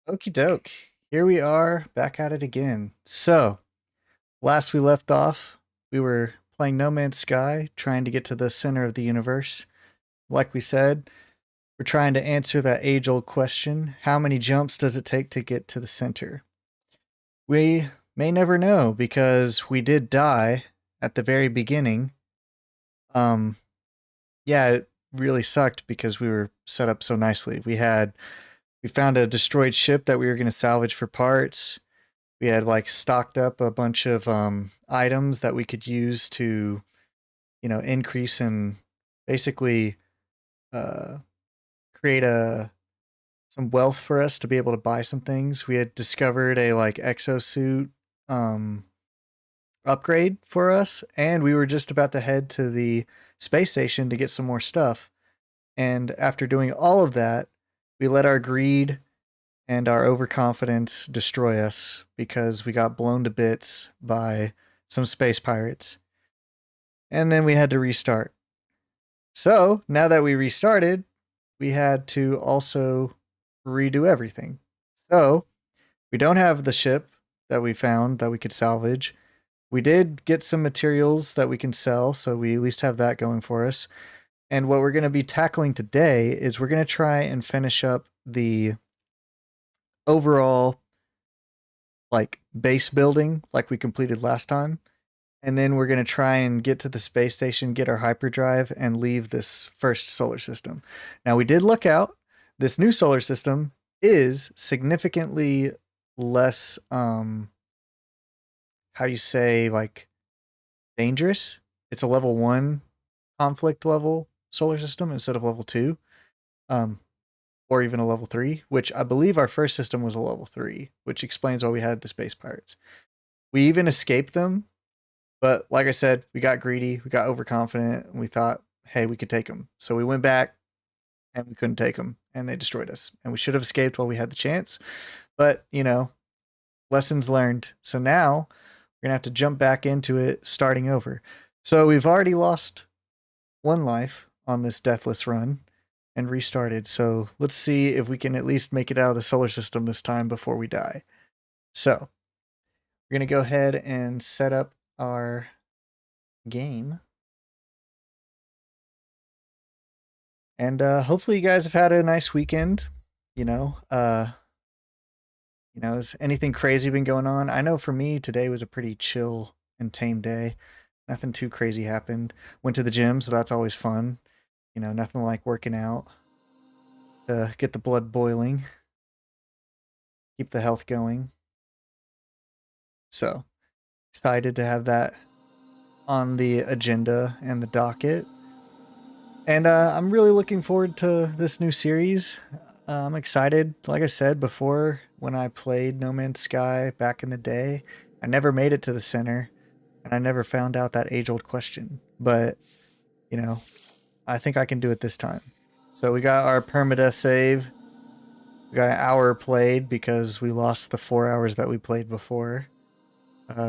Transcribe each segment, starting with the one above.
Okie doke. Here we are back at it again. So, last we left off, we were playing No Man's Sky, trying to get to the center of the universe. Like we said, we're trying to answer that age old question: how many jumps does it take to get to the center? We may never know because we did die at the very beginning. Um, yeah, it really sucked because we were set up so nicely. We found a destroyed ship that we were going to salvage for parts. We had like stocked up a bunch of items that we could use to, increase and basically uh, create a some wealth for us to be able to buy some things. We had discovered a like exosuit um, upgrade for us, and we were just about to head to the space station to get some more stuff. And after doing all of that, we let our greed and our overconfidence destroy us because we got blown to bits by some space pirates. And then we had to restart. So now that we restarted, we had to also redo everything. So we don't have the ship that we found that we could salvage. We did get some materials that we can sell, so we at least have that going for us. And what we're going to be tackling today is we're going to try and finish up the overall like base building like we completed last time. And then we're going to try and get to the space station, get our hyperdrive, and leave this first solar system. Now, we did look out. This new solar system is significantly less, how do you say, like, dangerous. It's a level 1 conflict level solar system instead of level 2, um, or even a level 3, which I believe our first system was a level 3, which explains why we had the space pirates. We even escaped them. But like I said, we got greedy, we got overconfident, and we thought, hey, we could take them. So we went back and we couldn't take them, and they destroyed us. And we should have escaped while we had the chance. But, lessons learned. So now we're going to have to jump back into it, starting over. So we've already lost one life on this deathless run and restarted. So let's see if we can at least make it out of the solar system this time before we die. So we're going to go ahead and set up our game. And hopefully you guys have had a nice weekend. Has anything crazy been going on? I know for me today was a pretty chill and tame day. Nothing too crazy happened. Went to the gym, so that's always fun. Nothing like working out to get the blood boiling, keep the health going. So excited to have that on the agenda and the docket. And I'm really looking forward to this new series. I'm excited. Like I said before, when I played No Man's Sky back in the day, I never made it to the center, and I never found out that age-old question. But, you know, I think I can do it this time. So we got our permadeath save. We got an hour played because we lost the 4 hours that we played before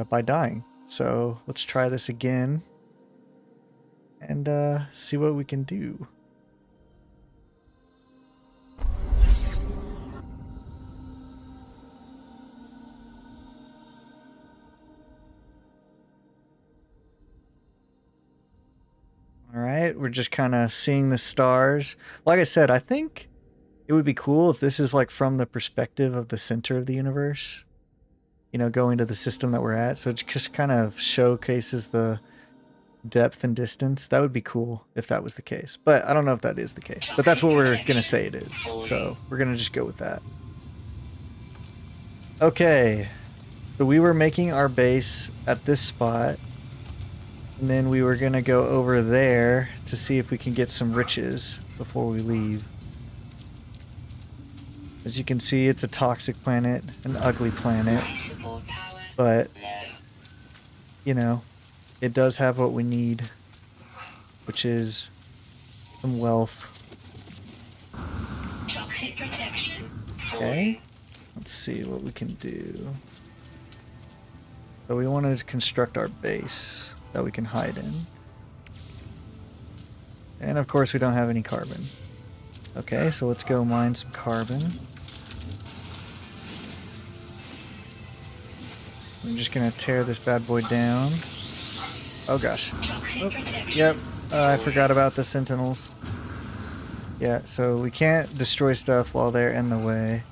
by dying. So let's try this again and see what we can do. All right, we're just kind of seeing the stars. Like I said, I think it would be cool if this is like from the perspective of the center of the universe, going to the system that we're at. So it just kind of showcases the depth and distance. That would be cool if that was the case. But I don't know if that is the case. But that's what we're going to say it is. So we're going to just go with that. Okay. So we were making our base at this spot. And then we were going to go over there to see if we can get some riches before we leave. As you can see, it's a toxic planet, an ugly planet. But, it does have what we need, which is some wealth. Toxic protection. Okay. Let's see what we can do. So we want to construct our base that we can hide in. And of course we don't have any carbon. Okay, so let's go mine some carbon. I'm just gonna tear this bad boy down. Oh gosh. Oh, yep. I forgot about the sentinels. Yeah, so we can't destroy stuff while they're in the way.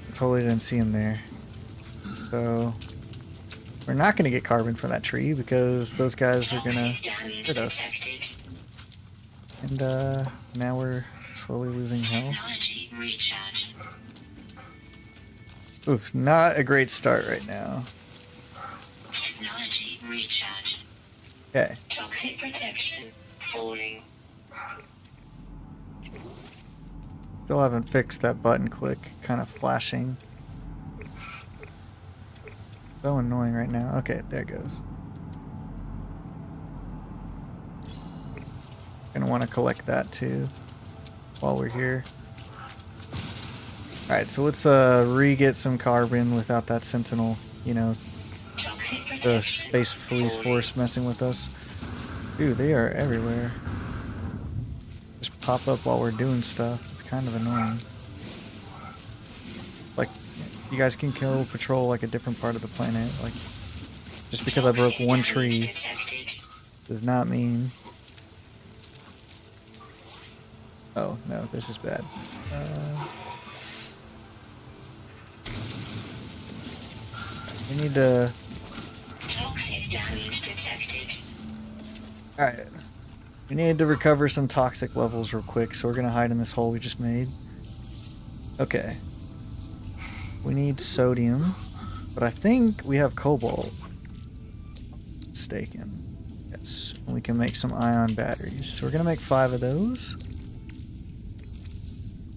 I totally didn't see him there. So we're not going to get carbon from that tree because those guys are going to hit us. And now we're slowly losing health. Oof, not a great start right now. Technology recharge. Okay. Toxic protection falling. Still haven't fixed that button click kind of flashing. So annoying right now. Okay, there it goes. Gonna want to collect that too while we're here. Alright, so let's re-get some carbon without that sentinel, you know, the space police force messing with us. Dude, they are everywhere. Just pop up while we're doing stuff. It's kind of annoying. Like, you guys can kill patrol like a different part of the planet. Like, just because I broke one tree does not mean... Oh, no, this is bad. We need to... Toxic damage detected. Alright. We need to recover some toxic levels real quick, so we're gonna hide in this hole we just made. Okay. We need sodium, but I think we have cobalt. Mistaken. Yes. And we can make some ion batteries. So we're gonna make 5 of those.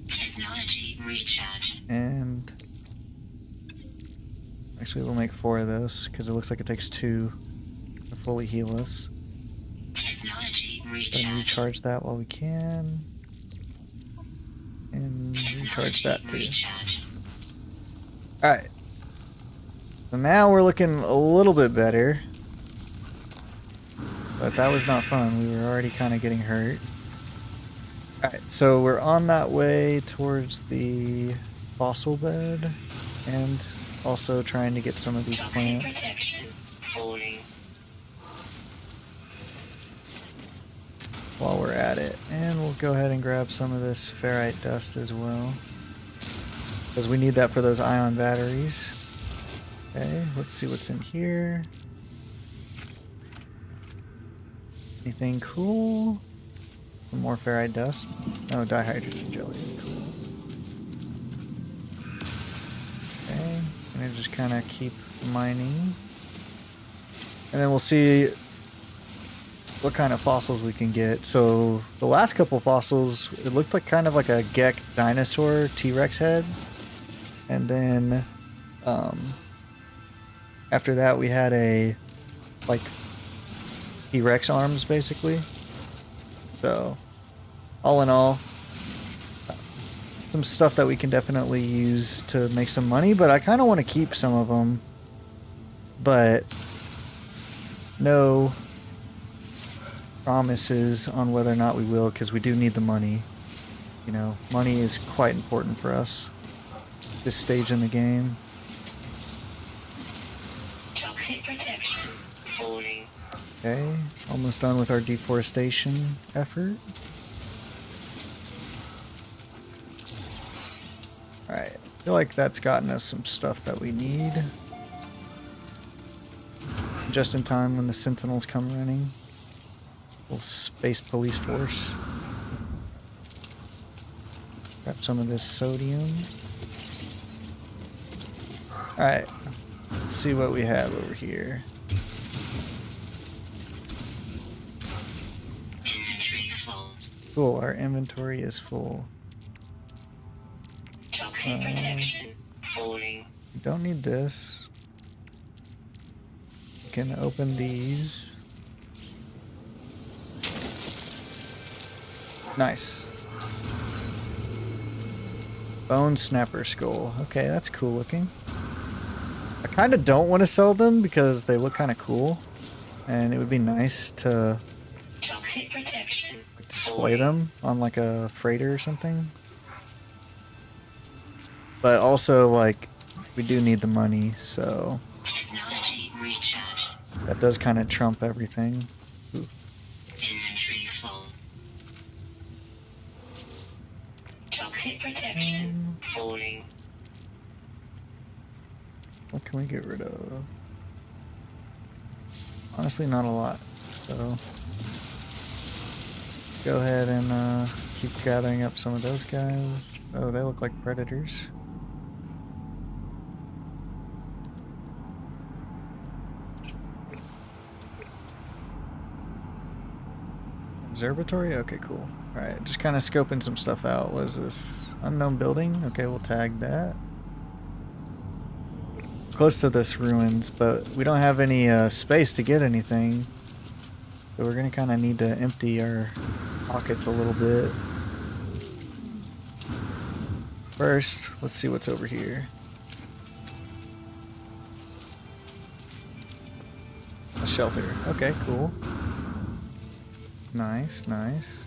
Technology recharge. And... Actually, we'll make 4 of those, because it looks like it takes 2 to fully heal us. Technology And recharge that while we can. And recharge that too. Alright. So now we're looking a little bit better. But that was not fun. We were already kind of getting hurt. Alright, so we're on that way towards the fossil bed. And also trying to get some of these plants. While we're at it. And we'll go ahead and grab some of this ferrite dust as well. Because we need that for those ion batteries. Okay, let's see what's in here. Anything cool? Some more ferrite dust. Oh, dihydrogen jelly. Cool. Okay, I'm gonna just kind of keep mining. And then we'll see what kind of fossils we can get. So the last couple fossils, it looked like kind of like a Gek dinosaur T-Rex head. And then after that we had a like T-Rex arms basically. So all in all, some stuff that we can definitely use to make some money, but I kind of want to keep some of them. But no promises on whether or not we will, because we do need the money. You know, money is quite important for us at this stage in the game. Toxic protection falling. Okay, almost done with our deforestation effort. Alright, I feel like that's gotten us some stuff that we need. Just in time when the sentinels come running. Little space police force. Grab some of this sodium. Alright, let's see what we have over here. Inventory full. Cool, our inventory is full. Toxic protection falling. We don't need this. We can open these. Nice. Bone snapper skull. Okay, that's cool looking. I kind of don't want to sell them because they look kind of cool. And it would be nice to Toxic protection display them on like a freighter or something. But also, like, We do need the money, so Technology recharge. that does kind of trump everything. Ooh. Inventory full. Toxic protection falling. What can we get rid of? Honestly, not a lot. So go ahead and keep gathering up some of those guys. Oh, they look like predators. Observatory? Okay, cool. Alright, just kind of scoping some stuff out. What is this? Unknown building? Okay, we'll tag that. Close to this ruins, but we don't have any space to get anything. So we're going to kind of need to empty our pockets a little bit. First, let's see what's over here. A shelter. Okay, cool. Nice, nice.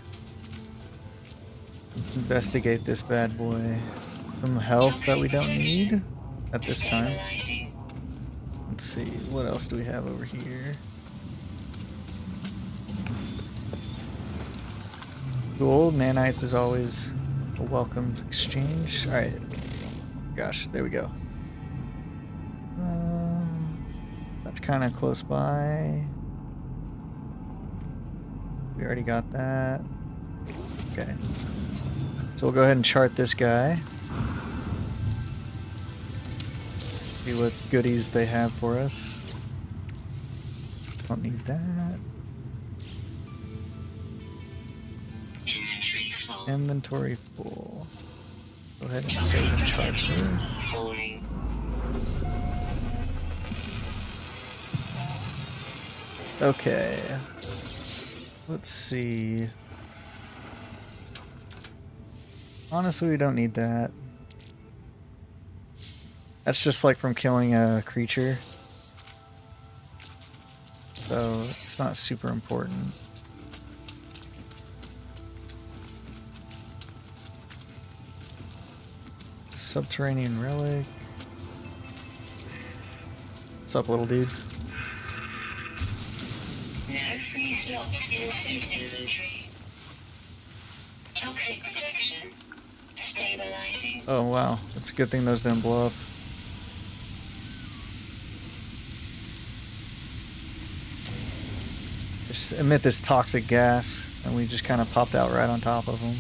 Investigate this bad boy. Some health that we don't need at this time. Stabilizing. Let's see, what else do we have over here? Cool, nanites is always a welcome exchange. Alright. Gosh, there we go. That's kind of close by. We already got that. Okay. So we'll go ahead and chart this guy. See what goodies they have for us. Don't need that. Inventory full. Inventory full. Go ahead and save and charge this. Falling. Okay. Let's see. Honestly, we don't need that. That's just like from killing a creature. So it's not super important. Subterranean relic. What's up, little dude? No free slots in suit inventory. Toxic protection. Stabilizing. Oh wow, it's a good thing those didn't blow up. Just emit this toxic gas, and we just kind of popped out right on top of them.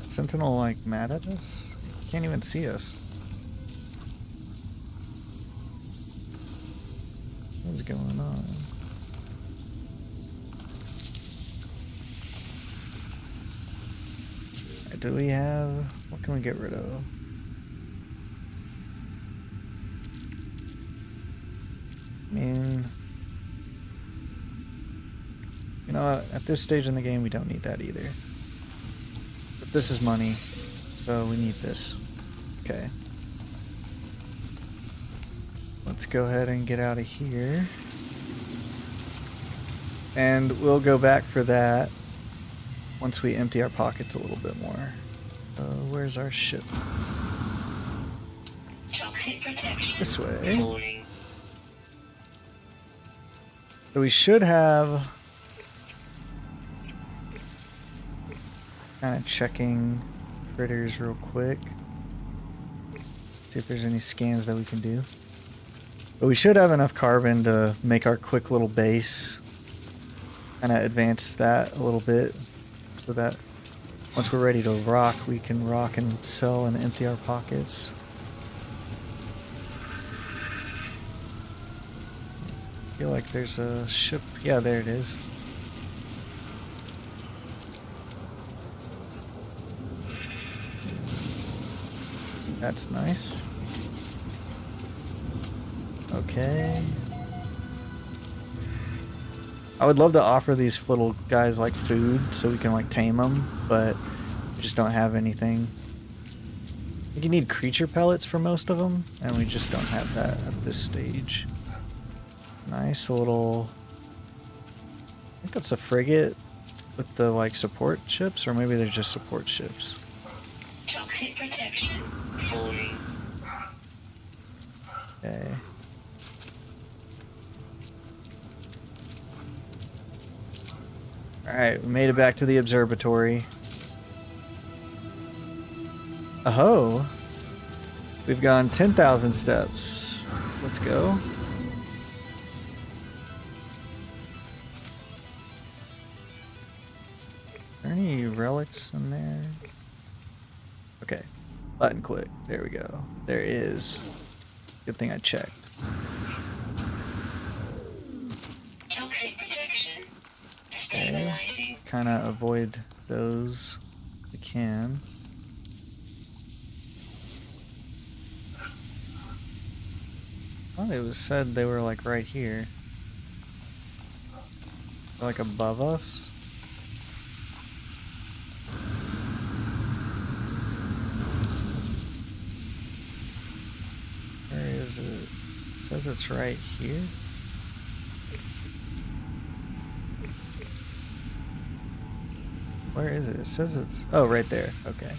Sentinel like mad at us? Can't even see us. What's going on? Alright, do we have... what can we get rid of? I mean... you know what? At this stage in the game we don't need that either. But this is money, so we need this. Okay. Let's go ahead and get out of here. And we'll go back for that once we empty our pockets a little bit more. Where's our ship? Toxic protection. This way. Falling. So we should have... kind of checking critters real quick. See if there's any scans that we can do. But we should have enough carbon to make our quick little base. Kind of advance that a little bit. So that once we're ready to rock, we can rock and sell and empty our pockets. I feel like there's a ship. Yeah, there it is. That's nice. Okay. I would love to offer these little guys like food so we can like tame them, but we just don't have anything. I think you need creature pellets for most of them, and we just don't have that at this stage. Nice little... I think that's a frigate with the like support ships, or maybe they're just support ships. Toxic protection. Falling. Okay. Alright, we made it back to the observatory. Oh! We've gone 10,000 steps. Let's go. Are there any relics in there? Okay. Button click. There we go. There is. Good thing I checked. Toxic protection. Stabilizing. Kind of avoid those if we can. Oh, it was said they were like right here. They're like above us. Where is it? It says it's right here. Where is it? It says it's... Oh, right there. Okay.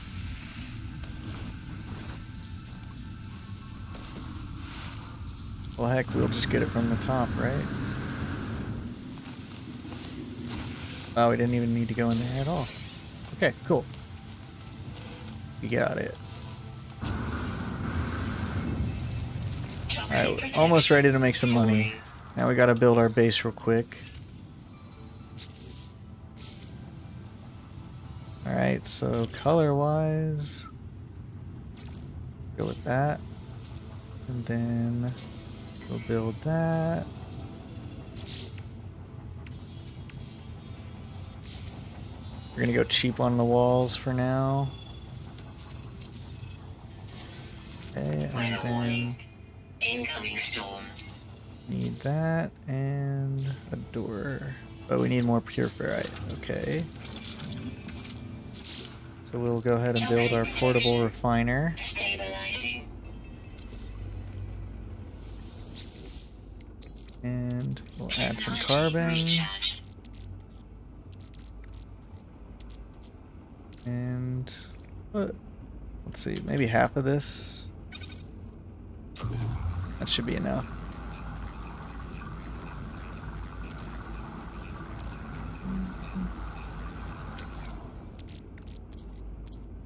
Well, heck, we'll just get it from the top, right? Oh, we didn't even need to go in there at all. Okay, cool. We got it. Alright, we're almost ready to make some money. Now we gotta build our base real quick. Alright, so color-wise, go with that. And then we'll build that. We're gonna go cheap on the walls for now. Okay, and then incoming storm. need that and a door. But we need more puriferite. Okay. So we'll go ahead and build our portable refiner. Stabilizing. And we'll add some carbon. And let's see, maybe half of this. That should be enough.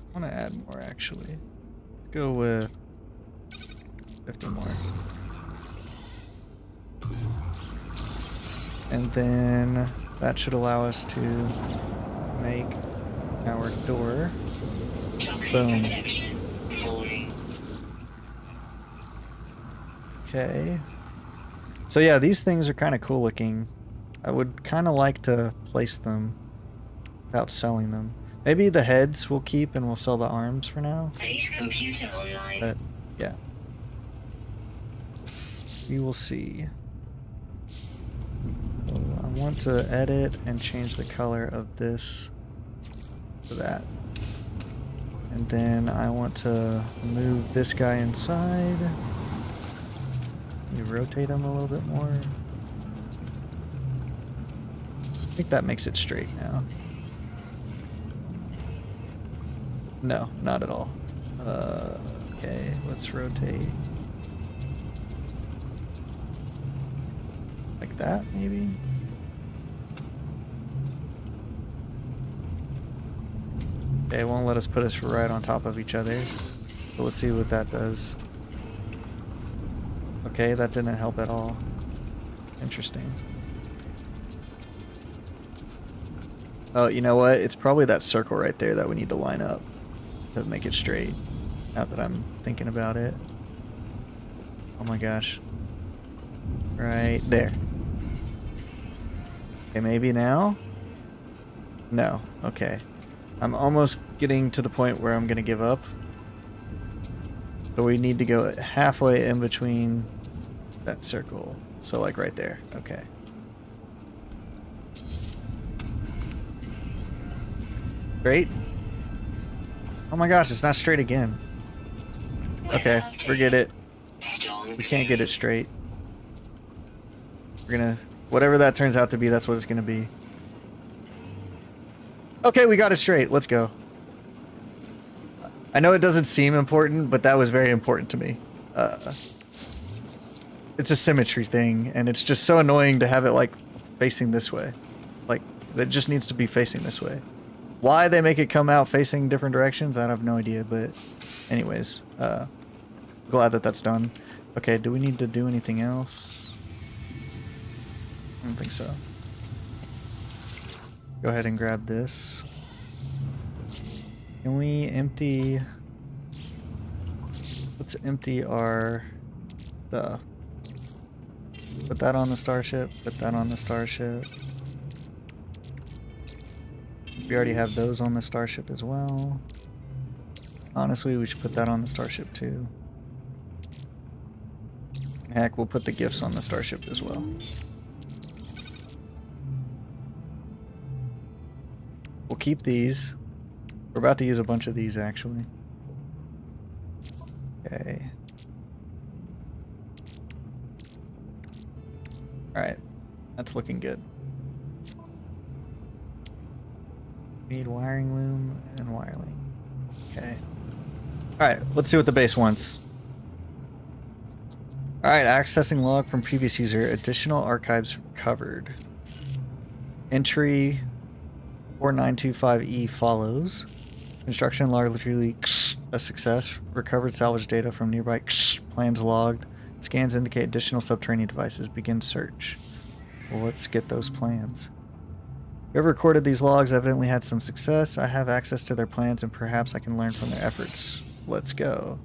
I want to add more actually. Let's go with 50 more. And then that should allow us to make our door. Boom. Okay. So yeah, these things are kind of cool looking. I would kind of like to place them without selling them. Maybe the heads we'll keep and we'll sell the arms for now. Base computer online. But yeah. We will see. So I want to edit and change the color of this to that. And then I want to move this guy inside. You rotate him a little bit more. I think that makes it straight now. No, not at all. Okay, let's rotate. Like that, maybe? Okay, it won't let us put us right on top of each other. But let's see what that does. Okay, that didn't help at all. Interesting. Oh, you know what? It's probably that circle right there that we need to line up to make it straight. Now that I'm thinking about it. Oh my gosh. Right there. Okay, maybe now? No. Okay. I'm almost getting to the point where I'm going to give up. So we need to go halfway in between that circle. So like right there. Okay. Straight? Oh my gosh, it's not straight again. Okay, forget it. We can't get it straight. We're gonna... Whatever that turns out to be, that's what it's gonna be. Okay, we got it straight. Let's go. I know it doesn't seem important, but that was very important to me. It's a symmetry thing, and it's just so annoying to have it like facing this way. Like, it just needs to be facing this way. Why they make it come out facing different directions, I have no idea, but anyways, glad that that's done. Okay, do we need to do anything else? I don't think so. Go ahead and grab this. Can we empty... Let's empty our stuff. Put that on the starship, put that on the starship. We already have those on the starship as well. Honestly, we should put that on the starship too. Heck, we'll put the gifts on the starship as well. We'll keep these. We're about to use a bunch of these actually. Okay. Alright. That's looking good. Need wiring loom and wiring. Okay. Alright, let's see what the base wants. Alright, accessing log from previous user. Additional archives recovered. Entry 4925E follows. Construction largely a success. Recovered salvage data from nearby plans logged. Scans indicate additional subterranean devices. Begin search. Well, let's get those plans. Whoever recorded these logs evidently had some success. I have access to their plans and perhaps I can learn from their efforts. Let's go.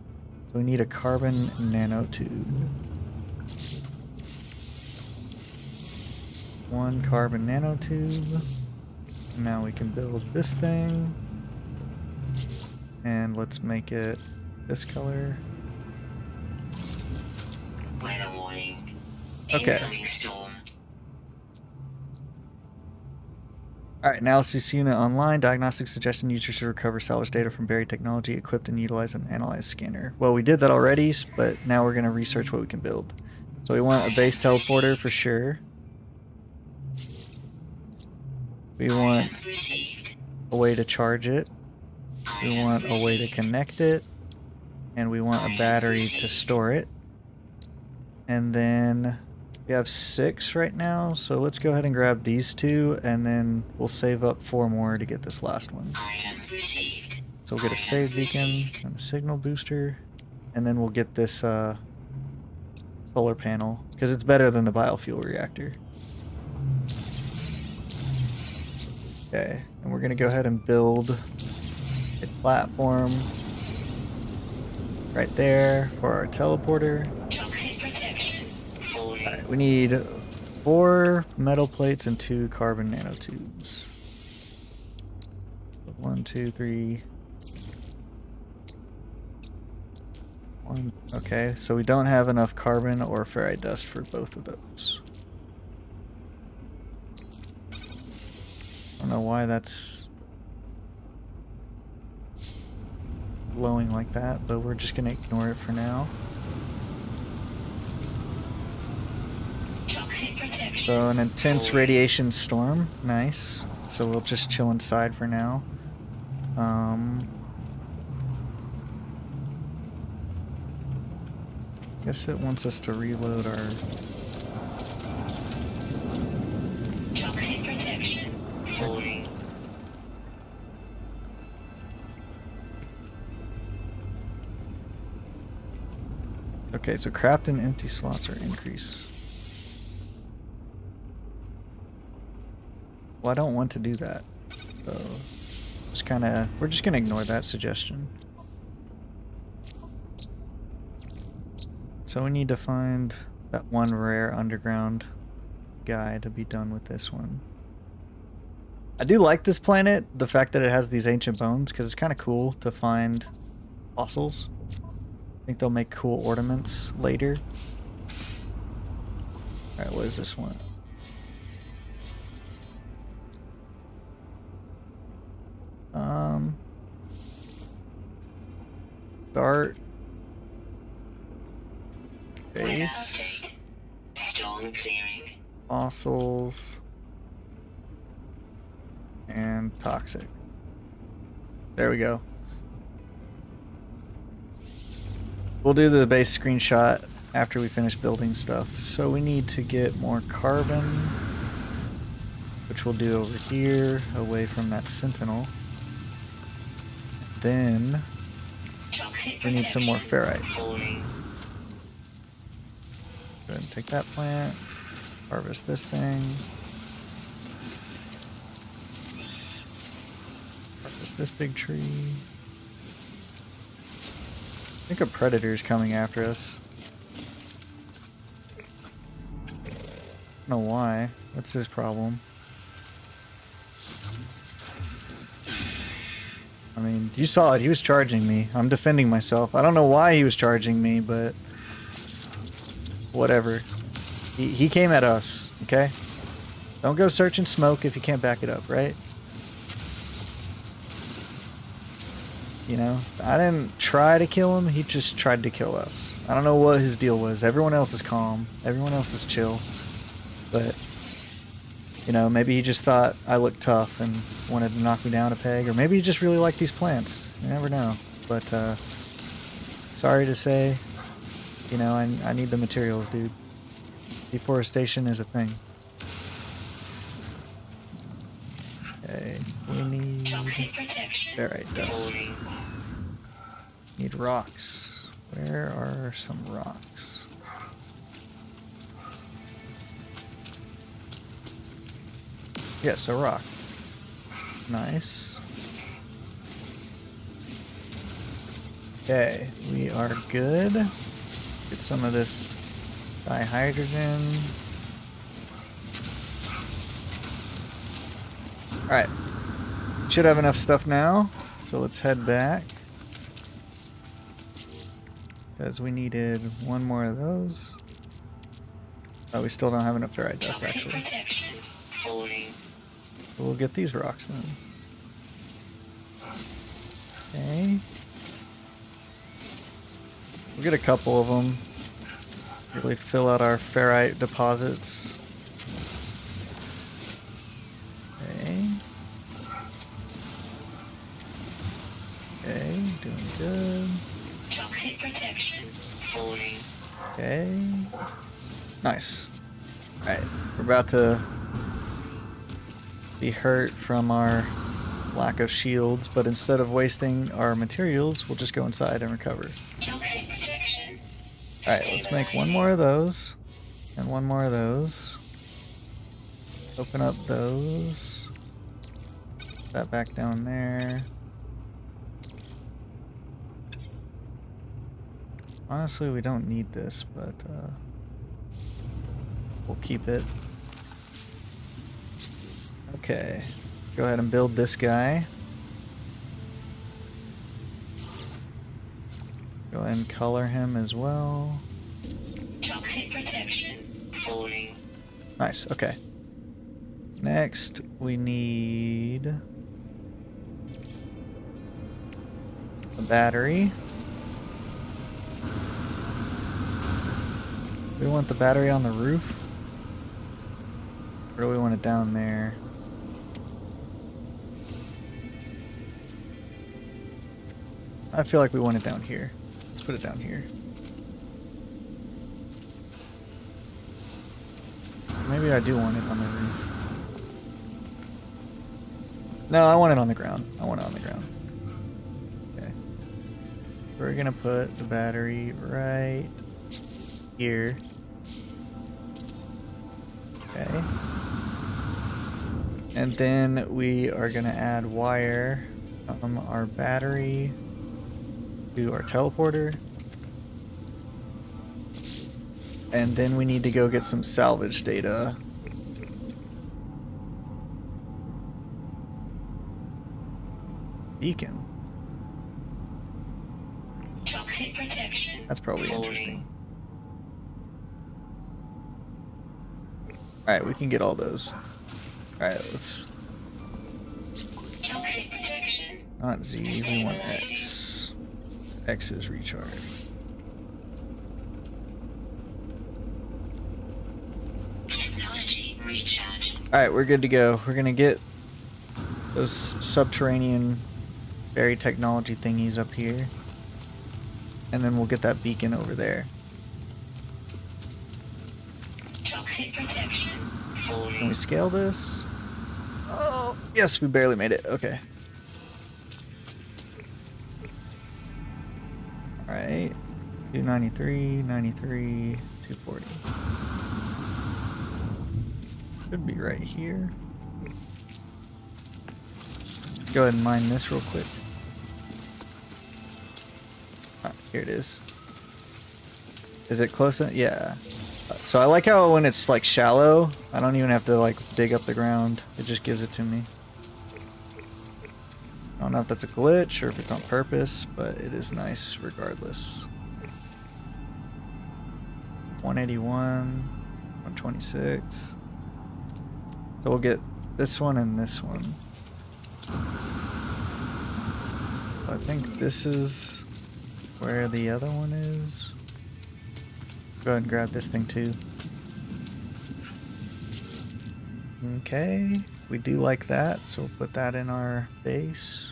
So we need a carbon nanotube. One carbon nanotube. Now we can build this thing. And let's make it this color. Weather warning. Okay. Incoming storm. Alright, analysis unit online. Diagnostic suggestion users should recover salvage data from buried technology, equipped and utilize an analyze scanner. Well, we did that already, but now we're going to research what we can build. So we want a base teleporter for sure. We want a way to charge it. We want a way to connect it. And we want a battery to store it. And then we have 6 right now, so let's go ahead and grab these 2, and then we'll save up 4 more to get this last one. So we'll get a save beacon and a signal booster, and then we'll get this solar panel, because it's better than the biofuel reactor. Okay, and we're going to go ahead and build a platform right there for our teleporter. Toxic protection. Alright, we need 4 metal plates and 2 carbon nanotubes. 1, 2, 3. 1. Okay, so we don't have enough carbon or ferrite dust for both of those. I don't know why that's glowing like that, but we're just gonna ignore it for now. Toxic protection. So an intense radiation storm, nice. So we'll just chill inside for now. Guess it wants us to reload our... Toxic protection. Falling. Okay, so craft and empty slots are increased. Well, I don't want to do that. So just kinda, we're just gonna ignore that suggestion. So we need to find that one rare underground guy to be done with this one. I do like this planet, the fact that it has these ancient bones, because it's kind of cool to find fossils. I think they'll make cool ornaments later. Alright, what is this one? Start base, Storm clearing. fossils, and toxic. There we go. We'll do the base screenshot after we finish building stuff. So we need to get more carbon, which we'll do over here, away from that sentinel. Then we need some more ferrite. Go ahead and take that plant, harvest this thing, harvest this big tree. I think a predator's coming after us. I don't know why. What's his problem? I mean, you saw it. He was charging me. I'm defending myself. I don't know why he was charging me, but whatever. He came at us, okay? Don't go searching smoke if you can't back it up, right? You know, I didn't try to kill him. He just tried to kill us. I don't know what his deal was. Everyone else is calm. Everyone else is chill. But, you know, maybe he just thought I looked tough and wanted to knock me down a peg. Or maybe he just really liked these plants. You never know. But, sorry to say, you know, I need the materials, dude. Deforestation is a thing. Okay, we need ferrite dust. Need rocks. Where are some rocks? Yes, a rock. Nice. Okay, we are good. Get some of this dihydrogen. Alright. Should have enough stuff now, so let's head back. Because we needed one more of those. Oh, we still don't have enough ferrite dust, actually. We'll get these rocks then. Okay. We'll get a couple of them. Really fill out our ferrite deposits. Okay. Okay, doing good. Toxic protection. Okay. Nice. Alright, we're about to be hurt from our lack of shields, but instead of wasting our materials, we'll just go inside and recover. Toxic protection. Alright, let's make one more of those. And one more of those. Open up those. Put that back down there. Honestly, we don't need this, but we'll keep it. Okay, go ahead and build this guy. Go ahead and color him as well. Toxic protection. Falling. Nice, okay. Next, we need a battery. We want the battery on the roof? Or do we want it down there? I feel like we want it down here. Let's put it down here. Maybe I do want it on the roof. No, I want it on the ground. I want it on the ground. Okay. We're gonna put the battery right here. Okay. And then we are gonna add wire from our battery to our teleporter. And then we need to go get some salvage data. Beacon. Toxic protection. That's probably Falling. interesting. Alright, we can get all those. Alright, let's... Toxic protection. Not Z, we want X. X is recharge. Technology recharge. Alright, we're good to go. We're gonna get those subterranean berry technology thingies up here. and then we'll get that beacon over there. Toxic protection. Can we Falling. scale this? Oh, yes, we barely made it. Okay. All right. 293, 93, 240. Should be right here. Let's go ahead and mine this real quick. Ah, here it is. Is it close enough? Yeah. So I like how when it's like shallow, I don't even have to like dig up the ground. It just gives it to me. I don't know if that's a glitch or if it's on purpose, but it is nice regardless. 181, 126. So we'll get this one and this one. I think this is where the other one is. Go ahead and grab this thing too. Okay, we do like that, so we'll put that in our base.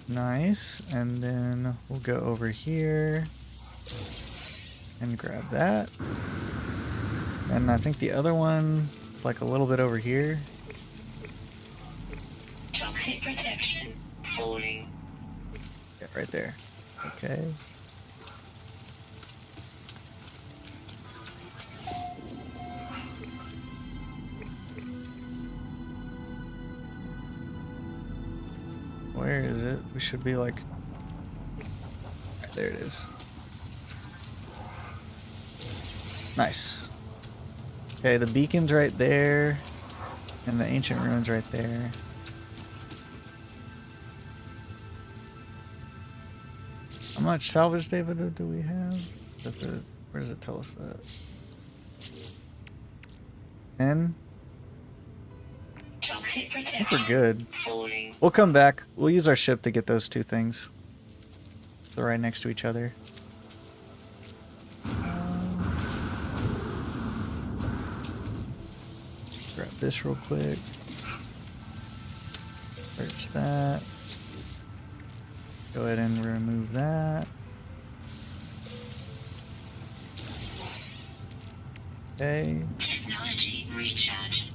Nice, and then we'll go over here and grab that. And I think the other one is like a little bit over here. Toxic protection. Falling. Yeah, right there. Okay. Where is it? We should be like... Right, there it is. Nice. Okay, the beacon's right there. And the ancient ruins right there. How much salvage data do we have? Where does it tell us that? 10? Toxic I think protection. we're good. Falling. We'll come back. We'll use our ship to get those two things. They're right next to each other. Grab this real quick. Search that. Go ahead and remove that. Okay. Technology recharge.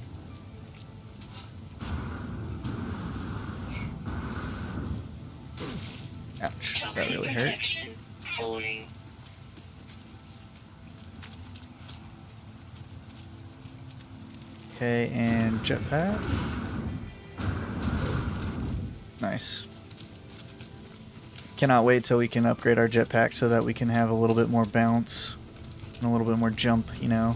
Ouch. That Toxic really hurt. protection. Falling. Okay, and jetpack. Nice. Cannot wait till we can upgrade our jetpack so that we can have a little bit more bounce and a little bit more jump, you know.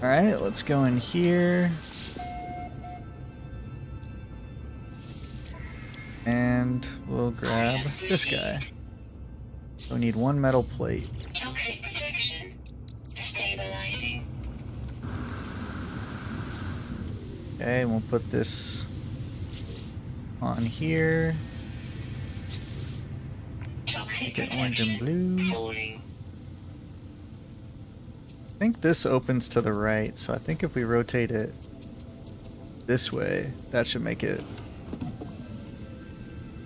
Alright, let's go in here. And we'll grab this guy. So we need one metal plate. Toxic protection. Stabilizing. Okay, and we'll put this on here. Toxic Get orange and protection. blue. Falling. I think this opens to the right, so I think if we rotate it this way, that should make it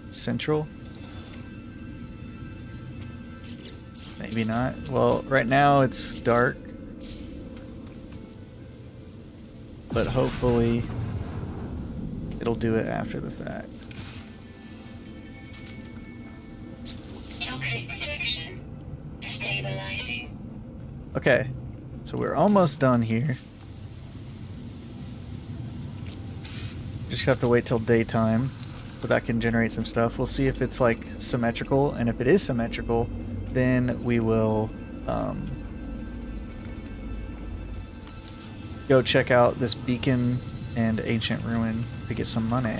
central. Maybe not. Well, right now it's dark, but hopefully it'll do it after the fact. Toxic protection. Stabilizing. Okay, so we're almost done here. Just have to wait till daytime so that can generate some stuff. We'll see if it's like symmetrical, and if it is symmetrical, then we will go check out this beacon and ancient ruin to get some money.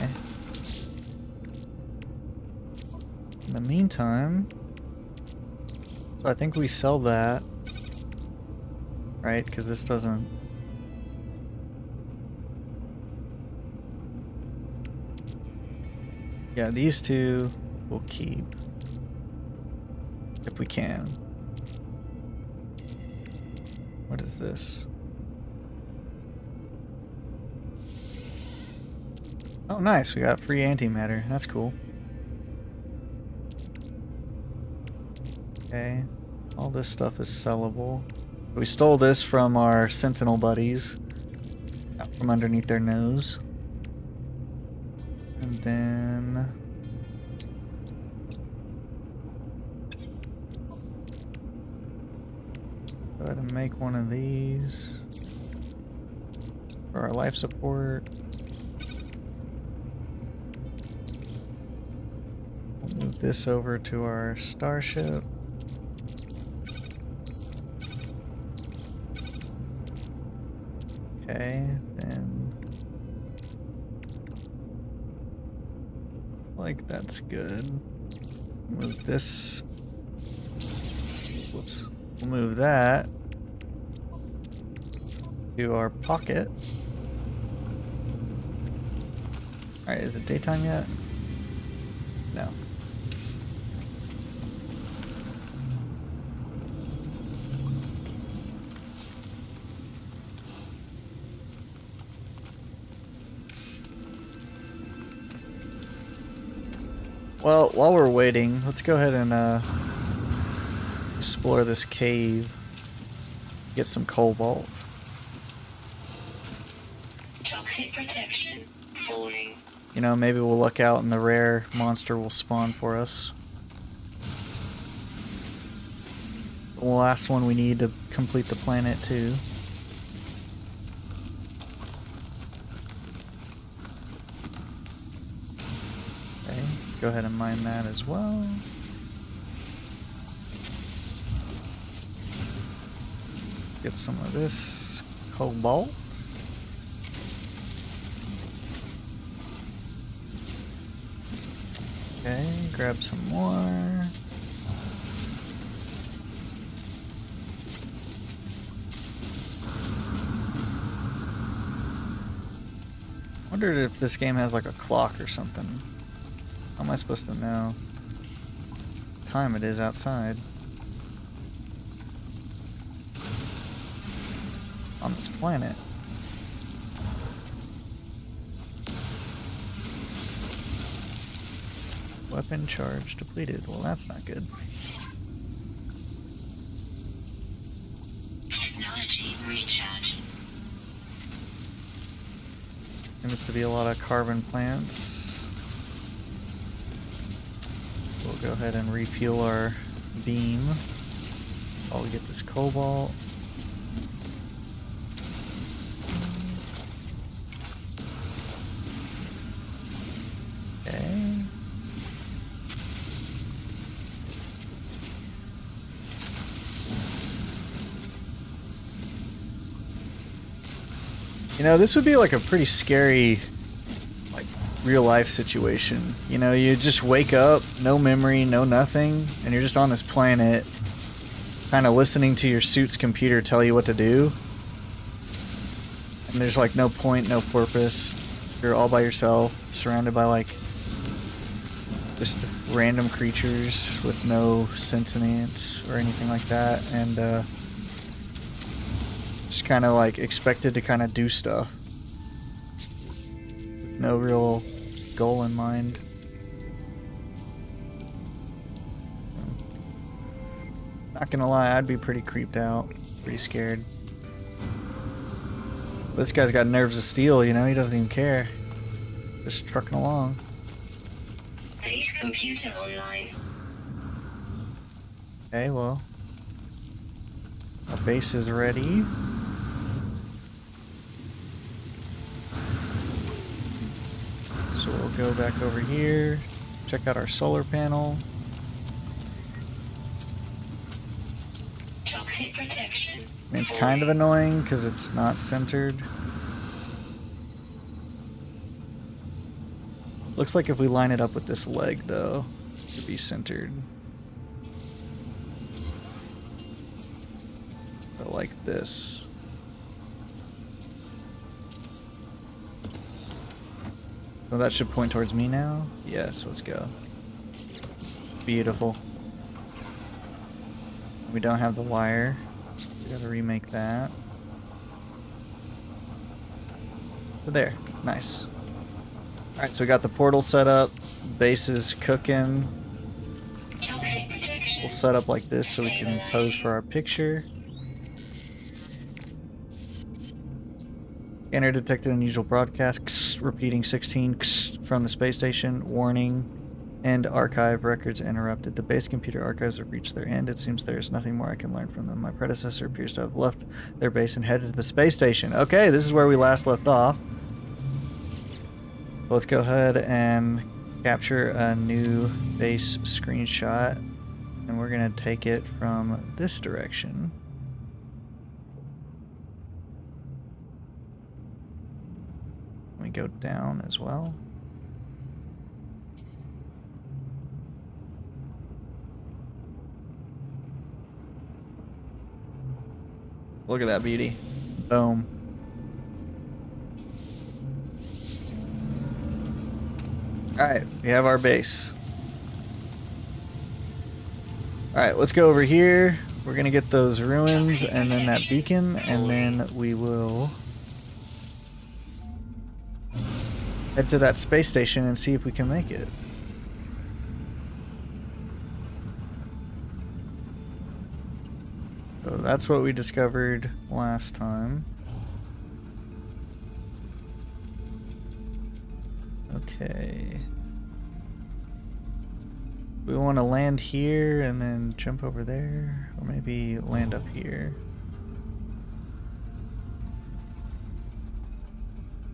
In the meantime, so I think we sell that, right? Because this doesn't... Yeah, these two we'll keep. If we can. What is this? Oh, nice. We got free antimatter. That's cool. Okay. All this stuff is sellable. We stole this from our sentinel buddies. Out from underneath their nose. And then... go ahead and make one of these. For our life support. We'll move this over to our starship. Okay, then... like that's good. Move this. Whoops. We'll move that to our pocket. Alright, is it daytime yet? No. Well, while we're waiting, let's go ahead and explore this cave. Get some cobalt. Toxic protection falling. You know, maybe we'll look out and the rare monster will spawn for us. The last one we need to complete the planet too. Okay, let's go ahead and mine that as well. Get some of this cobalt. Okay, grab some more. Wondered if this game has like a clock or something. How am I supposed to know what time it is outside? On this planet. Weapon charge depleted. Well, that's not good. Technology recharge. Seems to be a lot of carbon plants. We'll go ahead and refuel our beam while we get this cobalt. Okay. You know, this would be like a pretty scary, like, real life situation. You know, you just wake up, no memory, no nothing, and you're just on this planet, kind of listening to your suit's computer tell you what to do. And there's like no point, no purpose. You're all by yourself, surrounded by like just random creatures with no sentience or anything like that, and just kind of like expected to kind of do stuff with no real goal in mind. Not gonna lie, I'd be pretty creeped out, pretty scared. This guy's got nerves of steel, you know, he doesn't even care. Just trucking along. Base computer online. Okay, well, our base is ready. So we'll go back over here, check out our solar panel. Toxic protection. I mean, it's kind of annoying because it's not centered. Looks like if we line it up with this leg, though, it could be centered. But like this. So that should point towards me now? Yes, let's go. Beautiful. We don't have the wire. We gotta remake that. So there, nice. Alright, so we got the portal set up. Base is cooking. Toxic protection. We'll set up like this so we can pose for our picture. Scanner detected unusual broadcast. Repeating 16 from the space station. Warning. End archive records interrupted. The base computer archives have reached their end. It seems there is nothing more I can learn from them. My predecessor appears to have left their base and headed to the space station. Okay, this is where we last left off. Let's go ahead and capture a new base screenshot, and we're gonna take it from this direction. We go down as well. Look at that beauty. Boom. Alright, we have our base. Alright, let's go over here. We're gonna get those ruins and then that beacon, and then we will head to that space station and see if we can make it. So that's what we discovered last time. Okay. We want to land here and then jump over there, or maybe land up here.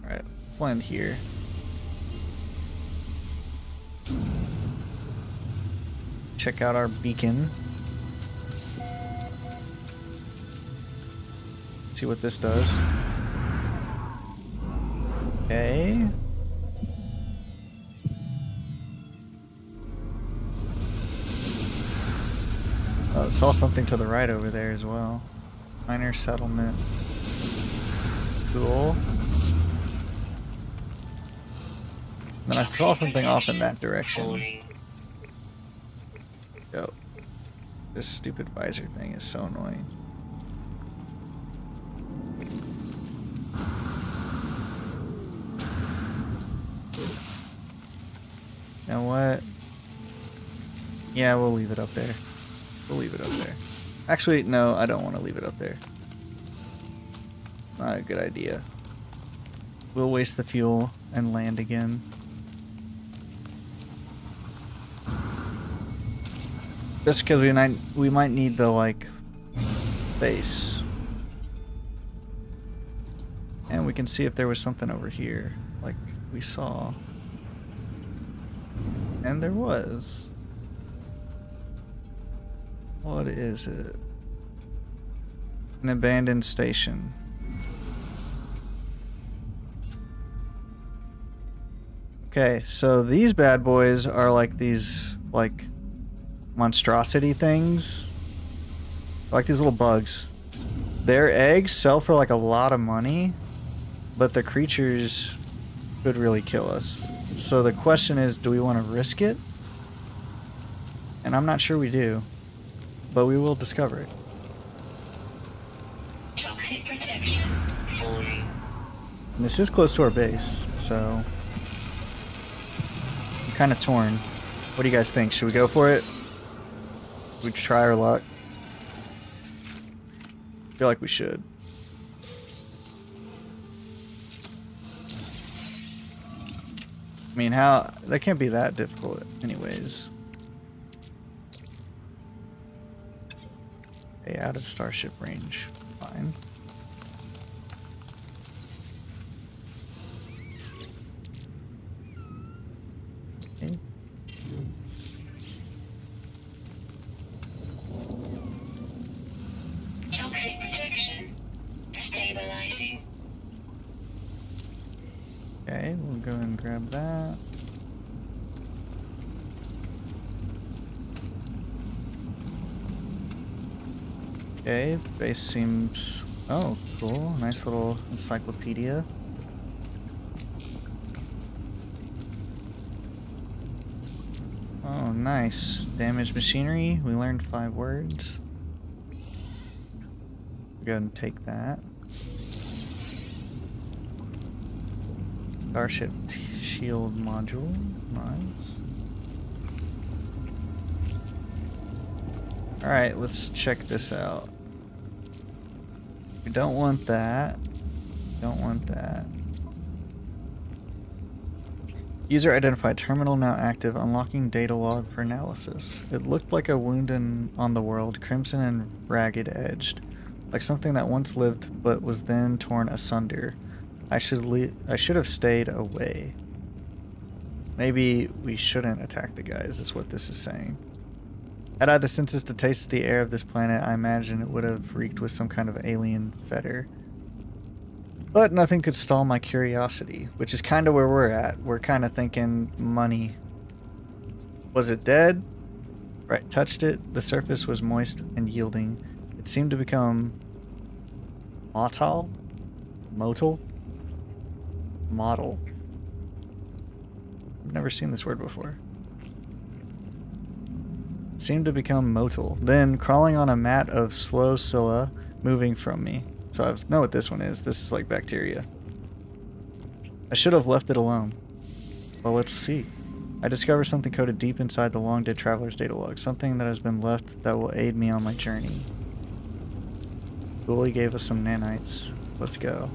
Alright, let's land here. Check out our beacon. See what this does. Okay. Oh, saw something to the right over there as well. Minor settlement. Cool. Then I saw something off in that direction. Yo. This stupid visor thing is so annoying. You know what? Yeah, we'll leave it up there. We'll leave it up there. Actually, no, I don't want to leave it up there. Not a good idea. We'll waste the fuel and land again. Just because we might need the, like, base. And we can see if there was something over here, like we saw. And there was. What is it? An abandoned station. Okay, so these bad boys are like these, like, monstrosity things. Like these little bugs. Their eggs sell for like a lot of money, but the creatures could really kill us. So the question is, do we want to risk it? And I'm not sure we do. But we will discover it. Toxic protection falling. And this is close to our base, so I'm kind of torn. What do you guys think? Should we go for it? We try our luck. I feel like we should. I mean, how that can't be that difficult, anyways. Okay, out of starship range. Fine. Okay. Toxic protection stabilizing. Okay, we'll go and grab that. Okay, base seems... Oh, cool. Nice little encyclopedia. Oh, nice. Damaged machinery. We learned 5 words. Go ahead and take that. Starship shield module. Nice. Alright, let's check this out. We don't want that. Don't want that. User identified. Terminal now active. Unlocking data log for analysis. It looked like a wound on the world, crimson and ragged edged. Like something that once lived but was then torn asunder. I should have stayed away. Maybe we shouldn't attack the guys, is what this is saying. Had I the senses to taste the air of this planet, I imagine it would have reeked with some kind of alien fetor. But nothing could stall my curiosity, which is kind of where we're at. We're kind of thinking money. Was it dead? Right, touched it. The surface was moist and yielding. It seemed to become motile? Motal? Model. I've never seen this word before. Seemed to become motile. Then, crawling on a mat of slow scylla, moving from me. So I know what this one is. This is like bacteria. I should have left it alone. Well, let's see. I discovered something coded deep inside the long dead traveler's data log. Something that has been left that will aid me on my journey. Cool, he gave us some nanites. Let's go.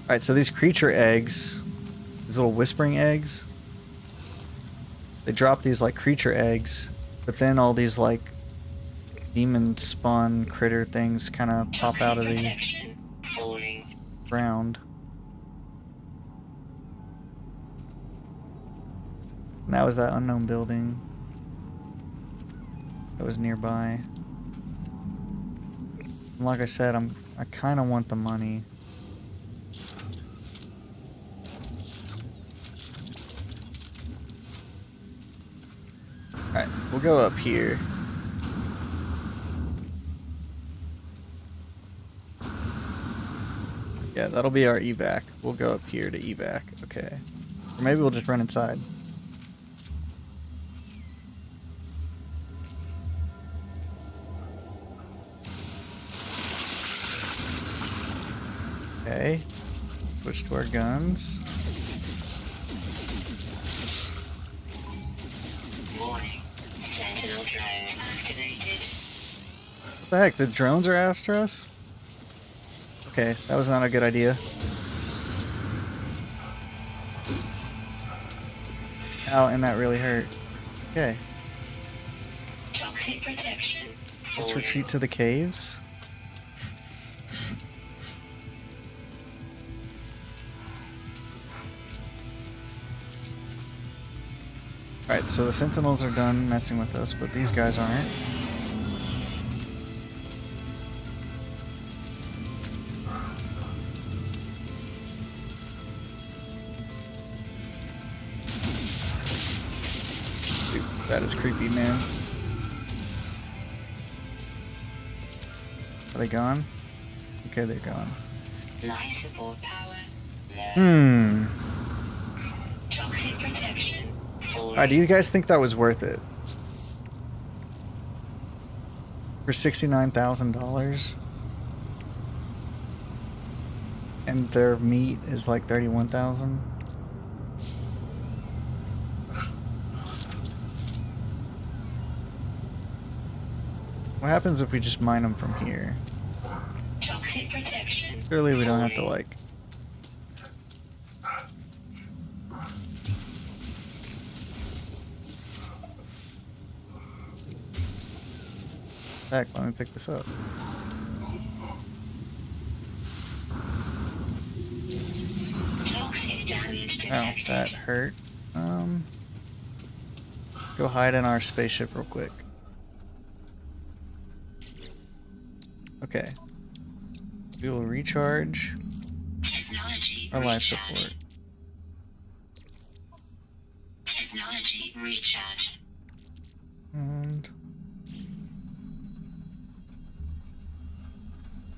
Alright, so these creature eggs, these little whispering eggs, they drop these like creature eggs, but then all these like demon spawn critter things kind of pop out of the ground. And that was that unknown building that was nearby. And like I said, I kind of want the money. Alright, we'll go up here. Yeah, that'll be our evac. We'll go up here to evac. Okay. Or maybe we'll just run inside. Okay. Switch to our guns. Warning. Sentinel drones activated. What the heck? The drones are after us? Okay, that was not a good idea. Ow, and that really hurt. Okay. Toxic protection. Let's retreat to the caves. Alright, so the sentinels are done messing with us, but these guys aren't. Dude, that is creepy, man. Are they gone? Okay, they're gone. Life support power. Low. Hmm. Toxic protection. Alright, do you guys think that was worth it? For $69,000? And their meat is like $31,000? What happens if we just mine them from here? Toxic protection. Surely we don't have to like... Heck, let me pick this up. Toxic damage Ow, detected. that hurt. Go hide in our spaceship real quick. Okay. We will recharge Technology our life recharge. support. Technology recharge. And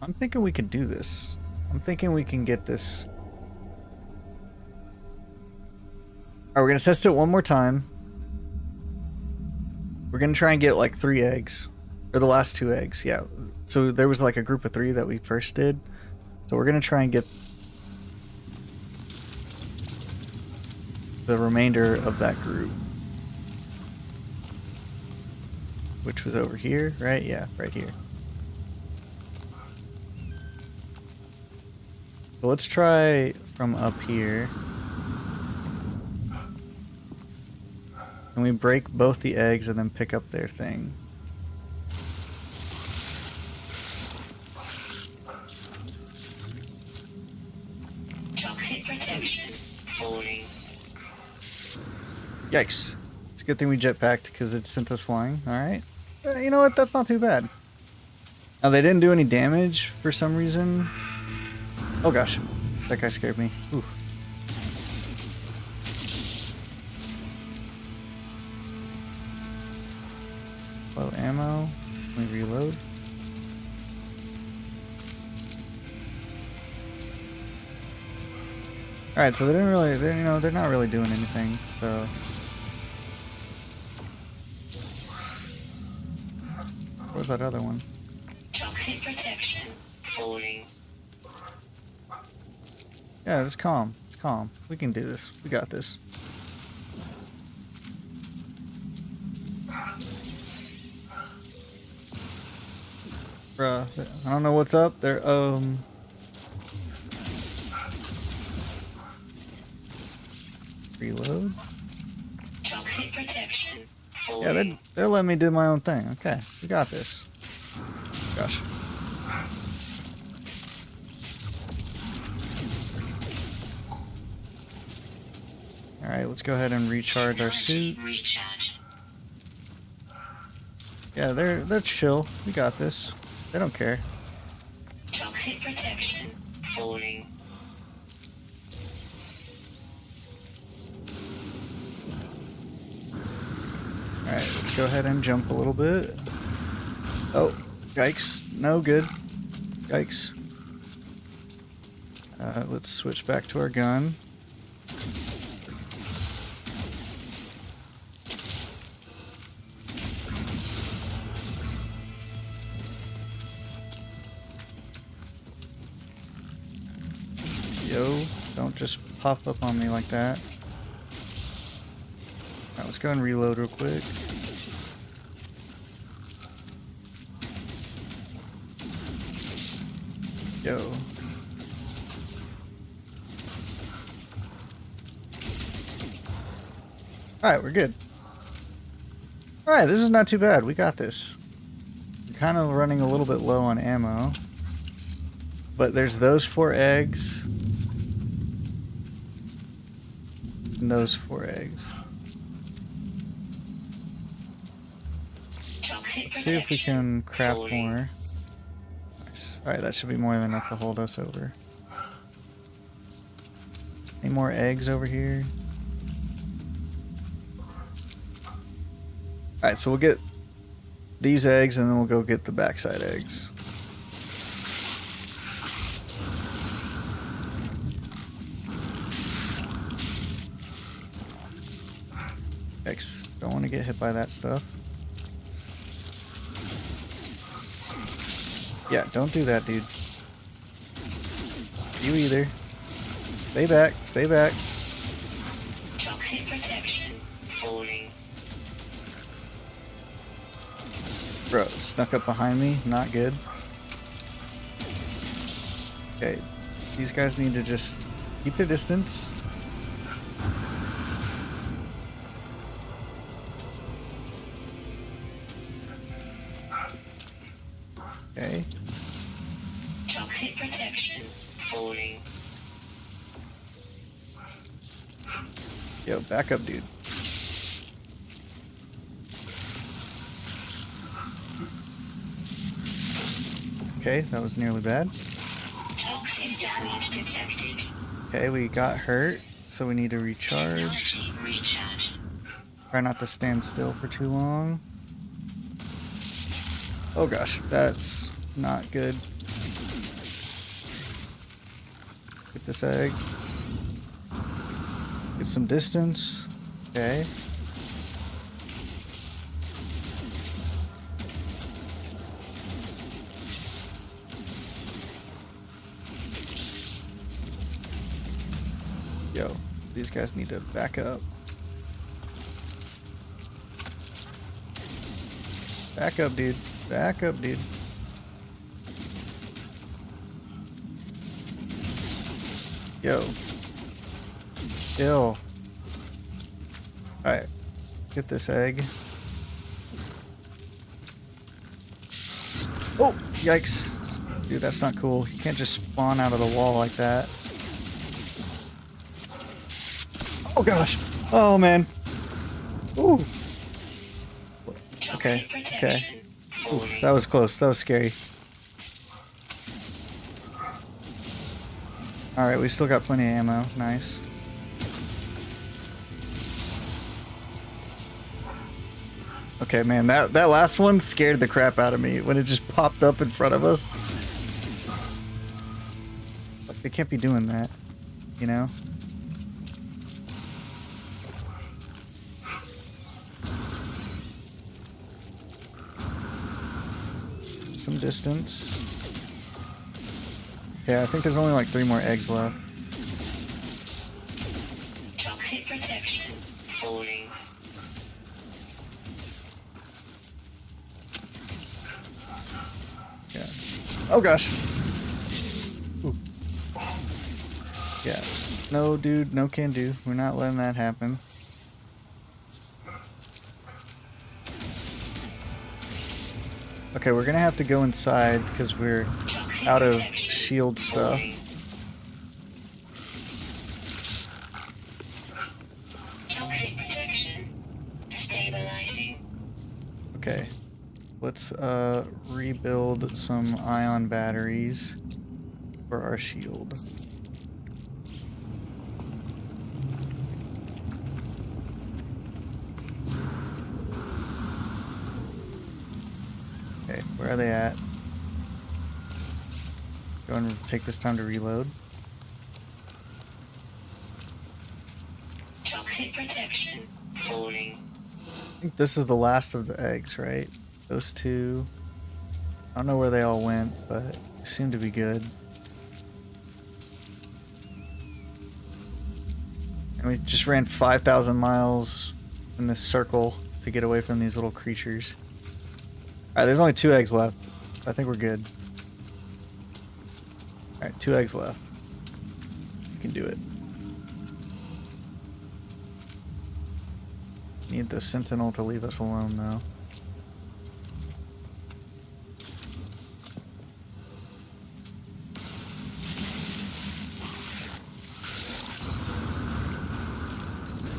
I'm thinking we could do this. I'm thinking we can get this. Alright, we're gonna test it one more time. We're gonna try and get like 3 eggs. Or the last 2 eggs, yeah. So there was like a group of 3 that we first did. So we're gonna try and get the remainder of that group. Which was over here, right? Yeah, right here. So let's try from up here. Can we break both the eggs and then pick up their thing? Toxic protection falling. Yikes. It's a good thing we jetpacked because it sent us flying. Alright. You know what? That's not too bad. Now, they didn't do any damage for some reason. Oh gosh. That guy scared me. Ooh. Low ammo. Let me reload. Alright, so they didn't really, they're not really doing anything, so. Where's that other one? Toxic protection falling. Yeah, it's calm. It's calm. We can do this. We got this. Bruh, I don't know what's up. They're, reload. Toxic protection falling. Yeah, they're letting me do my own thing. Okay, we got this. Gosh. Alright, let's go ahead and recharge our suit. Recharge. Yeah, they're chill. We got this. They don't care. Toxic protection falling. Alright, let's go ahead and jump a little bit. Oh, yikes. No good. Yikes. Let's switch back to our gun. Yo, don't just pop up on me like that. Alright, let's go and reload real quick. Yo. Alright, we're good. Alright, this is not too bad. We got this. We're kind of running a little bit low on ammo. But there's those 4 eggs. And those 4 eggs. Toxic Let's see if we protection can craft falling. more. Nice. Alright, that should be more than enough to hold us over. Any more eggs over here? Alright, so we'll get these eggs and then we'll go get the backside eggs. Yikes. Don't want to get hit by that stuff. Yeah, don't do that, dude. You either. Stay back. Stay back. Toxic protection falling. Bro, snuck up behind me. Not good. Okay. These guys need to just keep their distance. Okay. Toxic protection falling. Yo, back up, dude. Okay, that was nearly bad. Toxic damage detected. Okay, we got hurt, so we need to recharge. Technology recharge. Try not to stand still for too long. Oh gosh, that's not good. Get this egg. Get some distance. Okay. Yo. These guys need to back up. Back up, dude. Back up, dude. Yo. Kill. Alright. Get this egg. Oh! Yikes. Dude, that's not cool. You can't just spawn out of the wall like that. Oh gosh! Oh man! Ooh! Okay, okay. Ooh, that was close. That was scary. Alright, we still got plenty of ammo. Nice. Okay, man, that last one scared the crap out of me when it just popped up in front of us. Like, they can't be doing that, you know? Some distance. Yeah, I think there's only like 3 more eggs left. Toxic protection falling. Yeah. Oh gosh. Ooh. Yeah. No, dude. No can do. We're not letting that happen. Okay, we're gonna have to go inside because we're out of shield stuff. Toxic protection stabilizing. Okay. Let's rebuild some ion batteries for our shield. Okay, where are they at? Go and take this time to reload. Toxic protection falling. I think this is the last of the eggs, right? Those 2. I don't know where they all went, but they seem to be good. And we just ran 5,000 miles in this circle to get away from these little creatures. Alright, there's only 2 eggs left. I think we're good. Alright, 2 eggs left. You can do it. Need the sentinel to leave us alone, though.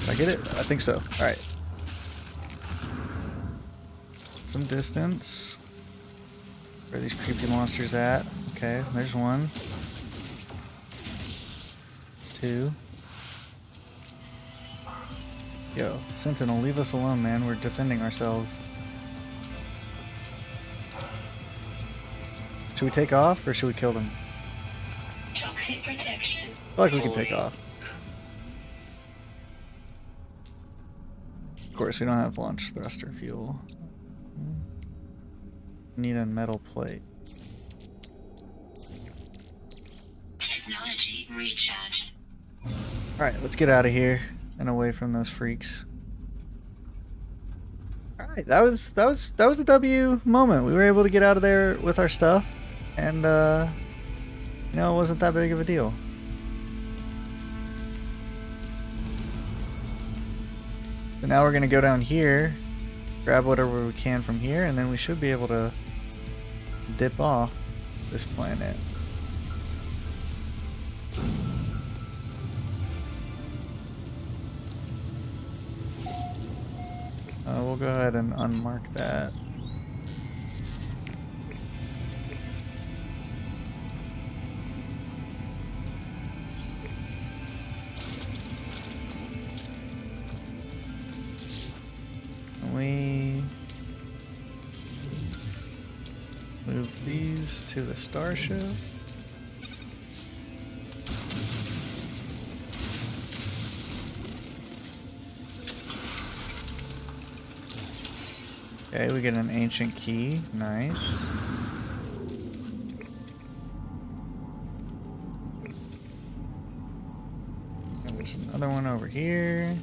Did I get it? I think so. Alright. Some distance. Where are these creepy monsters at? Okay, there's one. There's 2. Yo, Sentinel, leave us alone, man. We're defending ourselves. Should we take off or should we kill them? Toxic protection. I feel like we can take off. Of course, we don't have launch thruster fuel. Need a metal plate. Technology recharge. Alright, let's get out of here and away from those freaks. Alright, that was a W moment. We were able to get out of there with our stuff, and you know, it wasn't that big of a deal. So now we're gonna go down here, grab whatever we can from here, and then we should be able to dip off this planet. We'll go ahead and unmark that. We move these to the starship. Okay, we get an ancient key. Nice. And there's Another one over here.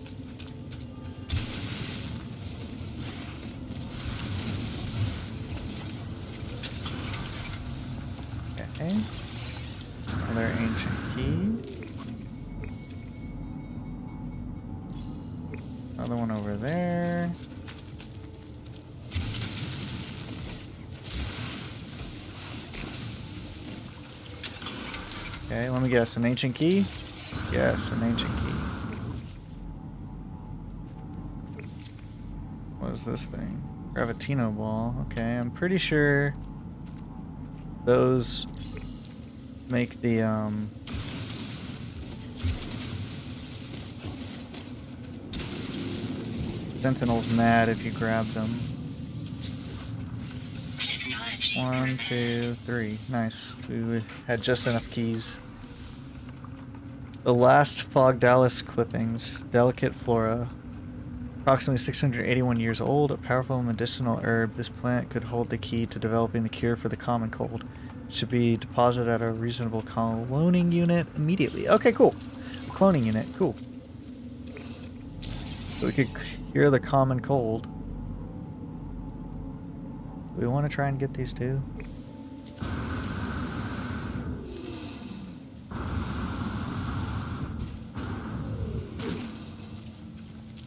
Okay. Another ancient key. Another one over there. Okay, let me guess. An ancient key? Yes, an ancient key. What is this thing? Gravitino ball. Okay, I'm pretty sure those make the sentinels mad if you grab them. 1, 2, 3. Nice. We had just enough keys. The last Fogdalis clippings. Delicate flora. Approximately 681 years old. A powerful medicinal herb. This plant could hold the key to developing the cure for the common cold. It should be deposited at a reasonable cloning unit immediately. Okay, cool. Cloning unit. Cool. So we could cure the common cold. Do we want to try and get these two?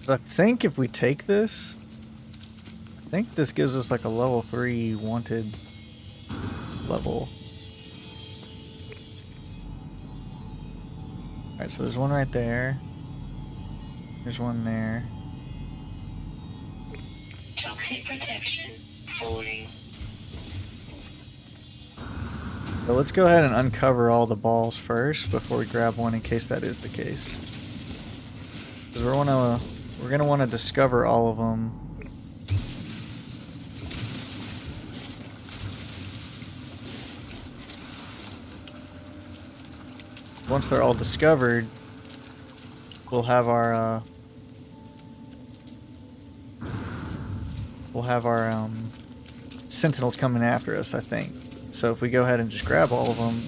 I think if we take this, I think this gives us like a level 3 wanted level. Alright, so there's one right there. There's one there. Toxic protection. 40. So let's go ahead and uncover all the balls first before we grab one in case that is the case. Because we're gonna want to discover all of them. Once they're all discovered, we'll have our sentinels coming after us, I think. So if we go ahead and just grab all of them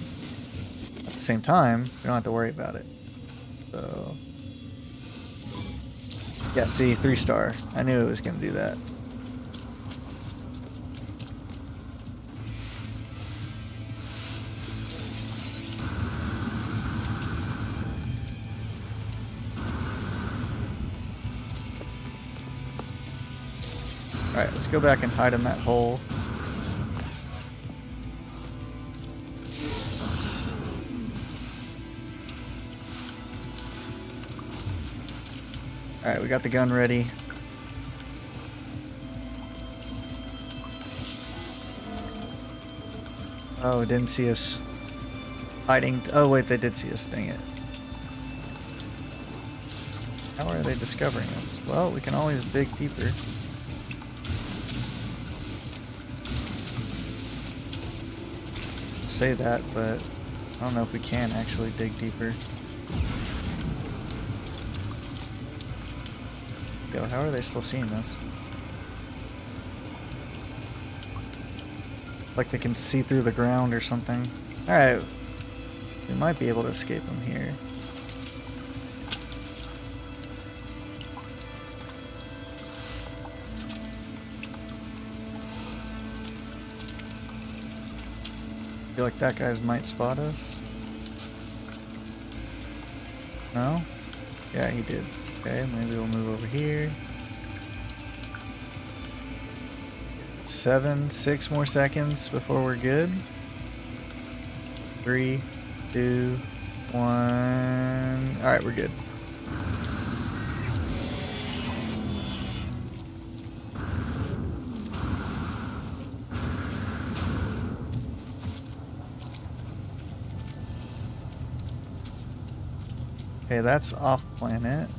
at the same time, we don't have to worry about it. So yeah, see, 3-star. I knew it was gonna do that. Alright, let's go back and hide in that hole. Alright, we got the gun ready. Oh, didn't see us hiding. Oh, wait, they did see us. Dang it. How are they discovering us? Well, we can always dig deeper. Say that, but I don't know if we can actually dig deeper. Yo, how are they still seeing us? Like they can see through the ground or something. Alright. We might be able to escape them here. I feel like that guy's might spot us. No? Yeah, he did. Okay, maybe we'll move over here. 6 more seconds before we're good. 3, 2, 1. Alright, we're good. Okay, that's off planet.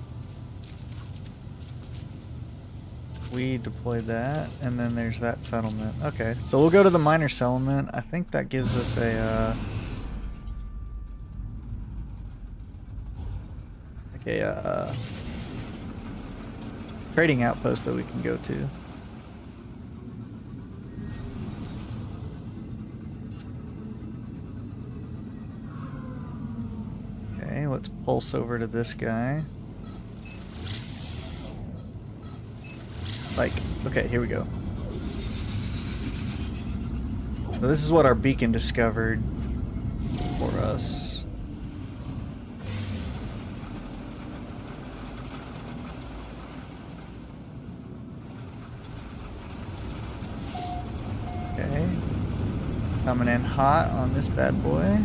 We deployed that, and then there's that settlement. Okay, so we'll go to the minor settlement. I think that gives us a trading outpost that we can go to. Okay, let's pulse over to this guy. Like, okay, here we go. So this is what our beacon discovered for us. Okay. Coming in hot on this bad boy.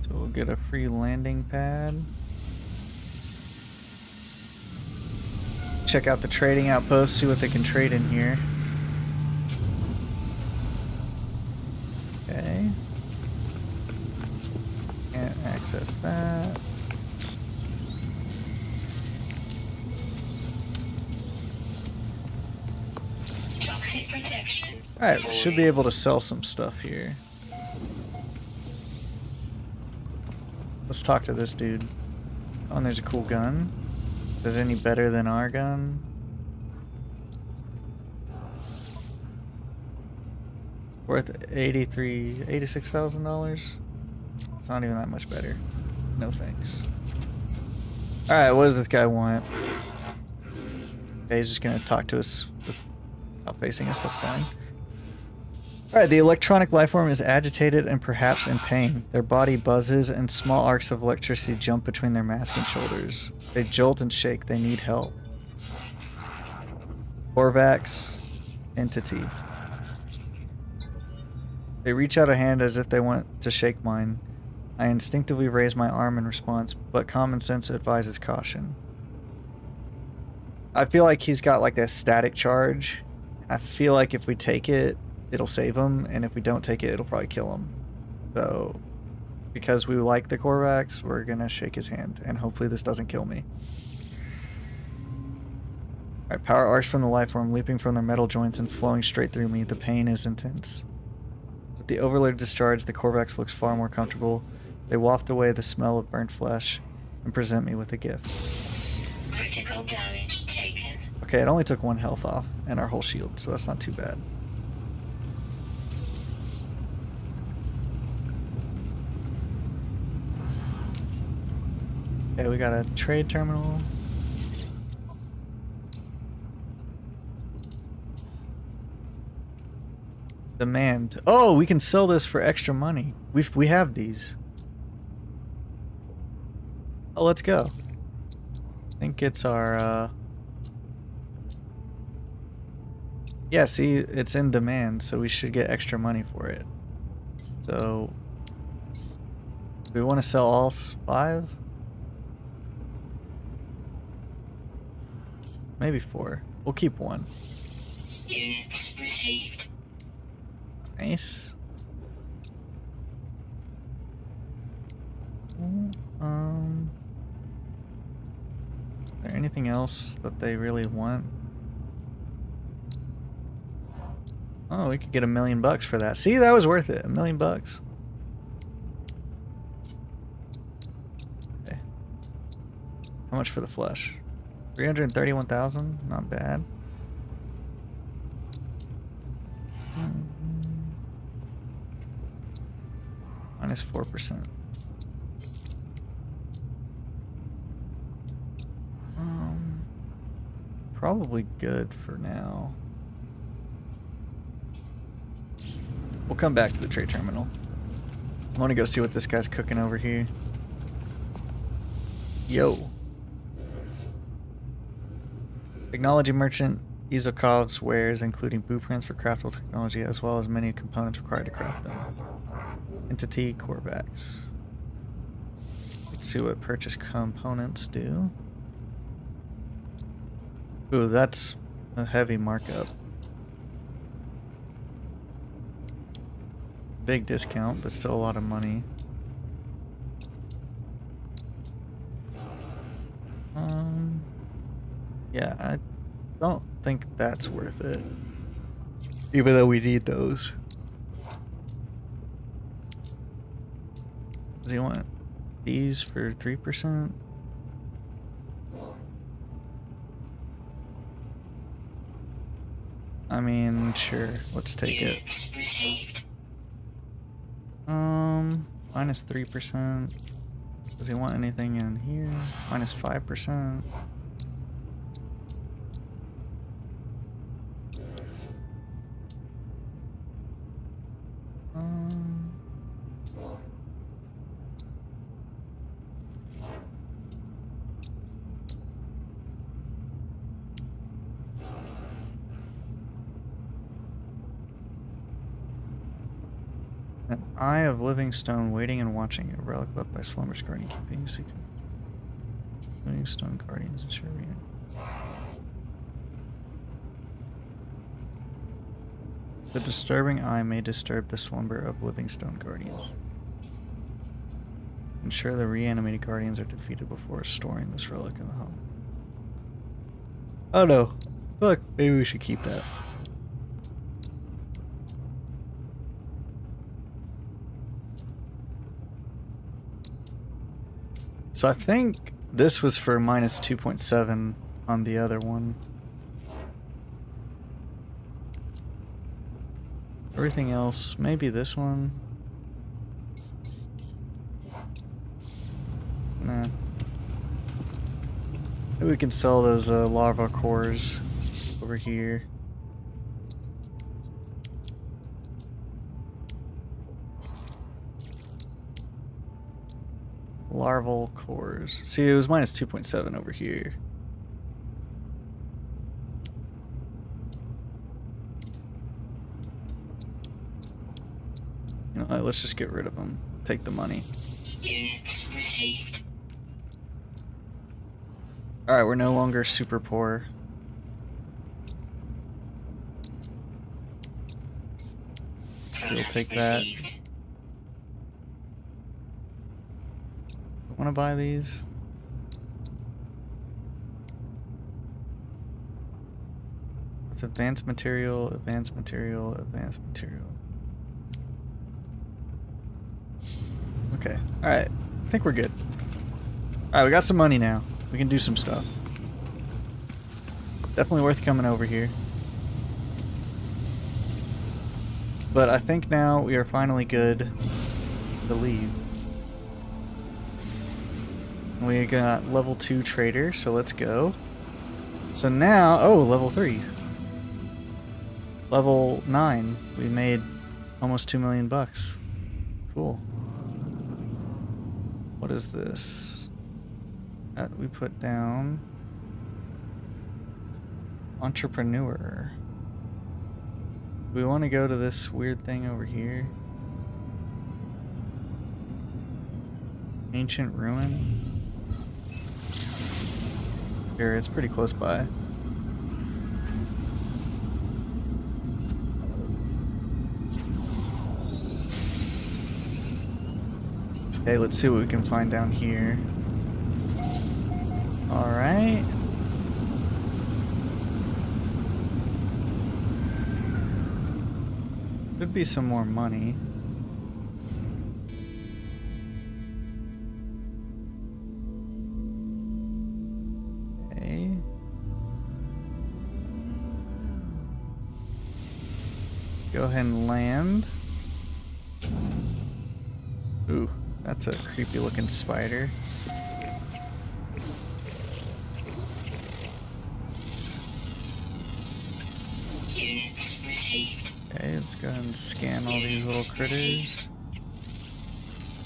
So we'll get a free landing pad. Check out the trading outpost, see what they can trade in here. Okay. Can't access that. Toxic protection. Alright, we should be able to sell some stuff here. Let's talk to this dude. Oh, and there's a cool gun. Is it any better than our gun? Worth $86,000? It's not even that much better. No thanks. Alright, what does this guy want? Okay, he's just gonna talk to us without facing us, that's fine. Alright, the electronic lifeform is agitated and perhaps in pain. Their body buzzes and small arcs of electricity jump between their mask and shoulders. They jolt and shake. They need help. Korvax entity. They reach out a hand as if they want to shake mine. I instinctively raise my arm in response, but common sense advises caution. I feel like he's got like a static charge. I feel like if we take it, it'll save him, and if we don't take it, it'll probably kill him. So, because we like the Korvax, we're gonna shake his hand, and hopefully this doesn't kill me. Alright, power arcs from the lifeform, leaping from their metal joints and flowing straight through me. The pain is intense. With the overload discharge, the Korvax looks far more comfortable. They waft away the smell of burnt flesh and present me with a gift. Critical damage taken. Okay, it only took 1 health off, and our whole shield, so that's not too bad. Okay, we got a trade terminal. Demand. Oh, we can sell this for extra money. We have these. Oh, let's go. I think it's our yeah, see, it's in demand, so we should get extra money for it. So do we want to sell all 5? Maybe 4. We'll keep 1. Units received. Nice. Is there anything else that they really want? Oh, we could get $1 million for that. See, that was worth it. $1 million. Okay. How much for the flesh? 331,000. Not bad. Minus 4%. Probably good for now. We'll come back to the trade terminal. I want to go see what this guy's cooking over here. Yo. Technology merchant Izokov's wares, including blueprints for craftable technology, as well as many components required to craft them. Entity Korvax. Let's see what purchase components do. Ooh, that's a heavy markup. Big discount, but still a lot of money. Yeah, I don't think that's worth it. Even though we need those. Does he want these for 3%? I mean, sure. Let's take it. Units received. Minus 3%. Does he want anything in here? Minus 5%. An eye of living stone waiting and watching, a relic left by slumber's guardian keeping a secret. Living stone guardians and sure. The disturbing eye may disturb the slumber of living stone guardians. Ensure the reanimated guardians are defeated before storing this relic in the home. Oh no. Look, maybe we should keep that. So I think this was for minus 2.7 on the other one. Everything else, maybe this one. Nah. Maybe we can sell those lava cores over here. Larval cores. See, it was minus 2.7 over here. You know what, let's just get rid of them. Take the money. Units received. Alright, we're no longer super poor. We'll take that. Received. Want to buy these? It's advanced material, advanced material, advanced material. Okay, alright. I think we're good. Alright, we got some money now. We can do some stuff. Definitely worth coming over here. But I think now we are finally good to leave. We got level 2 trader, so let's go. So now, oh, level 3. Level 9. We made almost 2 million bucks. Cool. What is this? We put down entrepreneur. Do we want to go to this weird thing over here? Ancient ruin? Here, it's pretty close by. Okay, let's see what we can find down here. Alright. Could be some more money. Okay. Go ahead and land. Ooh, that's a creepy looking spider. Units received. Okay, let's go ahead and scan all these little critters.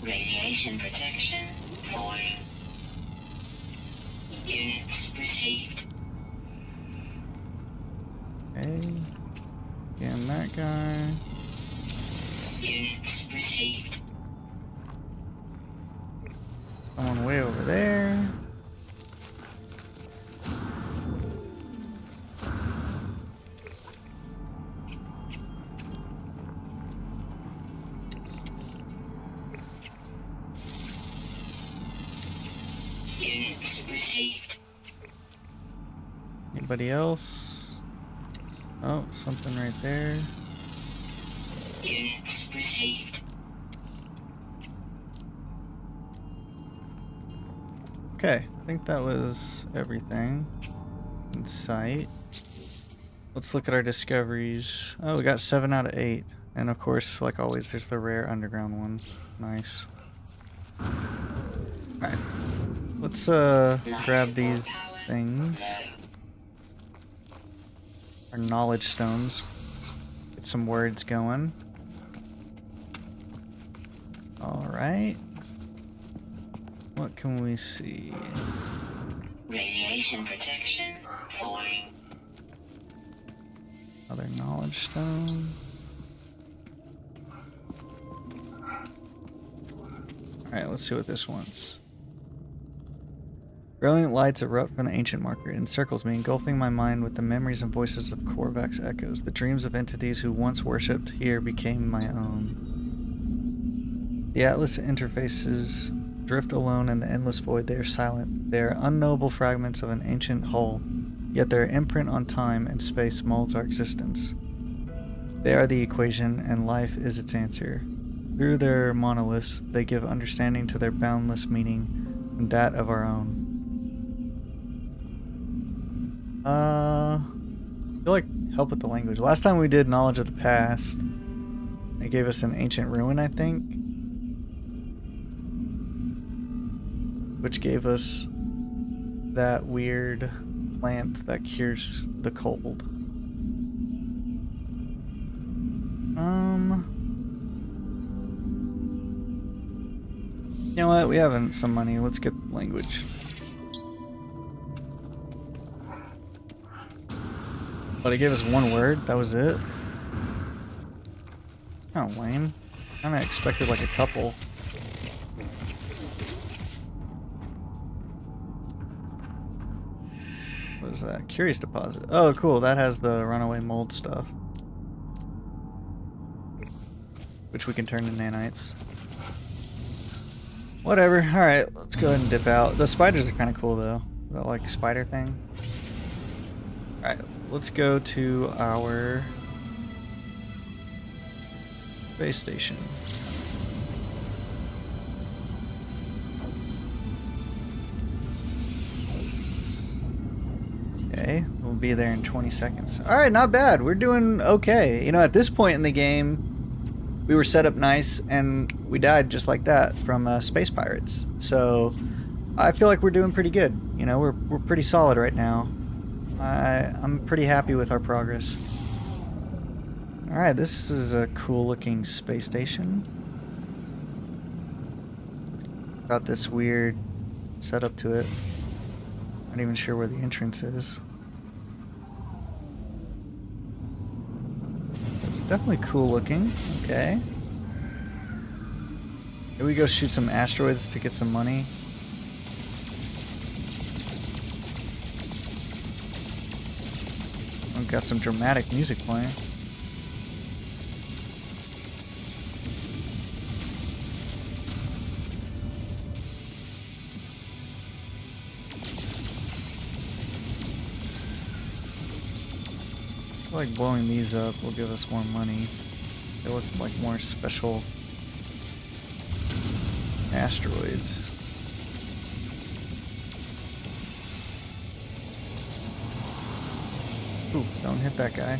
Radiation protection falling. Units received. Okay. Scan that guy. Units received. Someone way over there. Units received. Anybody else? Oh, something right there. Units received. Okay, I think that was everything in sight. Let's look at our discoveries. Oh, we got 7 out of 8. And of course, like always, there's the rare underground one. Nice. Alright. Let's grab these things. Our knowledge stones. Get some words going. Alright. What can we see? Radiation protection falling. Another knowledge stone. Alright, let's see what this wants. Brilliant lights erupt from the ancient marker. It encircles me, engulfing my mind with the memories and voices of Korvac's echoes. The dreams of entities who once worshipped here became my own. The Atlas interfaces drift alone in the endless void. They are silent. They are unknowable fragments of an ancient whole, yet their imprint on time and space molds our existence. They are the equation, and life is its answer. Through their monoliths, they give understanding to their boundless meaning and that of our own. I feel like help with the language. Last time we did knowledge of the past, it gave us an ancient ruin, I think, which gave us that weird plant that cures the cold. You know what? We have some money. Let's get language. But it gave us one word. That was it. Kind of lame. Kind of expected like a couple. What is that? Curious deposit. Oh, cool. That has the runaway mold stuff, which we can turn to nanites. Whatever. Alright, let's go ahead and dip out. The spiders are kind of cool, though. That, like, spider thing. Alright, let's go to our space station. Okay, we'll be there in 20 seconds. Alright, not bad. We're doing okay. You know, at this point in the game, we were set up nice, and we died just like that from space pirates. So I feel like we're doing pretty good. You know, we're pretty solid right now. I'm pretty happy with our progress. All right, this is a cool-looking space station. Got this weird setup to it. Not even sure where the entrance is. It's definitely cool looking. Okay. Here we go shoot some asteroids to get some money. We've got some dramatic music playing. I feel like blowing these up will give us more money. They look like more special asteroids. Ooh, don't hit that guy.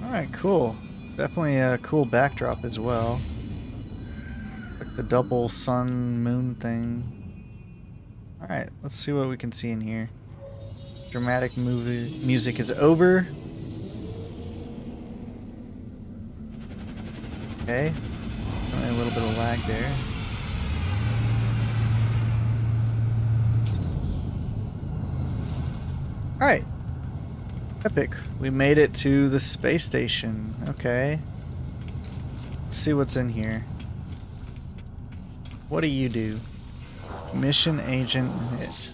Alright, cool. Definitely a cool backdrop as well. Like the double sun moon thing. Alright, let's see what we can see in here. Dramatic movie music is over. Okay. Only a little bit of lag there. Alright. Epic. We made it to the space station. Okay. Let's see what's in here. What do you do? Mission agent hit.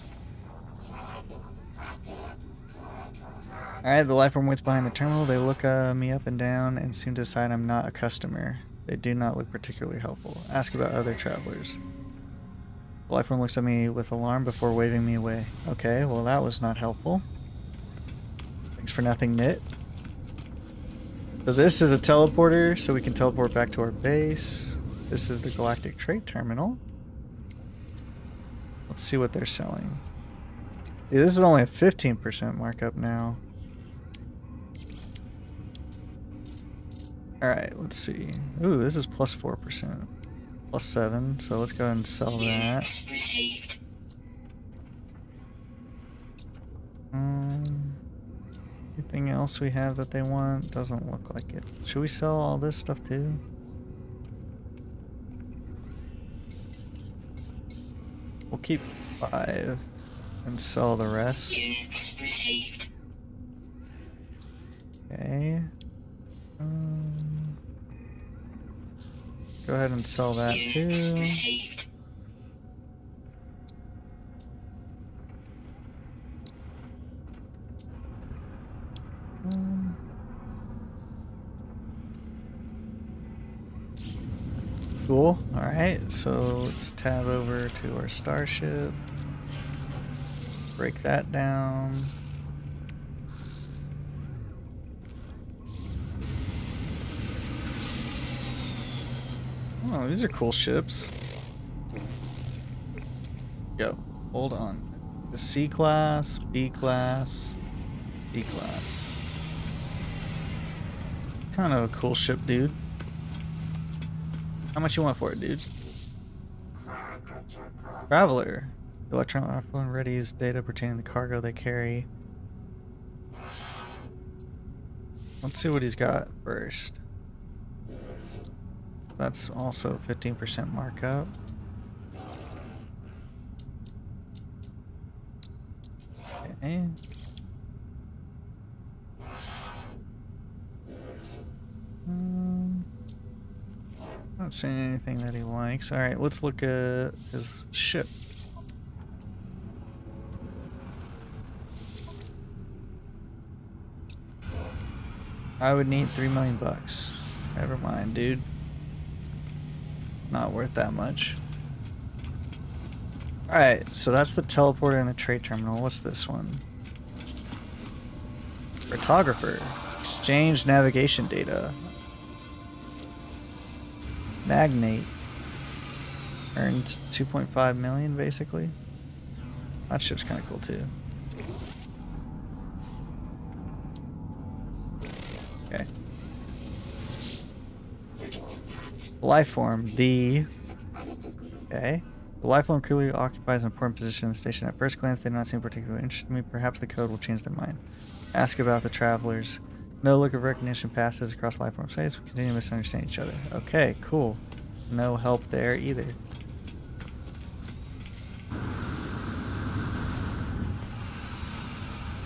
Alright, the life form waits behind the terminal. They look me up and down and soon decide I'm not a customer. They do not look particularly helpful. Ask about other travelers. The life form looks at me with alarm before waving me away. Okay, well that was not helpful. Thanks for nothing, Knit. So this is a teleporter, so we can teleport back to our base. This is the Galactic Trade Terminal. Let's see what they're selling. See, this is only a 15% markup now. Alright, let's see. Ooh, this is plus 4%. Plus 7, so let's go ahead and sell that. Anything else we have that they want? Doesn't look like it. Should we sell all this stuff too? We'll keep 5 and sell the rest. Okay. Go ahead and sell that too. Cool. Alright, so let's tab over to our starship. Break that down. Oh, these are cool ships. Go. Hold on. The C class, B class, C class. Kind of a cool ship, dude. How much you want for it, dude? Traveler. The electronic phone readies data pertaining to the cargo they carry. Let's see what he's got first. That's also 15% markup. Okay. Not seeing anything that he likes. Alright, let's look at his ship. I would need 3 million bucks. Never mind, dude. It's not worth that much. Alright, so that's the teleporter and the trade terminal. What's this one? Photographer. Exchange navigation data. Magnate. Earns 2.5 million basically. That ship's kind of cool too. Okay. Life form. Okay. The life form clearly occupies an important position in the station. At first glance, they do not seem particularly interested in me. Perhaps the code will change their mind. Ask about the travelers. No look of recognition passes across life form space. We continue to misunderstand each other. Okay, cool. No help there either.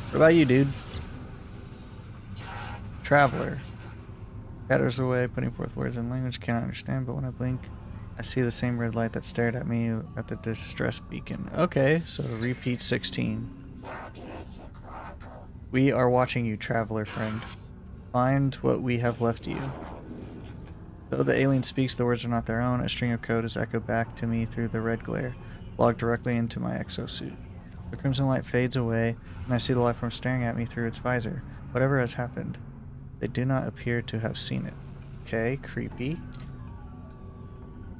What about you, dude? Traveler. Scatters away, putting forth words in language cannot understand, but when I blink, I see the same red light that stared at me at the distress beacon. Okay, so repeat 16. We are watching you, traveler friend. Find what we have left you. Though the alien speaks, the words are not their own. A string of code is echoed back to me through the red glare, logged directly into my exosuit. The crimson light fades away, and I see the life form staring at me through its visor. Whatever has happened, they do not appear to have seen it. Okay, creepy.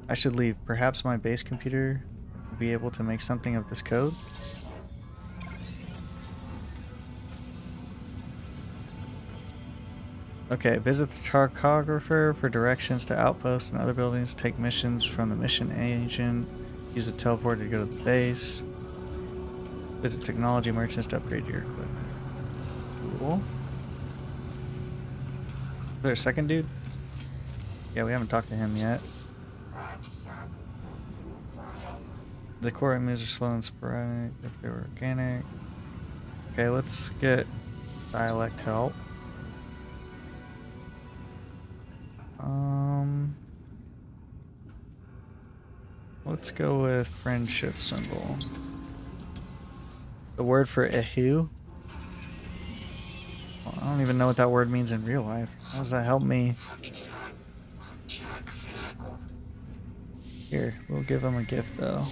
I should leave. Perhaps my base computer will be able to make something of this code. Okay, visit the cartographer for directions to outposts and other buildings. Take missions from the mission agent. Use a teleporter to go to the base. Visit technology merchants to upgrade your equipment. Cool. Is there a second dude? Yeah, we haven't talked to him yet. The core moves are slow and sporadic if they're organic. Okay, let's get dialect help. Let's go with friendship symbol. The word for ehu. Well, I don't even know what that word means in real life. How does that help me? Here, we'll give him a gift though.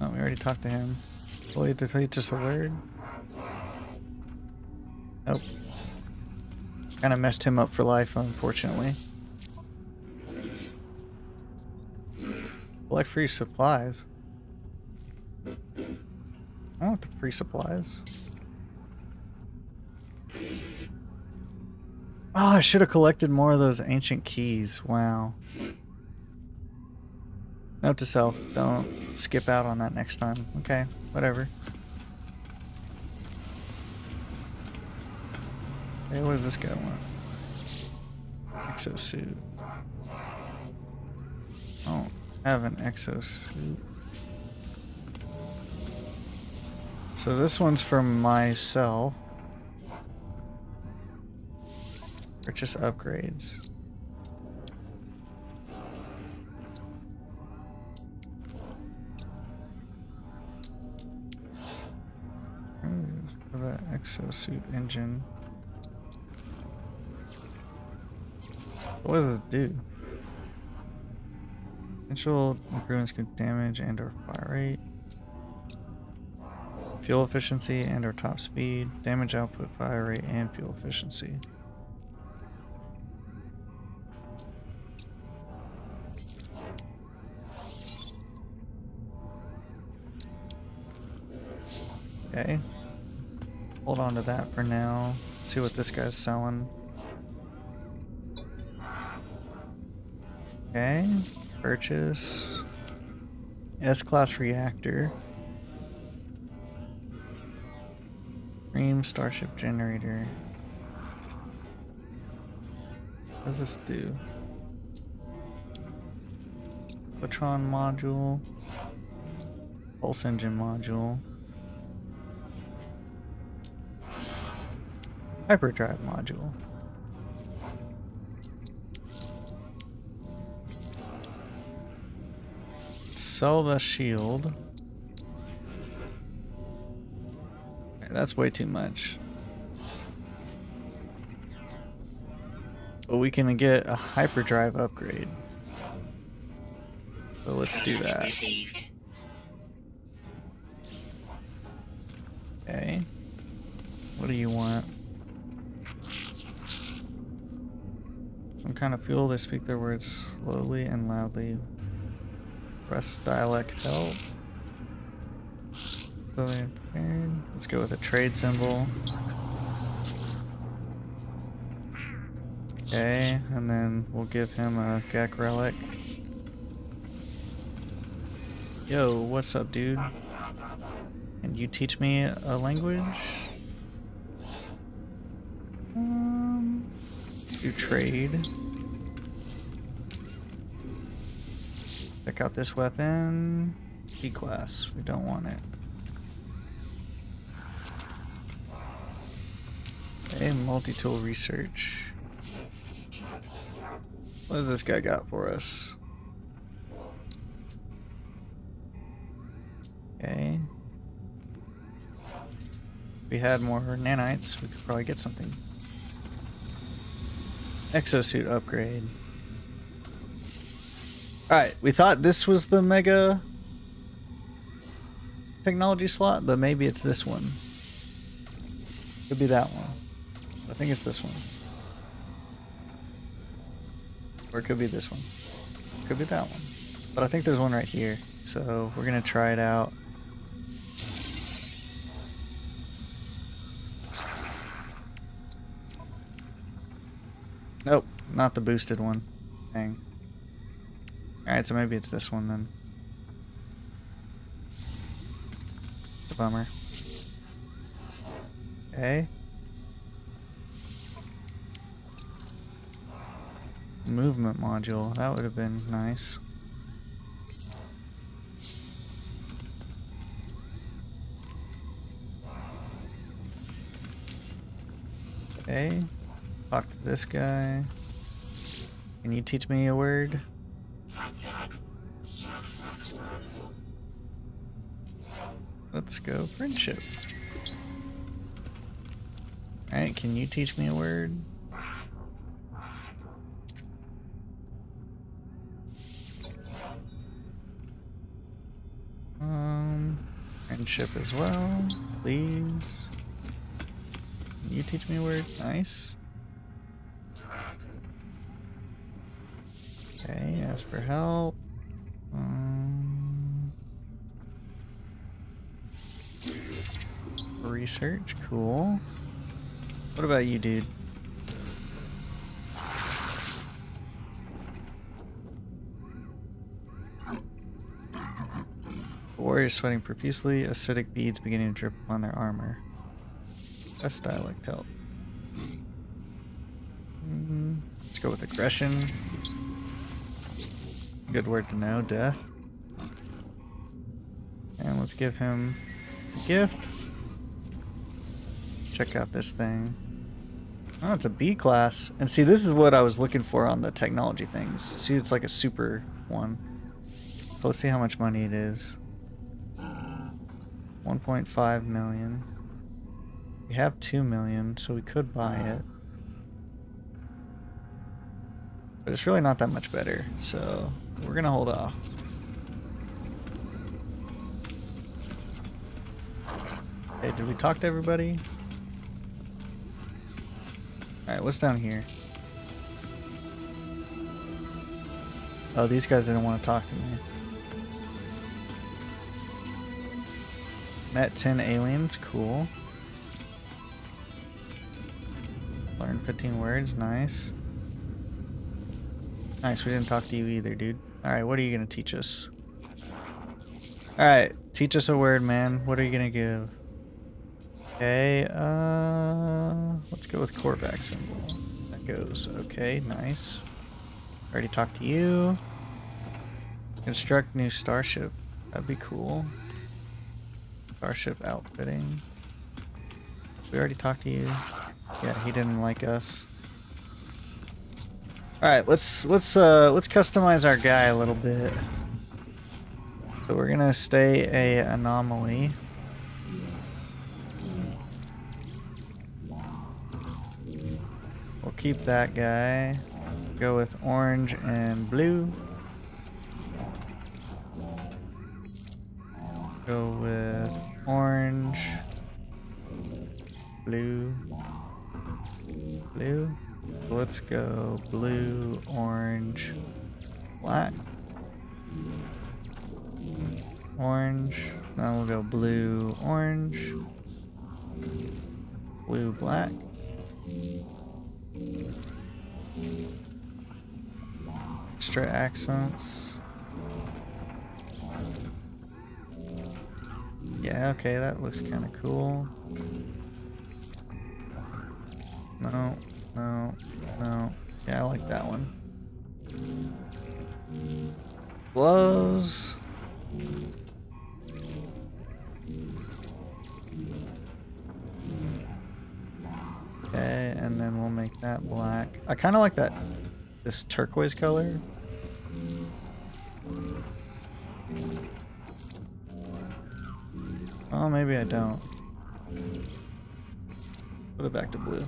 Oh, we already talked to him. Will he teach us a word? Nope. Kind of messed him up for life, unfortunately. Collect free supplies. I want the free supplies. Oh, I should have collected more of those ancient keys. Wow. Note to self, don't skip out on that next time. Okay, whatever. Hey, what does this guy want? Exosuit. I don't have an exosuit. So this one's for myself. Purchase upgrades. For that exosuit engine. What does it do? Potential improvements could damage and or fire rate. Fuel efficiency and or top speed. Damage output, fire rate, and fuel efficiency. Okay. Hold on to that for now. See what this guy's selling. Okay. Purchase. S-class reactor. Cream starship generator. What does this do? Electron module. Pulse engine module. Hyperdrive module. Sell the shield. Okay, that's way too much. But we can get a hyperdrive upgrade. So let's do that. Okay. What do you want? Some kind of fuel. They speak their words slowly and loudly. Press dialect help. So they prepared. Let's go with a trade symbol. Okay, and then we'll give him a Gek relic. Yo, what's up, dude? Can you teach me a language? Do trade. Check out this weapon. G-class. We don't want it. Okay, multi-tool research. What does this guy got for us? Okay. If we had more nanites, we could probably get something. Exosuit upgrade. Alright, we thought this was the mega technology slot, but maybe it's this one. Could be that one. I think it's this one. Or it could be this one. Could be that one. But I think there's one right here. So we're gonna try it out. Nope, not the boosted one. Dang. Alright, so maybe it's this one then. It's a bummer. Okay. Movement module, that would have been nice. Okay. Talk to this guy. Can you teach me a word? Let's go friendship. Alright, can you teach me a word? Merchant ship as well, please. Can you teach me a word? Nice. Okay, ask for help. Research, cool. What about you, dude? Warriors sweating profusely, acidic beads beginning to drip on their armor. Best dialect help. Let's go with aggression. Good word to know, death. And let's give him a gift. Check out this thing. Oh, it's a B class. And see, this is what I was looking for on the technology things. See, it's like a super one. Let's see how much money it is. 1.5 million. We have 2 million, so we could buy it. But it's really not that much better, so we're gonna hold off. Okay, did we talk to everybody? Alright, what's down here? Oh, these guys didn't want to talk to me. Met 10 aliens, cool. Learn 15 words, nice. Nice, we didn't talk to you either, dude. Alright, what are you gonna teach us? Alright, teach us a word, man. What are you gonna give? Okay, let's go with quarterback symbol. That goes, okay, nice. Already talked to you. Construct new starship. That'd be cool. Starship outfitting. We already talked to you. Yeah, he didn't like us. All right, let's customize our guy a little bit. So we're gonna stay a anomaly. We'll keep that guy. Go with orange and blue. Go with orange, blue, blue. Let's go blue, orange, black, orange. Now we'll go blue, orange, blue, black. Extra accents. Yeah, okay, that looks kind of cool. No, no, no. Yeah, I like that one. Gloves. Okay, and then we'll make that black. I kind of like that, this turquoise color. Oh, maybe I don't. Put it back to blue.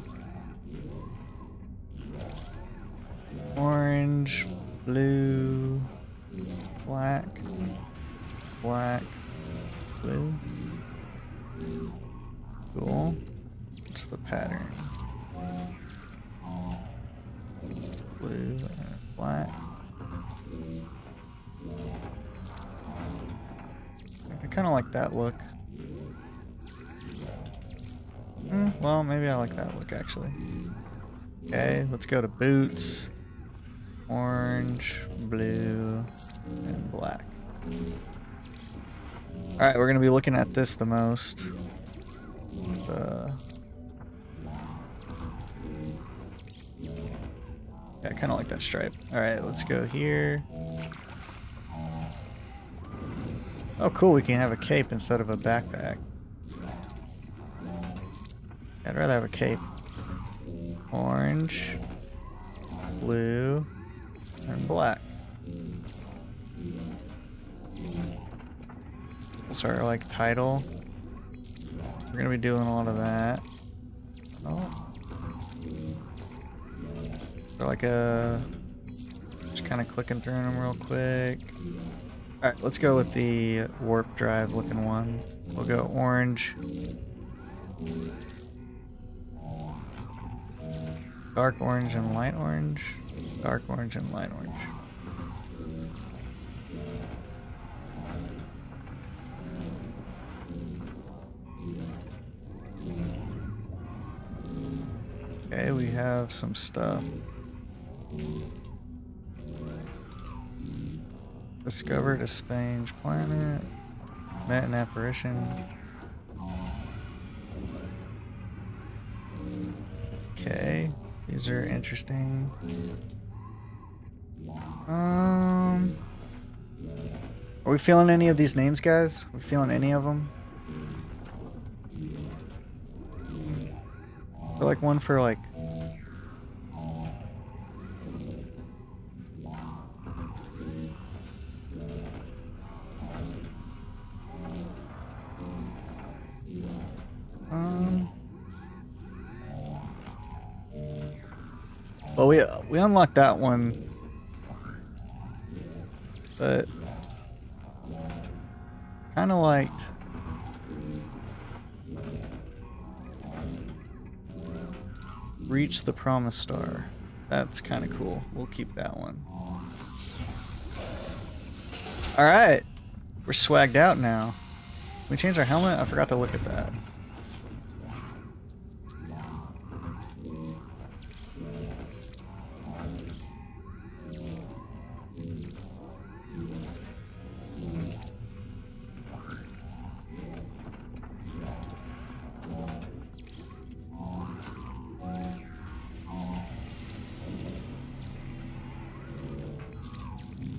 Orange, blue, black, black, blue. Cool. What's the pattern? Blue and black. I kind of like that look. Well, maybe I like that look actually. Okay, let's go to boots. Orange, blue, and black. Alright, we're going to be looking at this the most. Yeah, I kind of like that stripe. Alright, let's go here. Oh, cool, we can have a cape instead of a backpack. I'd rather have a cape. Orange, blue, and black. Sorry, like title. We're gonna be doing a lot of that. Oh. They're like just kind of clicking through them real quick. Alright, let's go with the warp drive looking one. We'll go orange. Dark orange and light orange. Dark orange and light orange. Okay, we have some stuff. Discovered a strange planet. Met an apparition. Okay, these are interesting. Are we feeling any of these names, guys? Are we feeling any of them? Or like one for like... Well, we unlocked that one, but kind of liked Reach the Promised Star. That's kind of cool. We'll keep that one. All right, we're swagged out now. Can we change our helmet? I forgot to look at that.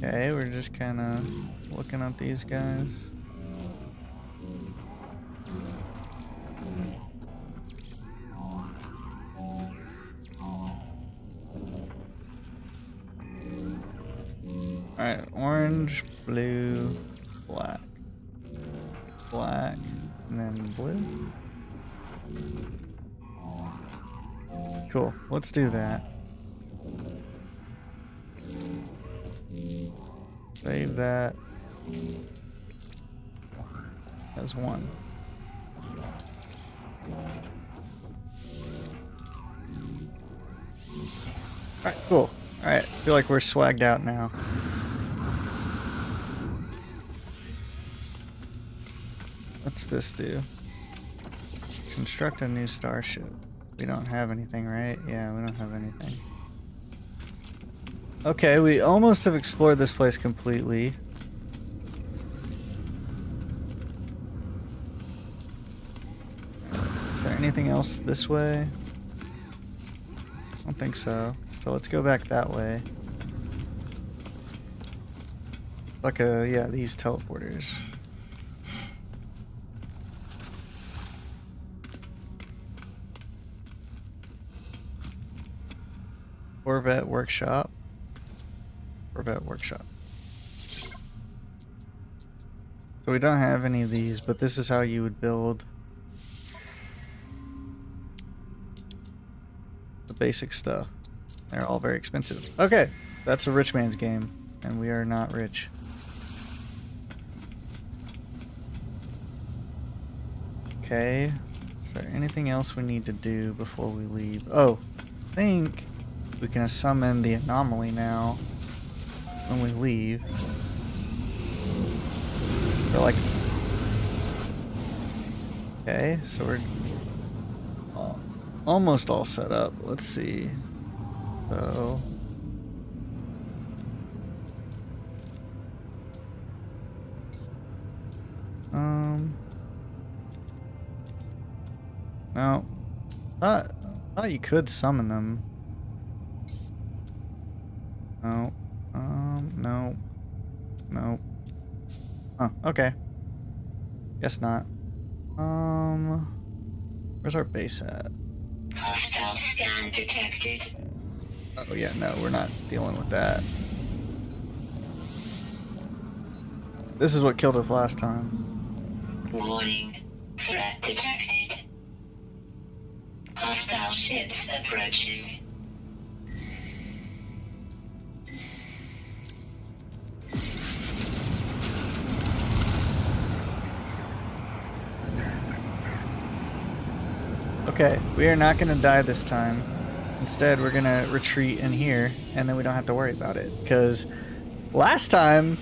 Okay, we're just kind of looking at these guys. Alright, orange, blue, black. Black, and then blue. Cool, let's do that. Save that as one. Alright, cool. Alright, feel like we're swagged out now. What's this do? Construct a new starship. We don't have anything, right? Yeah, we don't have anything. Okay, we almost have explored this place completely. Is there anything else this way? I don't think so. So let's go back that way. Like yeah, these teleporters. Corvette Workshop. Corvette Workshop. So we don't have any of these, but this is how you would build the basic stuff. They're all very expensive. Okay, that's a rich man's game, and we are not rich. Okay, is there anything else we need to do before we leave? Oh, I think we can summon the anomaly now when we leave. They're like... Okay, so we're almost all set up. Let's see. So... No. Thought you could summon them. No. No. No. Oh, okay. Guess not. Where's our base at? Hostile scan detected. Oh yeah, no, we're not dealing with that. This is what killed us last time. Warning. Threat detected. Hostile ships approaching. Okay, we are not going to die this time. Instead, we're going to retreat in here, and then we don't have to worry about it. Because last time,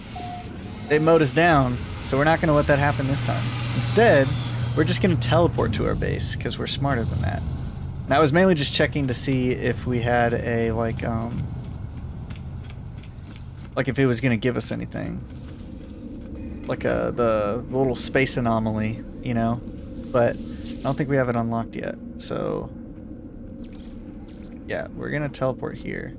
they mowed us down, so we're not going to let that happen this time. Instead, we're just going to teleport to our base, because we're smarter than that. And I was mainly just checking to see if we had a, like if it was going to give us anything. Like the little space anomaly, you know? But I don't think we have it unlocked yet, so yeah, we're gonna teleport here.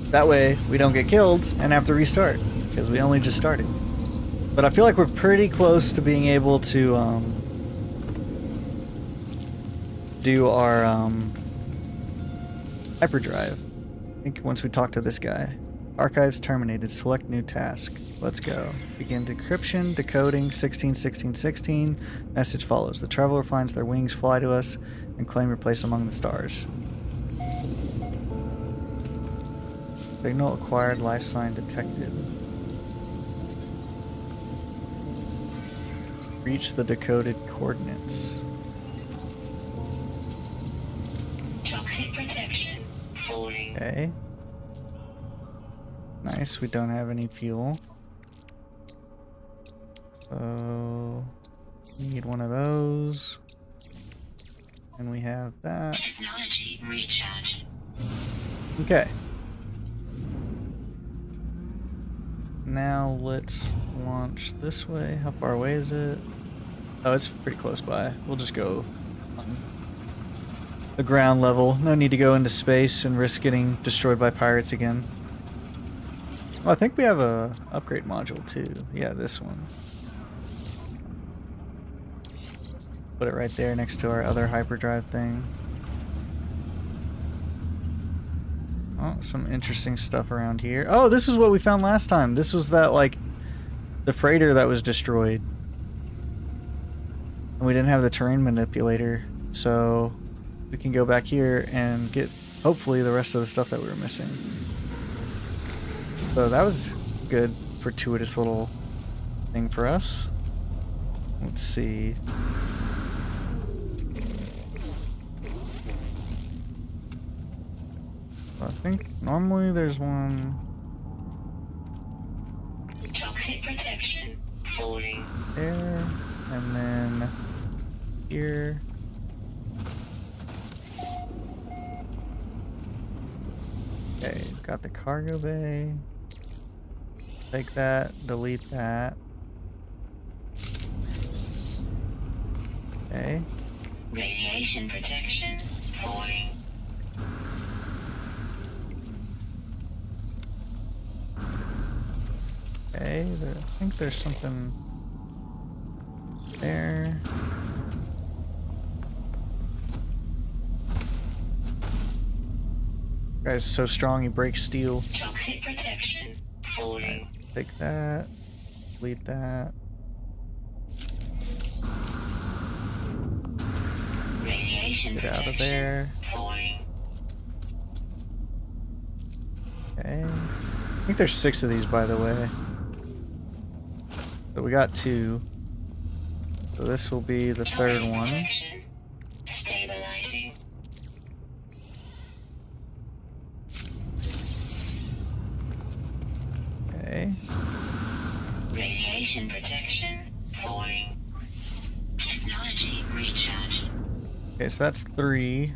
So that way we don't get killed and have to restart, because we only just started. But I feel like we're pretty close to being able to do our hyperdrive. I think once we talk to this guy. Archives terminated. Select new task. Let's go. Begin decryption, decoding, 161616. Message follows. The traveler finds their wings fly to us and claim your place among the stars. Signal acquired, life sign detected. Reach the decoded coordinates. Toxic protection. Falling. Okay. Nice, we don't have any fuel. So, need one of those. And we have that. Technology recharge. Okay. Now let's launch this way. How far away is it? Oh, it's pretty close by. We'll just go on the ground level. No need to go into space and risk getting destroyed by pirates again. Oh, I think we have a upgrade module too. Yeah, this one. Put it right there next to our other hyperdrive thing. Oh, some interesting stuff around here. Oh, this is what we found last time. This was that, like, the freighter that was destroyed. And we didn't have the terrain manipulator, so we can go back here and get, hopefully, the rest of the stuff that we were missing. So that was good, fortuitous little thing for us. Let's see. So I think normally there's one Toxic protection. Falling. there, and then here. Okay, got the cargo bay. Take that, delete that. Okay. Radiation protection. Falling. Okay, I think there's something there. Guy's so strong he breaks steel. Toxic protection. Falling. Take that, delete that. Radiation Get protection. out of there. Falling. Okay. I think there's 6 of these, by the way. So we got 2. So this will be the third Toxic one. protection. Stabilizing. Okay. Radiation protection. Falling. Technology recharge. Okay, so that's 3.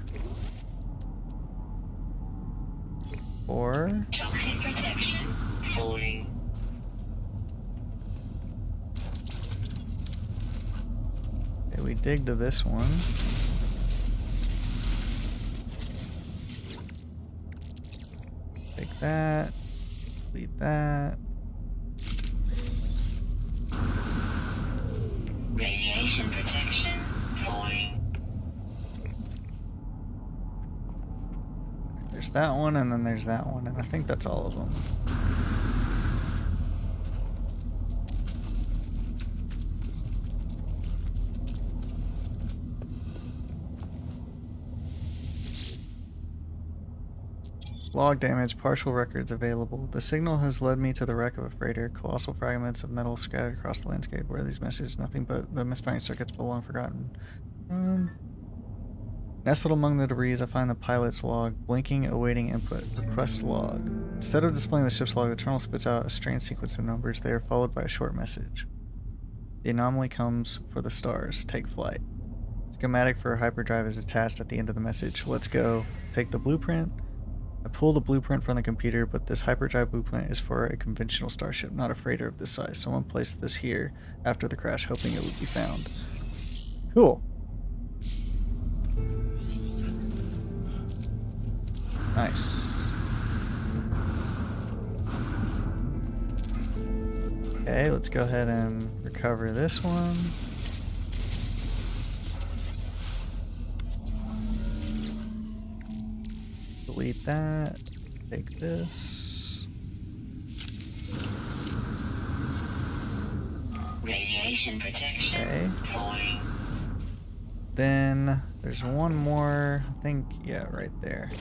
4. Toxic protection. Falling. Okay, we dig to this one. Take that. Delete that. Radiation protection. Falling. There's that one, and then there's that one, and I think that's all of them. Log damage, partial records available. The signal has led me to the wreck of a freighter. Colossal fragments of metal scattered across the landscape. Where are these messages? Nothing but the misfiring circuits for long forgotten. Nestled among the debris, I find the pilot's log, blinking, awaiting input. Request log. Instead of displaying the ship's log, the terminal spits out a strange sequence of numbers. They are followed by a short message. The anomaly comes for the stars. Take flight. Schematic for a hyperdrive is attached at the end of the message. Let's go. Take the blueprint. I pull the blueprint from the computer, but this hyperdrive blueprint is for a conventional starship, not a freighter of this size. Someone placed this here after the crash, hoping it would be found. Cool. Nice. Okay, let's go ahead and recover this one. Delete that. Take this. Radiation protection. Okay. Falling. Then there's one more. I think, yeah, right there.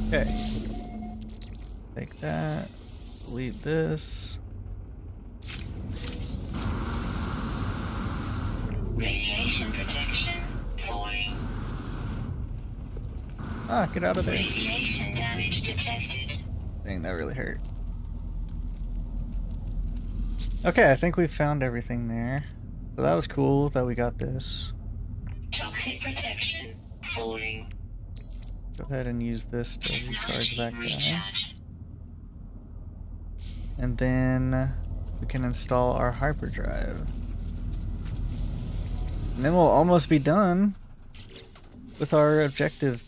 Okay. Take that. Delete this. Radiation protection. Falling. Ah, get out of there. Radiation damage detected. Dang, that really hurt. Okay, I think we found everything there. So that was cool that we got this. Toxic protection. Falling. Go ahead and use this to recharge that guy. Recharge. And then we can install our hyperdrive. And then we'll almost be done with our objective.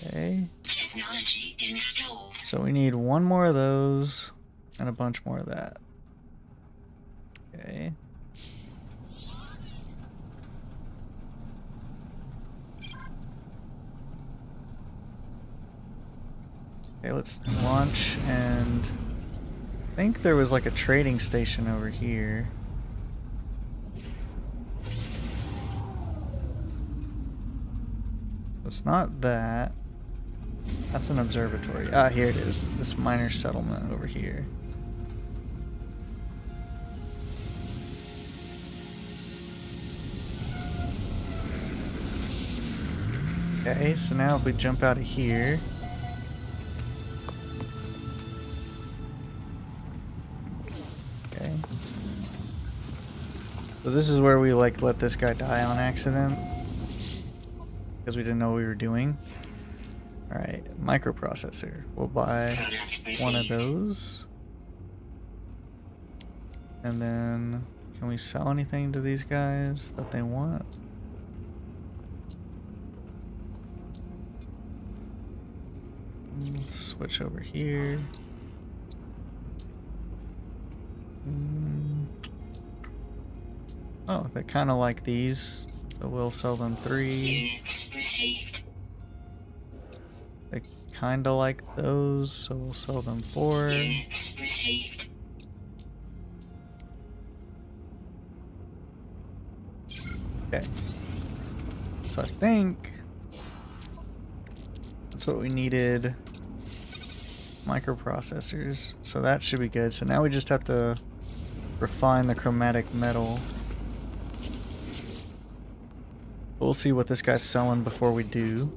Okay. Technology installed. So we need one more of those and a bunch more of that. Okay. Okay, let's launch, and I think there was like a trading station over here. It's not that. That's an observatory. Ah, here it is. This minor settlement over here. Okay, so now if we jump out of here. Okay. So this is where we like let this guy die on accident. Because we didn't know what we were doing. Alright, microprocessor. We'll buy one of those. And then, can we sell anything to these guys that they want? Switch over here. Oh, they kind of like these, so we'll sell them 3. Units received. They kind of like those, so we'll sell them 4. Units received. Okay. So I think that's what we needed. Microprocessors. So that should be good. So now we just have to refine the chromatic metal. We'll see what this guy's selling before we do.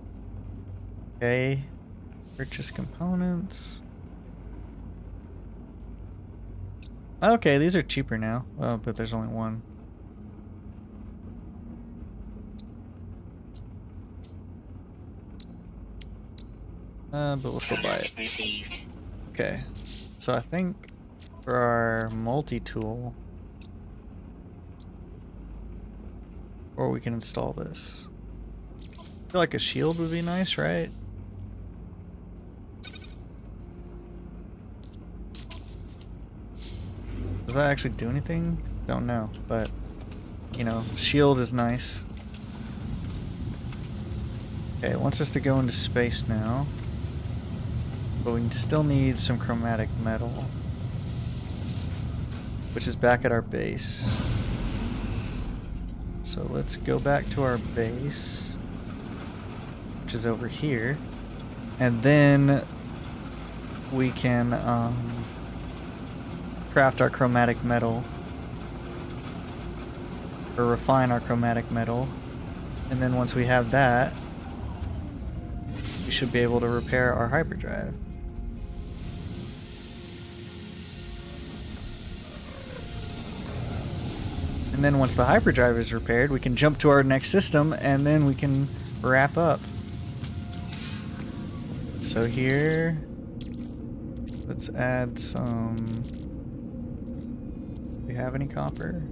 Okay. Purchase components. Okay, these are cheaper now. Oh, but there's only one. But we'll still buy it. Received. Okay. So I think for our multi-tool, or we can install this. I feel like a shield would be nice, right? Does that actually do anything? Don't know, but you know, shield is nice. Okay, it wants us to go into space now. But we still need some chromatic metal. Which is back at our base. So let's go back to our base. Which is over here. And then we can craft our chromatic metal. Or refine our chromatic metal. And then once we have that, we should be able to repair our hyperdrive. And then once the hyperdrive is repaired, we can jump to our next system and then we can wrap up. So here, let's add some... Do we have any copper?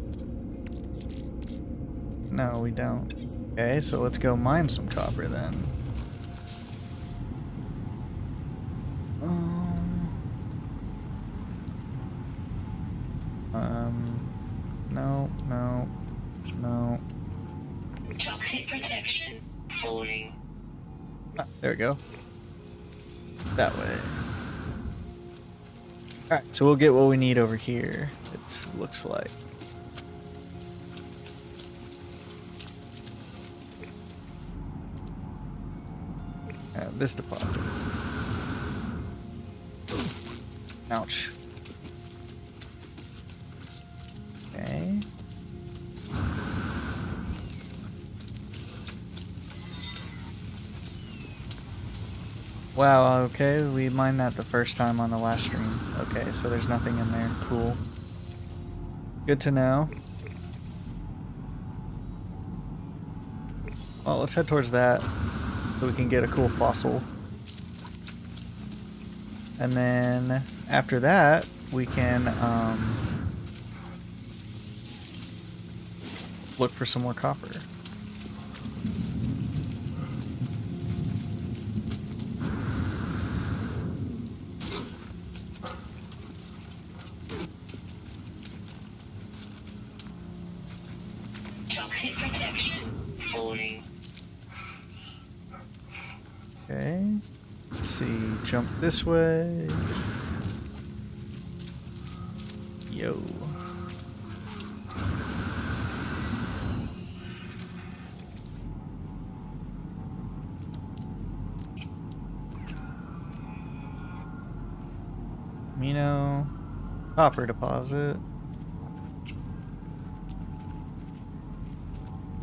No, we don't. Okay, so let's go mine some copper then. No. Toxic protection falling. Ah, there we go. That way. Alright, so we'll get what we need over here, it looks like. This deposit. Ouch. Okay. Wow, okay, we mined that the first time on the last stream. Okay, so there's nothing in there. Cool. Good to know. Well, let's head towards that so we can get a cool fossil. And then after that, we can look for some more copper. Toxic protection falling. Okay. Let's see. Jump this way. Yo. Mino. Copper deposit.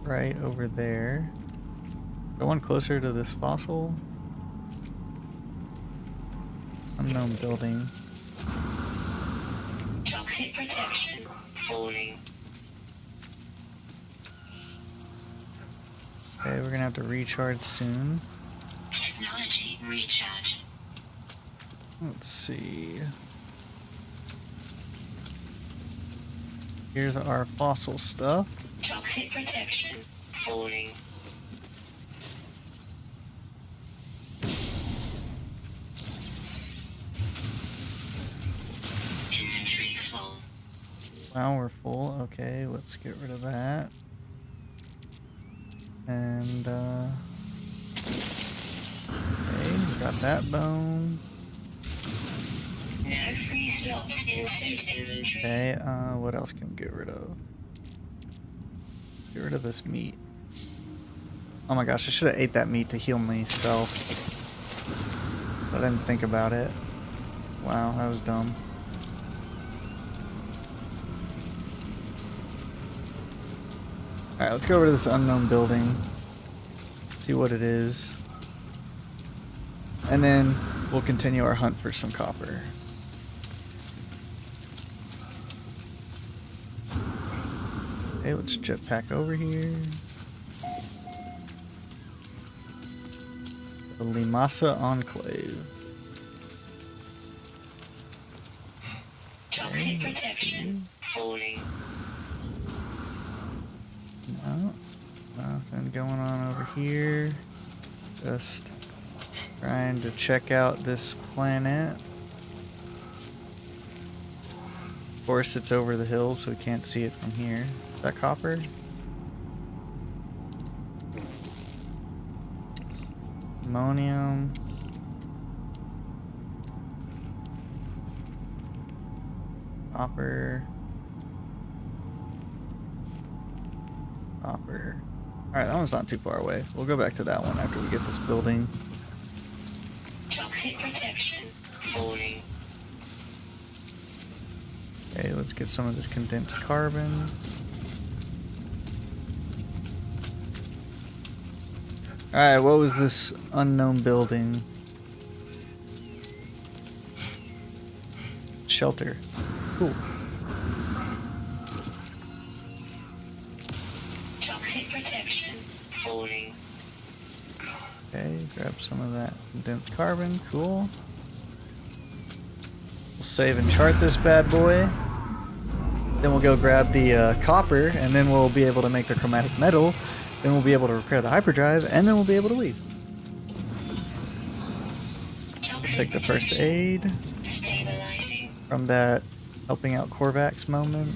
Right over there. Go one closer to this fossil. Unknown building. Toxic protection falling. Okay, we're gonna have to recharge soon. Technology recharge. Let's see. Here's our fossil stuff. Toxic protection falling. Inventory full. Wow, we're full. Okay, let's get rid of that. And, okay, we got that bone. No free slots in suit inventory. Okay, what else can we get rid of? Get rid of this meat. Oh my gosh, I should have ate that meat to heal myself. But I didn't think about it. Wow, that was dumb. Alright, let's go over to this unknown building. See what it is. And then we'll continue our hunt for some copper. Okay, let's jetpack over here. The Limasa Enclave. Toxic protection falling. No, nothing going on over here. Just trying to check out this planet. Of course, it's over the hill, so we can't see it from here. Is that copper? Ammonium. Copper. Copper. Alright, that one's not too far away. We'll go back to that one after we get this building. Toxic protection falling. Okay, let's get some of this condensed carbon. Alright, what was this unknown building? Shelter. Cool. Toxic protection falling. Okay, grab some of that condensed carbon. Cool. We'll save and chart this bad boy. Then we'll go grab the copper, and then we'll be able to make the chromatic metal. Then we'll be able to repair the hyperdrive, and then we'll be able to leave. We'll take the first aid from that helping out Korvax moment.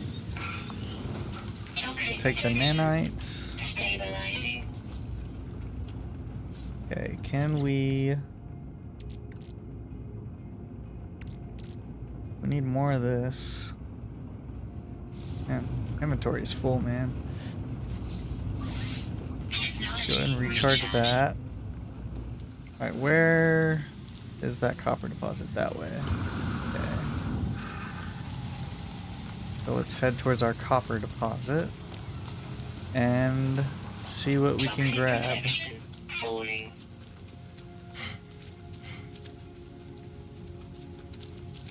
Take the nanites. Okay, can we... We need more of this. Man, inventory is full, man. Go ahead and recharge that. Alright, where is that copper deposit? That way. Okay. So let's head towards our copper deposit and see what we can grab.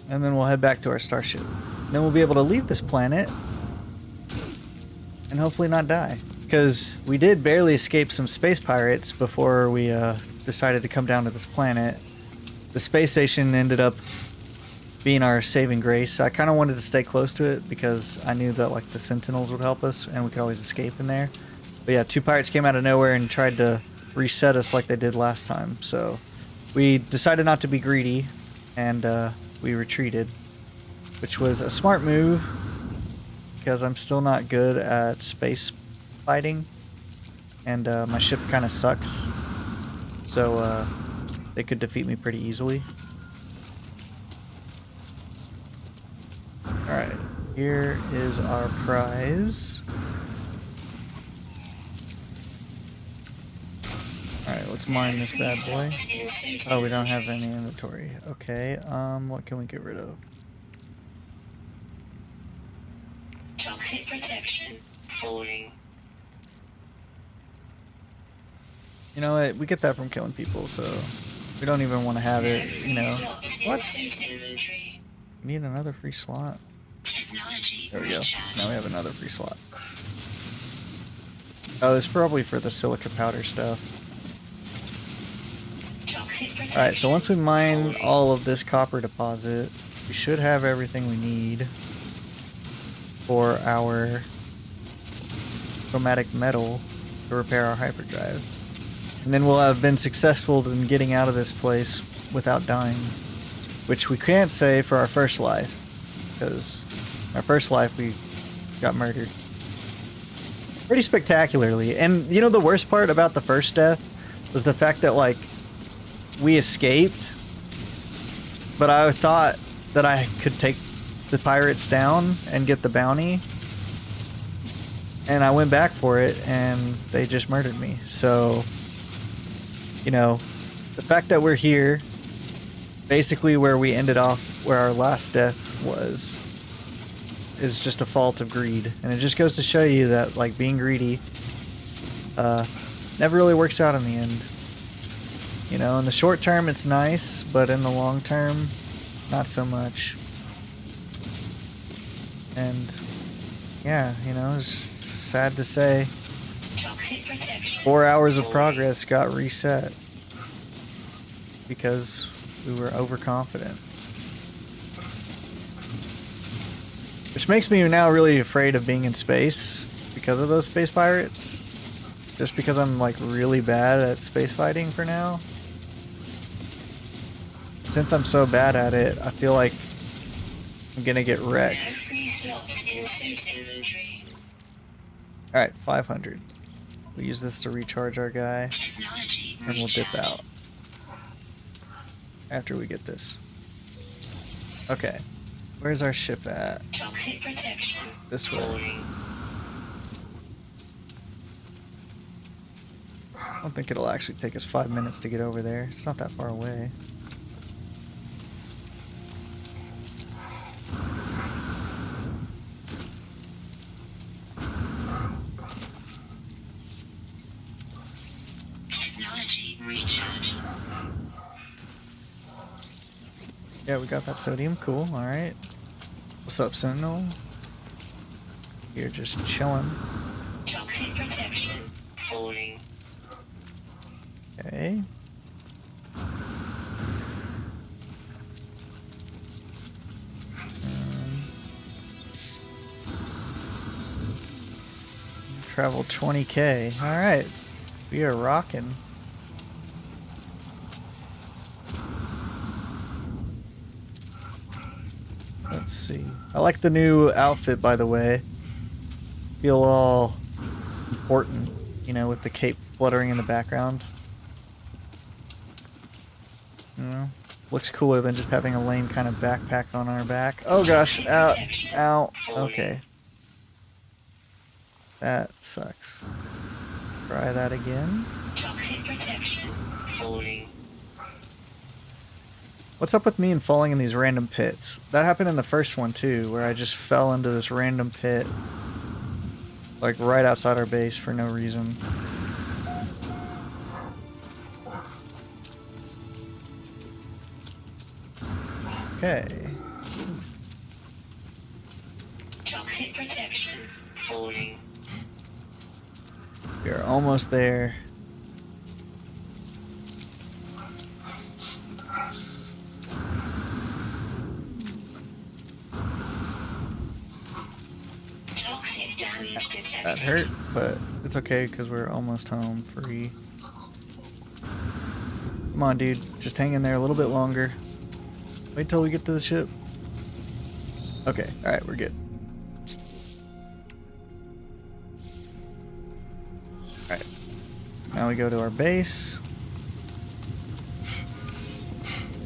And then we'll head back to our starship. Then we'll be able to leave this planet and hopefully not die. Because we did barely escape some space pirates before we decided to come down to this planet. The space station ended up being our saving grace. I kind of wanted to stay close to it because I knew that like the Sentinels would help us and we could always escape in there. But yeah, 2 pirates came out of nowhere and tried to reset us like they did last time. So we decided not to be greedy and we retreated, which was a smart move because I'm still not good at space fighting and my ship kind of sucks, so they could defeat me pretty easily. Alright, here is our prize. Alright, let's mine this bad boy. Oh, we don't have any inventory. Okay, what can we get rid of? Toxic protection falling. You know what? We get that from killing people, so we don't even want to have it, you know. What? We need another free slot. There we go. Now we have another free slot. Oh, it's probably for the silica powder stuff. Alright, so once we mine all of this copper deposit, we should have everything we need for our chromatic metal to repair our hyperdrive. And then we'll have been successful in getting out of this place without dying. Which we can't say for our first life, because our first life we got murdered. Pretty spectacularly. And you know the worst part about the first death was the fact that like we escaped, but I thought that I could take the pirates down and get the bounty. And I went back for it and they just murdered me. So, you know, the fact that we're here, basically where we ended off, where our last death was, is just a fault of greed. And it just goes to show you that, like, being greedy never really works out in the end. You know, in the short term it's nice, but in the long term, not so much. And, yeah, you know, it's just sad to say. 4 hours of progress got reset because we were overconfident. Which makes me now really afraid of being in space because of those space pirates. Just because I'm like really bad at space fighting for now. Since I'm so bad at it, I feel like I'm gonna get wrecked. Alright, 500. We'll use this to recharge our guy, and we'll dip out. after we get this. Okay. Where's our ship at? Toxic protection. This way. Warning. I don't think it'll actually take us 5 minutes to get over there. It's not that far away. Technology recharge. Yeah, we got that sodium. Cool. Alright. What's up, Sentinel? You're just chilling. Toxic protection. Falling. Okay. Travel 20K. Alright. We are rocking. Let's see. I like the new outfit, by the way. Feel all important, you know, with the cape fluttering in the background. You know, looks cooler than just having a lame kind of backpack on our back. Oh gosh, ow, ow. Okay. That sucks. Try that again. Toxic protection. Falling. What's up with me and falling in these random pits? That happened in the first one too, where I just fell into this random pit. Like right outside our base for no reason. Okay. Toxic protection. Falling. We are almost there. Toxic damage detected. That hurt, but it's okay because we're almost home free. Come on, dude. Just hang in there a little bit longer. Wait till we get to the ship. Okay, alright, we're good. Alright. Now we go to our base.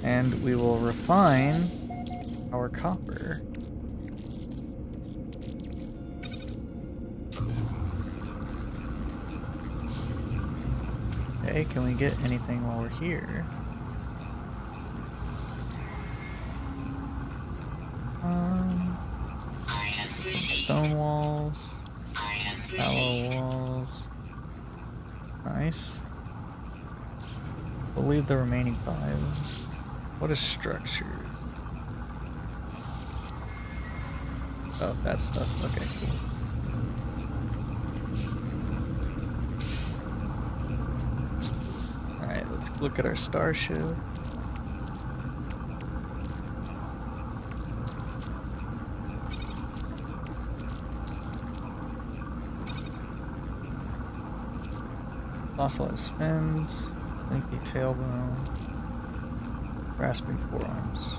And we will refine our copper. Okay, can we get anything while we're here? Stone walls, hollow walls. Nice. We'll leave the remaining 5. What is structure? Oh, that stuff. Okay, cool. Alright, let's look at our starship. Fossilized fins, lengthy tailbone, grasping forearms.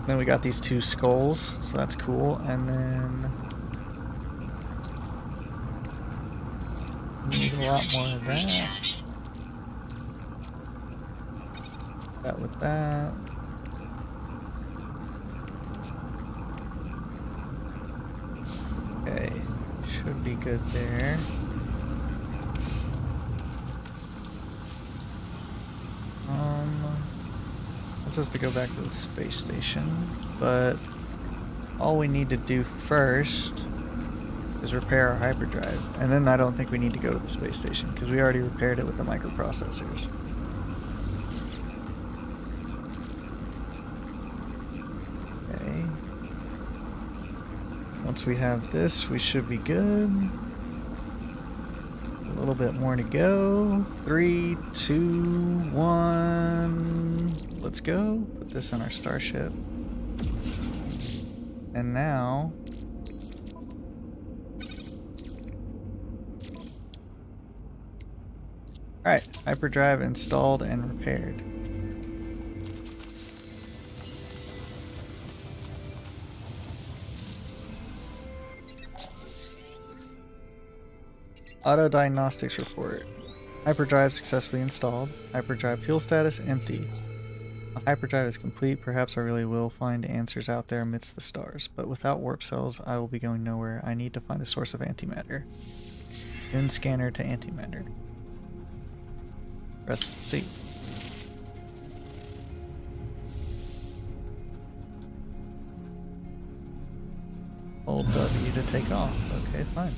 Then we got these 2 skulls, so that's cool. And then we need a lot more of that. That with that. Okay, should be good there. Wants us to go back to the space station, but all we need to do first is repair our hyperdrive, and then I don't think we need to go to the space station because we already repaired it with the microprocessors. Okay. Once we have this, we should be good. A little bit more to go. 3, 2, 1. Let's go. Put this on our starship. And now alright, hyperdrive installed and repaired. Auto diagnostics report. Hyperdrive successfully installed. Hyperdrive fuel status empty. A hyperdrive is complete. Perhaps I really will find answers out there amidst the stars. But without warp cells, I will be going nowhere. I need to find a source of antimatter. Dune scanner to antimatter. Press C. Hold W to take off. Okay, fine.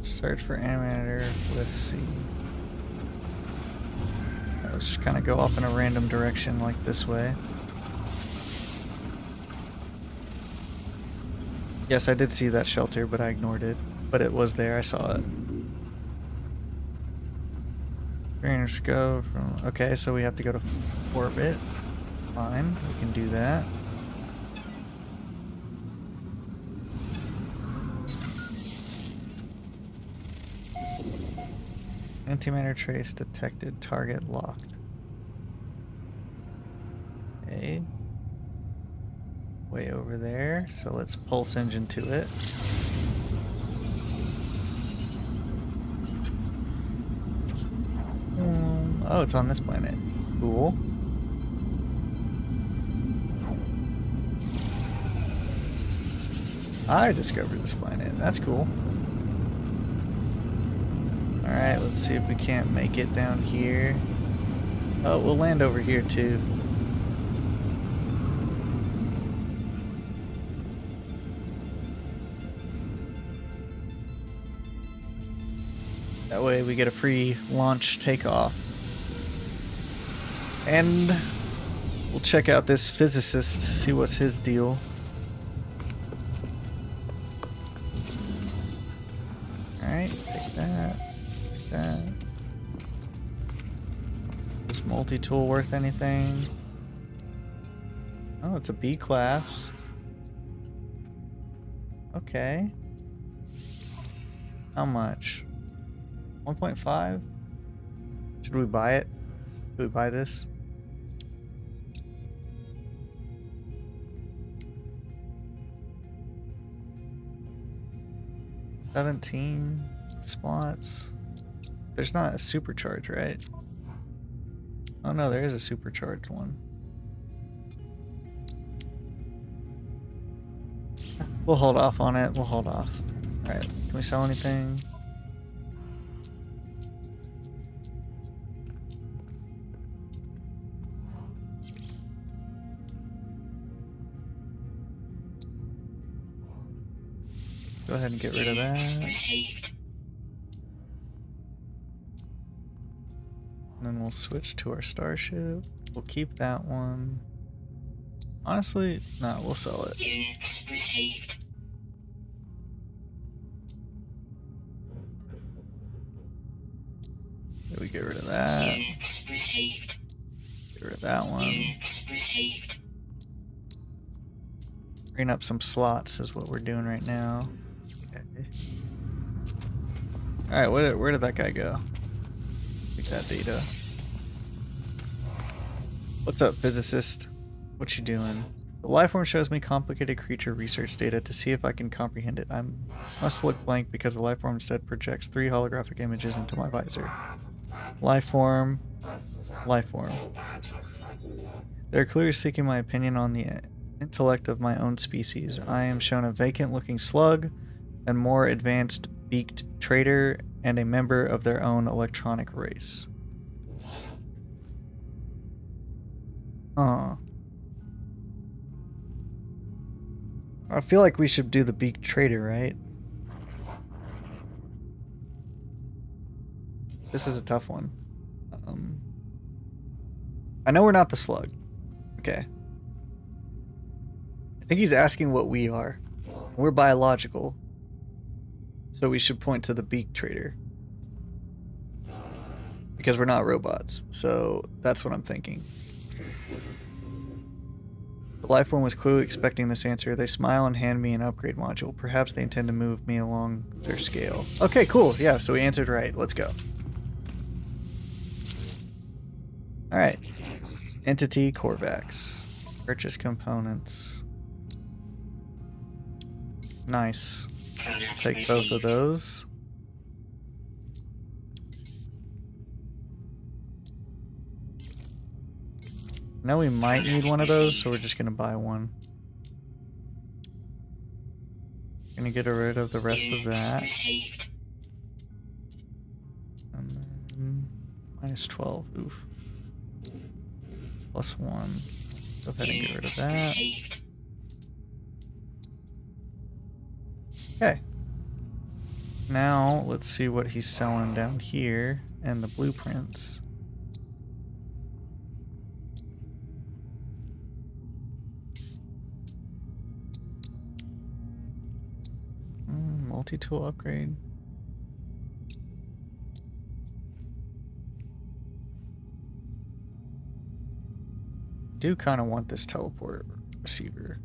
Search for antimatter with C. Let's just kind of go off in a random direction like this way. Yes, I did see that shelter, but I ignored it. But it was there, I saw it. Go from... Okay, so we have to go to orbit. Fine, we can do that. Antimatter trace detected. Target locked. Okay. Way over there. So let's pulse engine to it. Oh, it's on this planet. Cool. I discovered this planet. That's cool. Alright, let's see if we can't make it down here. Oh, we'll land over here too. That way we get a free launch takeoff. And we'll check out this physicist, see what's his deal. Alright, take that. Take that. Is this multi-tool worth anything? Oh, it's a B class. Okay. How much? 1.5? Should we buy it? Should we buy this? $17 spots. There's not a supercharge, right? Oh no, there is a supercharged one. We'll hold off on it. We'll hold off. Alright, can we sell anything? Go ahead and get rid of that. And then we'll switch to our starship. We'll keep that one. Honestly, no, we'll sell it. Units received. So we get rid of that. Units received. Get rid of that one. Units received. Bring up some slots is what we're doing right now. Okay. Alright, where did that guy go? Take that data. What's up, physicist? What you doing? The lifeform shows me complicated creature research data. To see if I can comprehend it, I must look blank because the lifeform instead projects 3 holographic images into my visor. Lifeform. Lifeform. They're clearly seeking my opinion on the intellect of my own species. I am shown a vacant-looking slug, and more advanced beaked trader, and a member of their own electronic race. Huh. I feel like we should do the beaked trader, right? This is a tough one. I know we're not the slug. Okay. I think he's asking what we are. We're biological. So we should point to the beak trader. Because we're not robots. So that's what I'm thinking. The lifeform was clearly expecting this answer. They smile and hand me an upgrade module. Perhaps they intend to move me along their scale. Okay, cool. Yeah, so we answered right. Let's go. Alright. Entity Corvax. Purchase components. Nice. Product Take both of received. those. I know we might need one of those, so we're just gonna buy one. Gonna get rid of the rest of Units that. received. And then minus 12. Oof. Plus 1. Go ahead and get rid of Units that. received. Okay. Now let's see what he's selling down here and the blueprints. Multi-tool upgrade. Do kind of want this teleport receiver.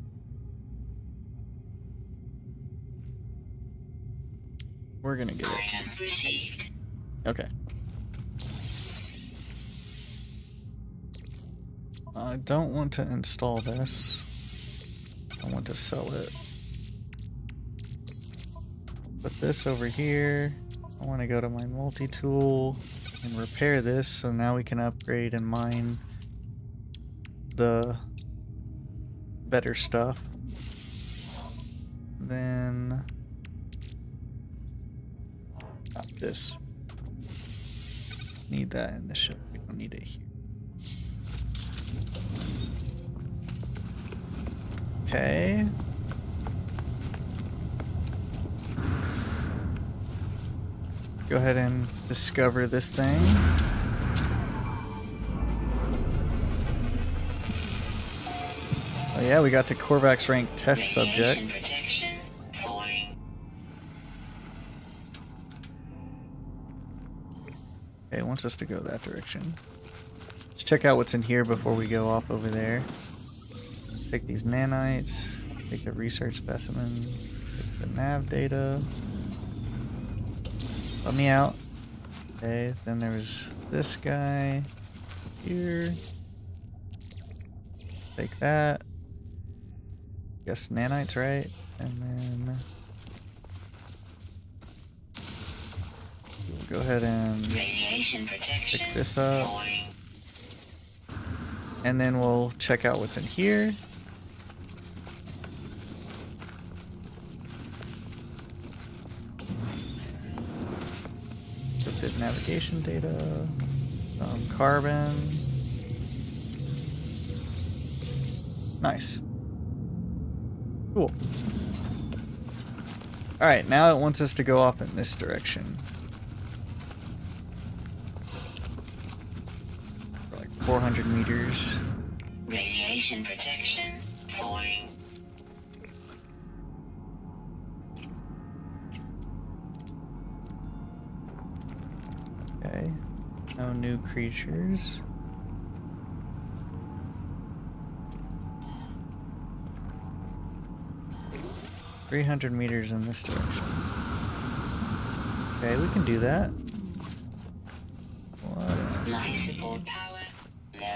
We're gonna get it. Item received. Okay. I don't want to install this. I want to sell it. Put this over here. I want to go to my multi-tool and repair this, so now we can upgrade and mine the better stuff. Then not this. Need that in the ship. We don't need it here. Okay. Go ahead and discover this thing. Oh yeah, we got to Korvac's rank test subject. Radiation protection falling. Okay, it wants us to go that direction. Let's check out what's in here before we go off over there. Take these nanites. Take the research specimen. Take the nav data. Let me out. Okay, then there was this guy here. Take that. Guess nanites, right? And then we'll go ahead and Radiation protection pick this up. falling. And then we'll check out what's in here. Encrypted navigation data. Carbon. Nice. Cool. Alright, now it wants us to go off in this direction. For like 400 meters. Radiation protection falling. Okay. No new creatures. $300 meters in this direction. Okay, we can do that. What else? Life support power low.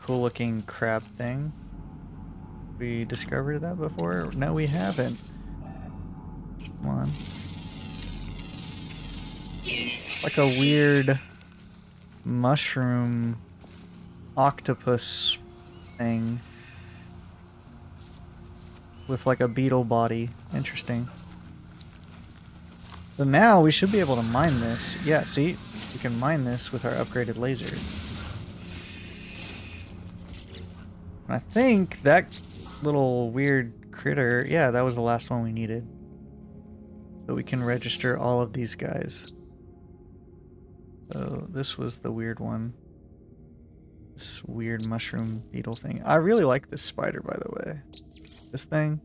Cool looking crab thing. We discovered that before? No, we haven't. Come on. Units Like a weird mushroom octopus thing. With like a beetle body. Interesting. So now we should be able to mine this. Yeah, see? We can mine this with our upgraded laser. And I think that little weird critter, yeah, that was the last one we needed. So we can register all of these guys. So this was the weird one. This weird mushroom beetle thing. I really like this spider, by the way. This thing.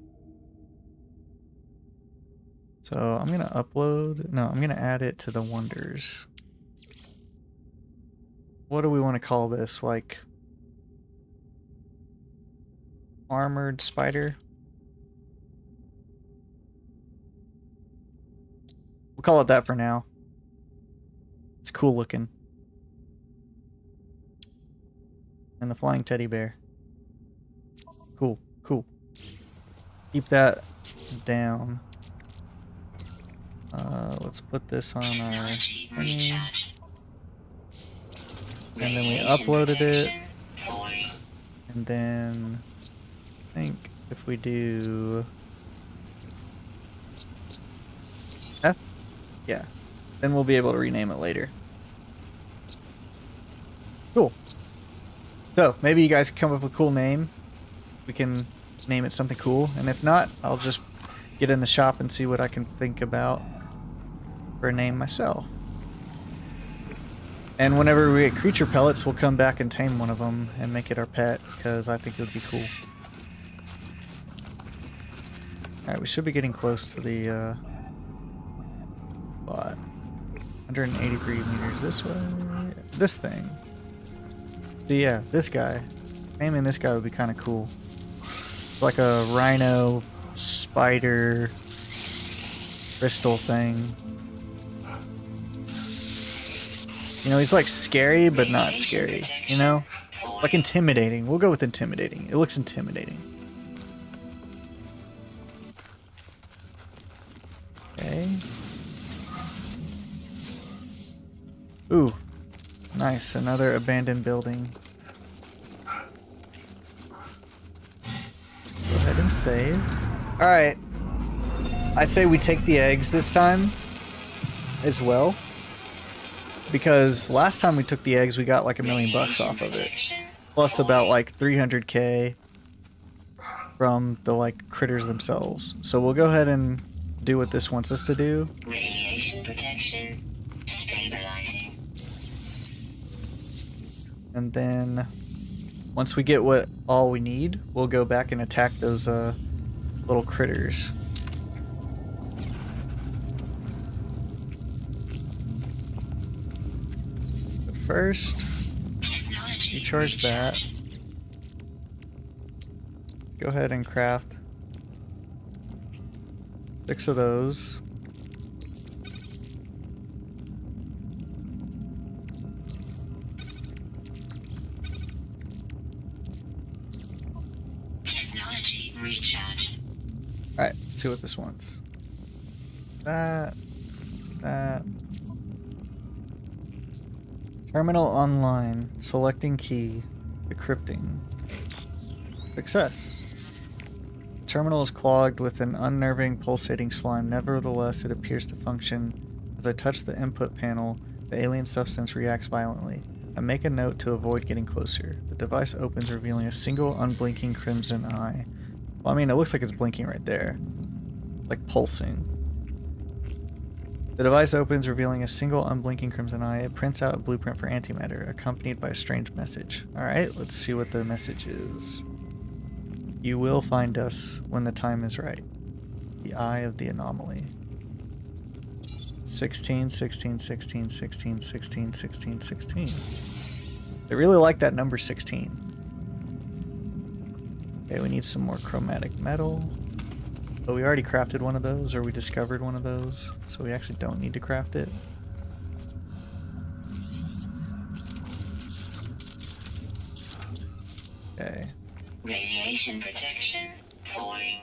So I'm gonna upload. No, I'm gonna add it to the wonders. What do we want to call this? Like armored spider? We'll call it that for now. It's cool looking. And the flying teddy bear. Cool, cool. keep that down. Let's put this on our Technology thingy. recharge. And then we Radiation uploaded it. protection falling. And then I think if we do F, yeah, then we'll be able to rename it later. Cool. So maybe you guys can come up with a cool name. We can name it something cool. And if not, I'll just get in the shop and see what I can think about for a name myself. And whenever we get creature pellets, we'll come back and tame one of them and make it our pet, because I think it would be cool. Alright, we should be getting close to the spot. 183 meters this way. This thing. So yeah, this guy. Naming this guy would be kind of cool. It's like a rhino spider crystal thing. You know, he's like scary, but not scary. You know? Like intimidating. We'll go with intimidating. It looks intimidating. Okay. Ooh. Nice. Another abandoned building. Go ahead and save. Alright. I say we take the eggs this time as well. Because last time we took the eggs, we got like $1 million off of it. Plus about like 300k from the like critters themselves. So we'll go ahead and do what this wants us to do. Radiation protection stabilizing. And then once we get what all we need, we'll go back and attack those little critters. But first, Technology recharge that. recharge. Go ahead and craft 6 of those. Technology recharge. Alright, let's see what this wants. That. Terminal online. Selecting key. Decrypting. Success. The terminal is clogged with an unnerving, pulsating slime. Nevertheless, it appears to function. As I touch the input panel, the alien substance reacts violently. I make a note to avoid getting closer. The device opens, revealing a single unblinking crimson eye. Well, I mean, it looks like it's blinking right there. Like pulsing. The device opens, revealing a single unblinking crimson eye. It prints out a blueprint for antimatter, accompanied by a strange message. Alright, let's see what the message is. You will find us when the time is right. The eye of the anomaly. 16, 16, 16, 16, 16, 16, 16. I really like that number 16. Okay, we need some more chromatic metal. But we already crafted one of those, or we discovered one of those, so we actually don't need to craft it. Okay. Radiation protection falling.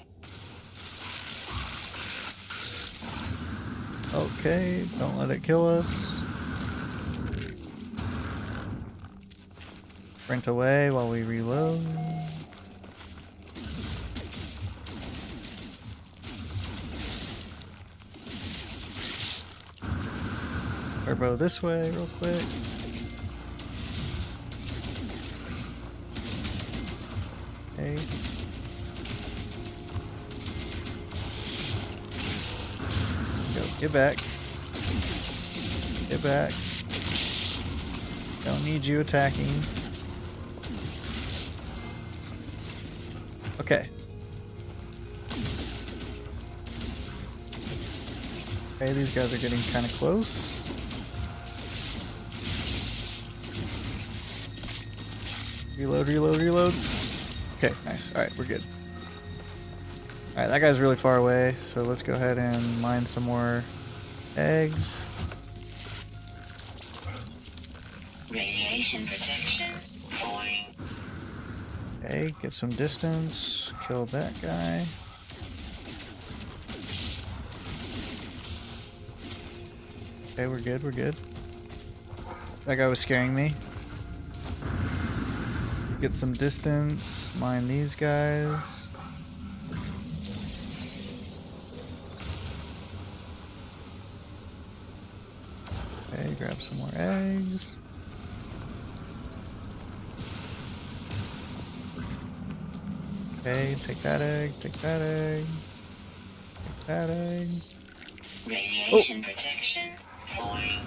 Okay, don't let it kill us. Sprint away while we reload. Turbo this way real quick. Okay. Go, get back. Get back. Don't need you attacking. Okay. Okay, these guys are getting kind of close. Reload, reload, reload. Okay, nice. Alright, we're good. Alright, that guy's really far away, so let's go ahead and mine some more eggs. Radiation protection falling. Okay, get some distance. Kill that guy. Okay, we're good, we're good. That guy was scaring me. Get some distance, mine these guys. Okay, grab some more eggs. Okay, take that egg, take that egg, take that egg. Radiation protection falling.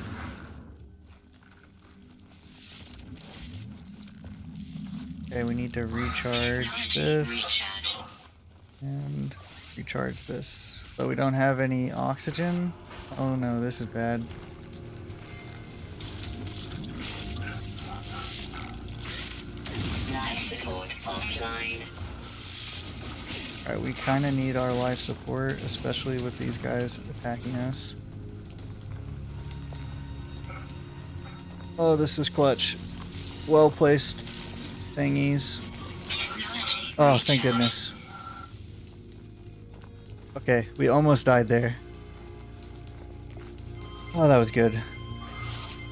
Okay, we need to recharge this and recharge this. But we don't have any oxygen. Oh no, this is bad. Life support offline. Alright, we kind of need our life support, especially with these guys attacking us. Oh, this is clutch. Well placed thingies. Oh, thank goodness. Okay, we almost died there. Oh, that was good.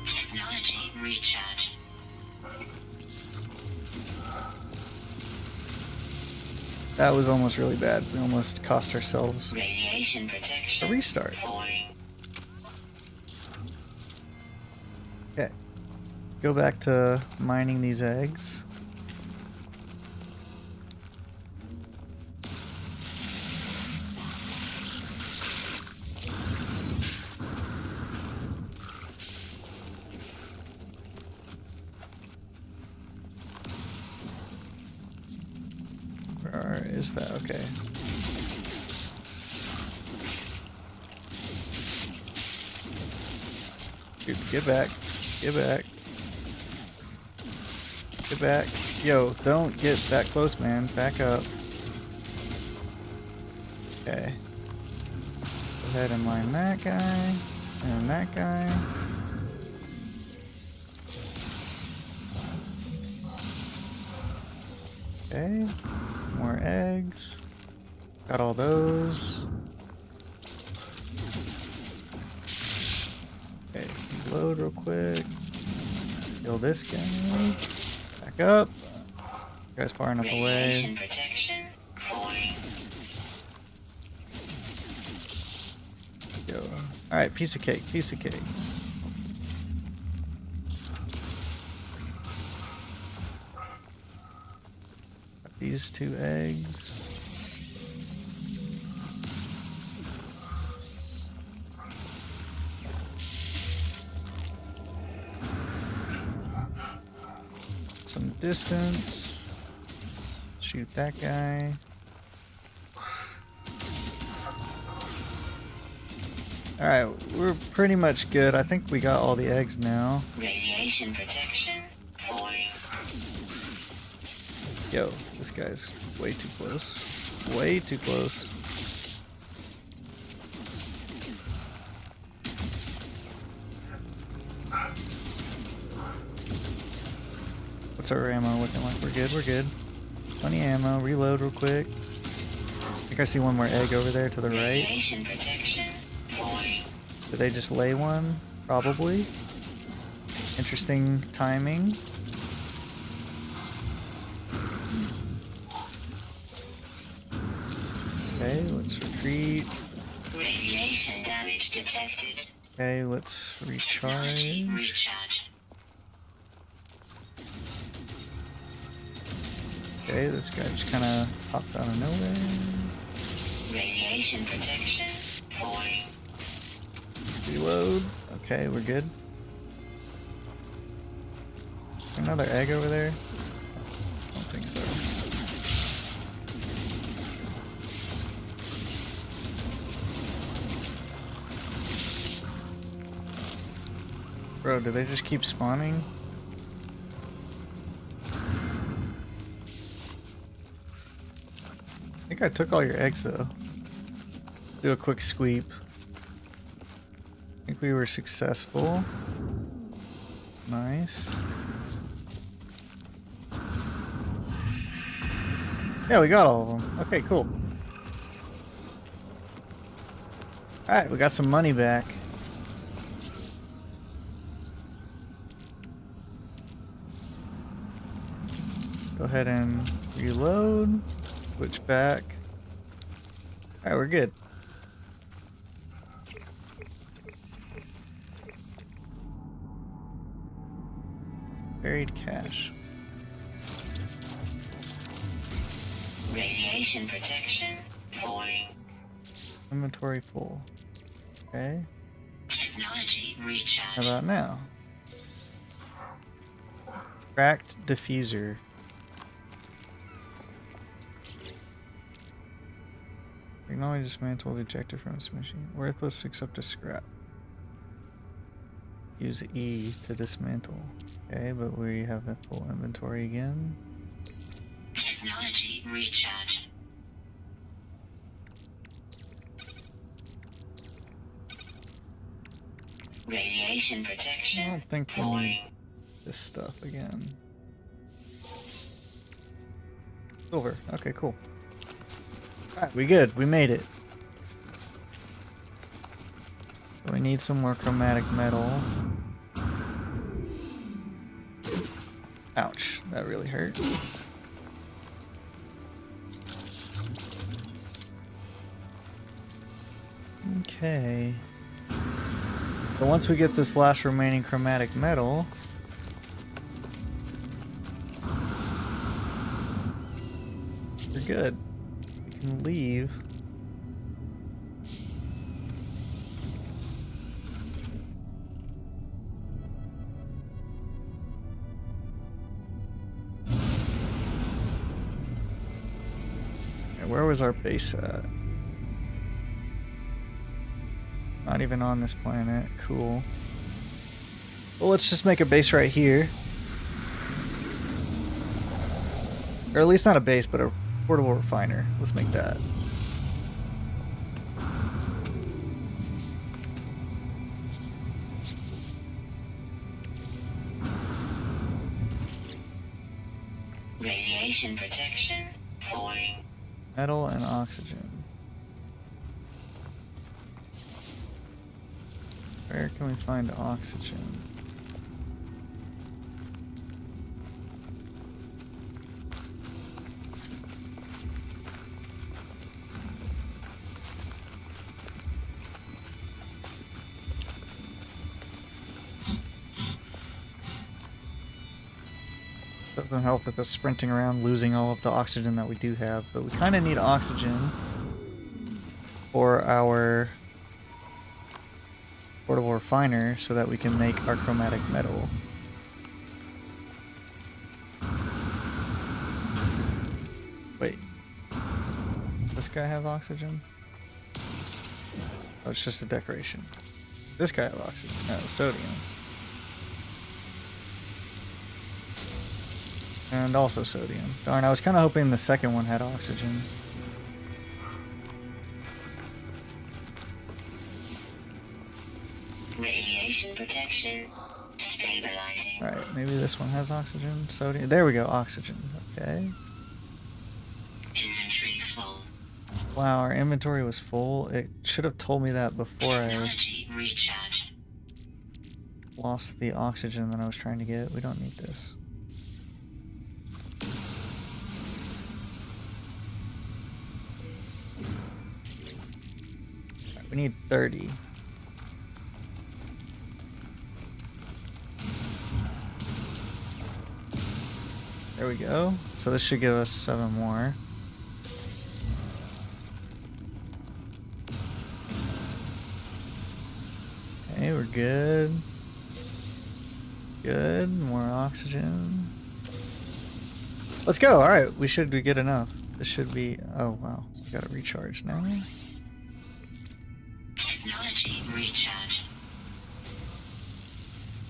Technology recharge. That was almost really bad. We almost cost ourselves Radiation protection a restart. falling. Okay. Go back to mining these eggs. Where is that? Okay. Dude, get back. Get back. Get back. Yo, don't get that close, man. Back up. Okay. Go ahead and mine that guy. And that guy. Okay. More eggs. Got all those. Okay, reload real quick. Kill this guy. Back up. You guys far enough Radiation away. protection falling. Go. Alright, piece of cake, piece of cake. Got these 2 eggs. Some distance. Shoot that guy. Alright, we're pretty much good. I think we got all the eggs now. Radiation protection falling. Yo, this guy's way too close. Way too close. What's our ammo looking like? We're good, we're good. Plenty of ammo. Reload real quick. I think I see one more egg over there to the right. Radiation protection falling. Did they just lay one? Probably. Interesting timing. Okay, let's retreat. Radiation damage detected. Okay, let's Technology recharge. recharge. Okay, this guy just kind of pops out of nowhere. Radiation protection falling. Reload. Okay, we're good. Another egg over there? I don't think so. Bro, do they just keep spawning? I think I took all your eggs though. Do a quick sweep. I think we were successful. Nice. Yeah, we got all of them. Okay, cool. Alright, we got some money back. Go ahead and reload. Switch back. Alright, we're good. Buried cache. Radiation protection falling. Inventory full. Okay. Technology recharge. How about now? Cracked diffuser. Acknowledge dismantle the ejector from this machine. Worthless except as scrap. Use E to dismantle. Okay, but we have a full inventory again. Technology recharge. Radiation I protection don't think we falling. need this stuff again. Silver. Okay, cool. Alright, we good. We made it. So we need some more chromatic metal. Ouch, that really hurt. Okay. So once we get this last remaining chromatic metal, we're good. We can leave. Okay, where was our base at? Not even on this planet. Cool. Well, let's just make a base right here. Or at least not a base, but a portable refiner. Let's make that. Radiation protection falling. Metal and oxygen. Where can we find oxygen? Doesn't help with us sprinting around losing all of the oxygen that we do have, but we kind of need oxygen for our portable refiner so that we can make our chromatic metal. Wait. Does this guy have oxygen? Oh, it's just a decoration. This guy have oxygen. No, sodium. And also sodium. Darn, I was kind of hoping the second one had oxygen. Radiation protection stabilizing. Alright, maybe this one has oxygen. Sodium. There we go, oxygen. Okay. Inventory full. Wow, our inventory was full. It should have told me that before I Technology recharge. lost the oxygen that I was trying to get. We don't need this. Alright, we need 30. There we go. So this should give us 7 more. Okay, we're good. Good. More oxygen. Let's go. Alright, we should be good enough. This should be... Oh, wow. We gotta recharge now. Technology recharge.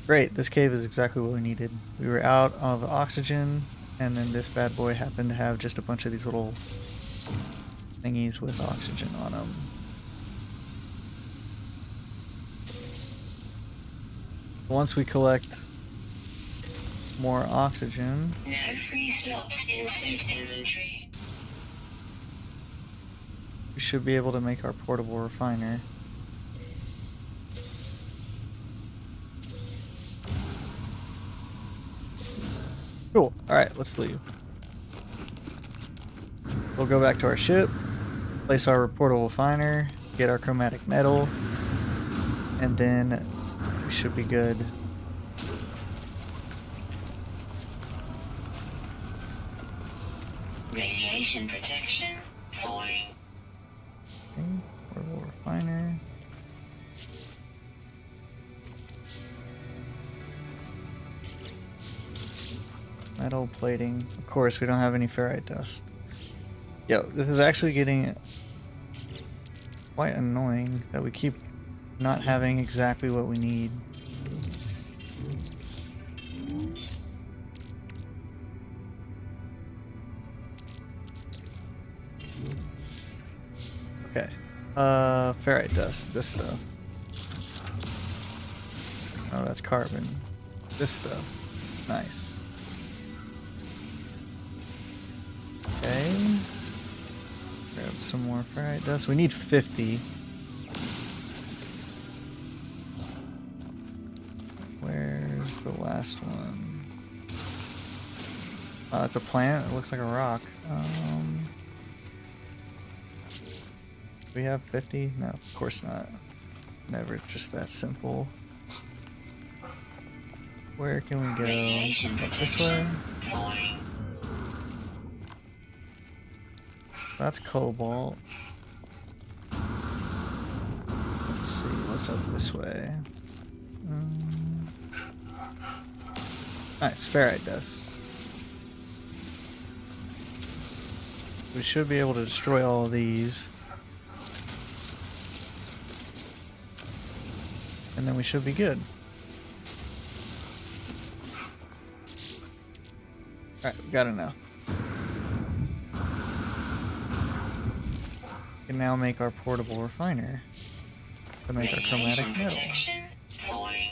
Great. This cave is exactly what we needed. We were out of oxygen, and then this bad boy happened to have just a bunch of these little thingies with oxygen on them. Once we collect more oxygen, No free slots in suit inventory. we should be able to make our portable refiner. Cool. Alright, let's leave. We'll go back to our ship, place our portable refiner, get our chromatic metal, and then we should be good. Radiation protection falling. Okay, portable refiner. Metal plating. Of course, we don't have any ferrite dust. Yo, this is actually getting quite annoying that we keep not having exactly what we need. Okay. Ferrite dust. This stuff. Oh, that's carbon. This stuff. Nice. Okay. Grab some more ferrite dust. We need 50. Where's the last one? Oh, it's a plant. It looks like a rock. Do we have 50? No, of course not. Never just that simple. Where can we go? Radiation Up this way? falling. That's cobalt. Let's see, what's up this way? Nice, ferrite dust. We should be able to destroy all of these. And then we should be good. Alright, we got enough. We can now make our portable refiner to make our chromatic Radiation metal. protection falling.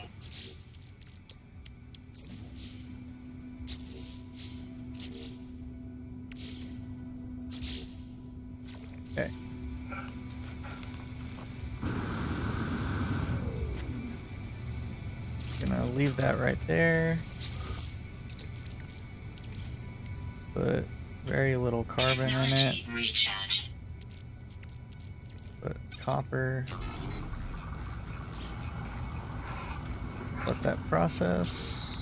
Okay. Gonna leave that right there. Put very little carbon in it. Technology recharge. Put copper. Let that process.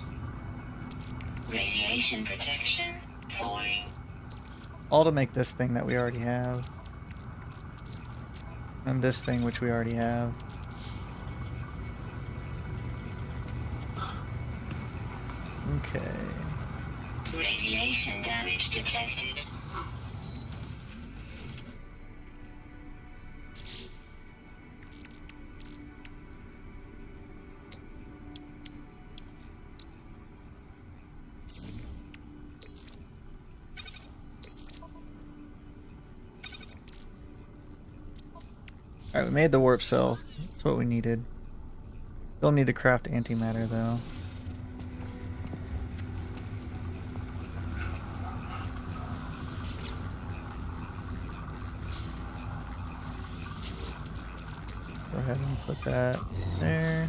Radiation protection falling. All to make this thing that we already have. And this thing which we already have. Okay. Radiation damage detected. Alright, we made the warp cell. That's what we needed. Still need to craft antimatter though. Go ahead and put that there.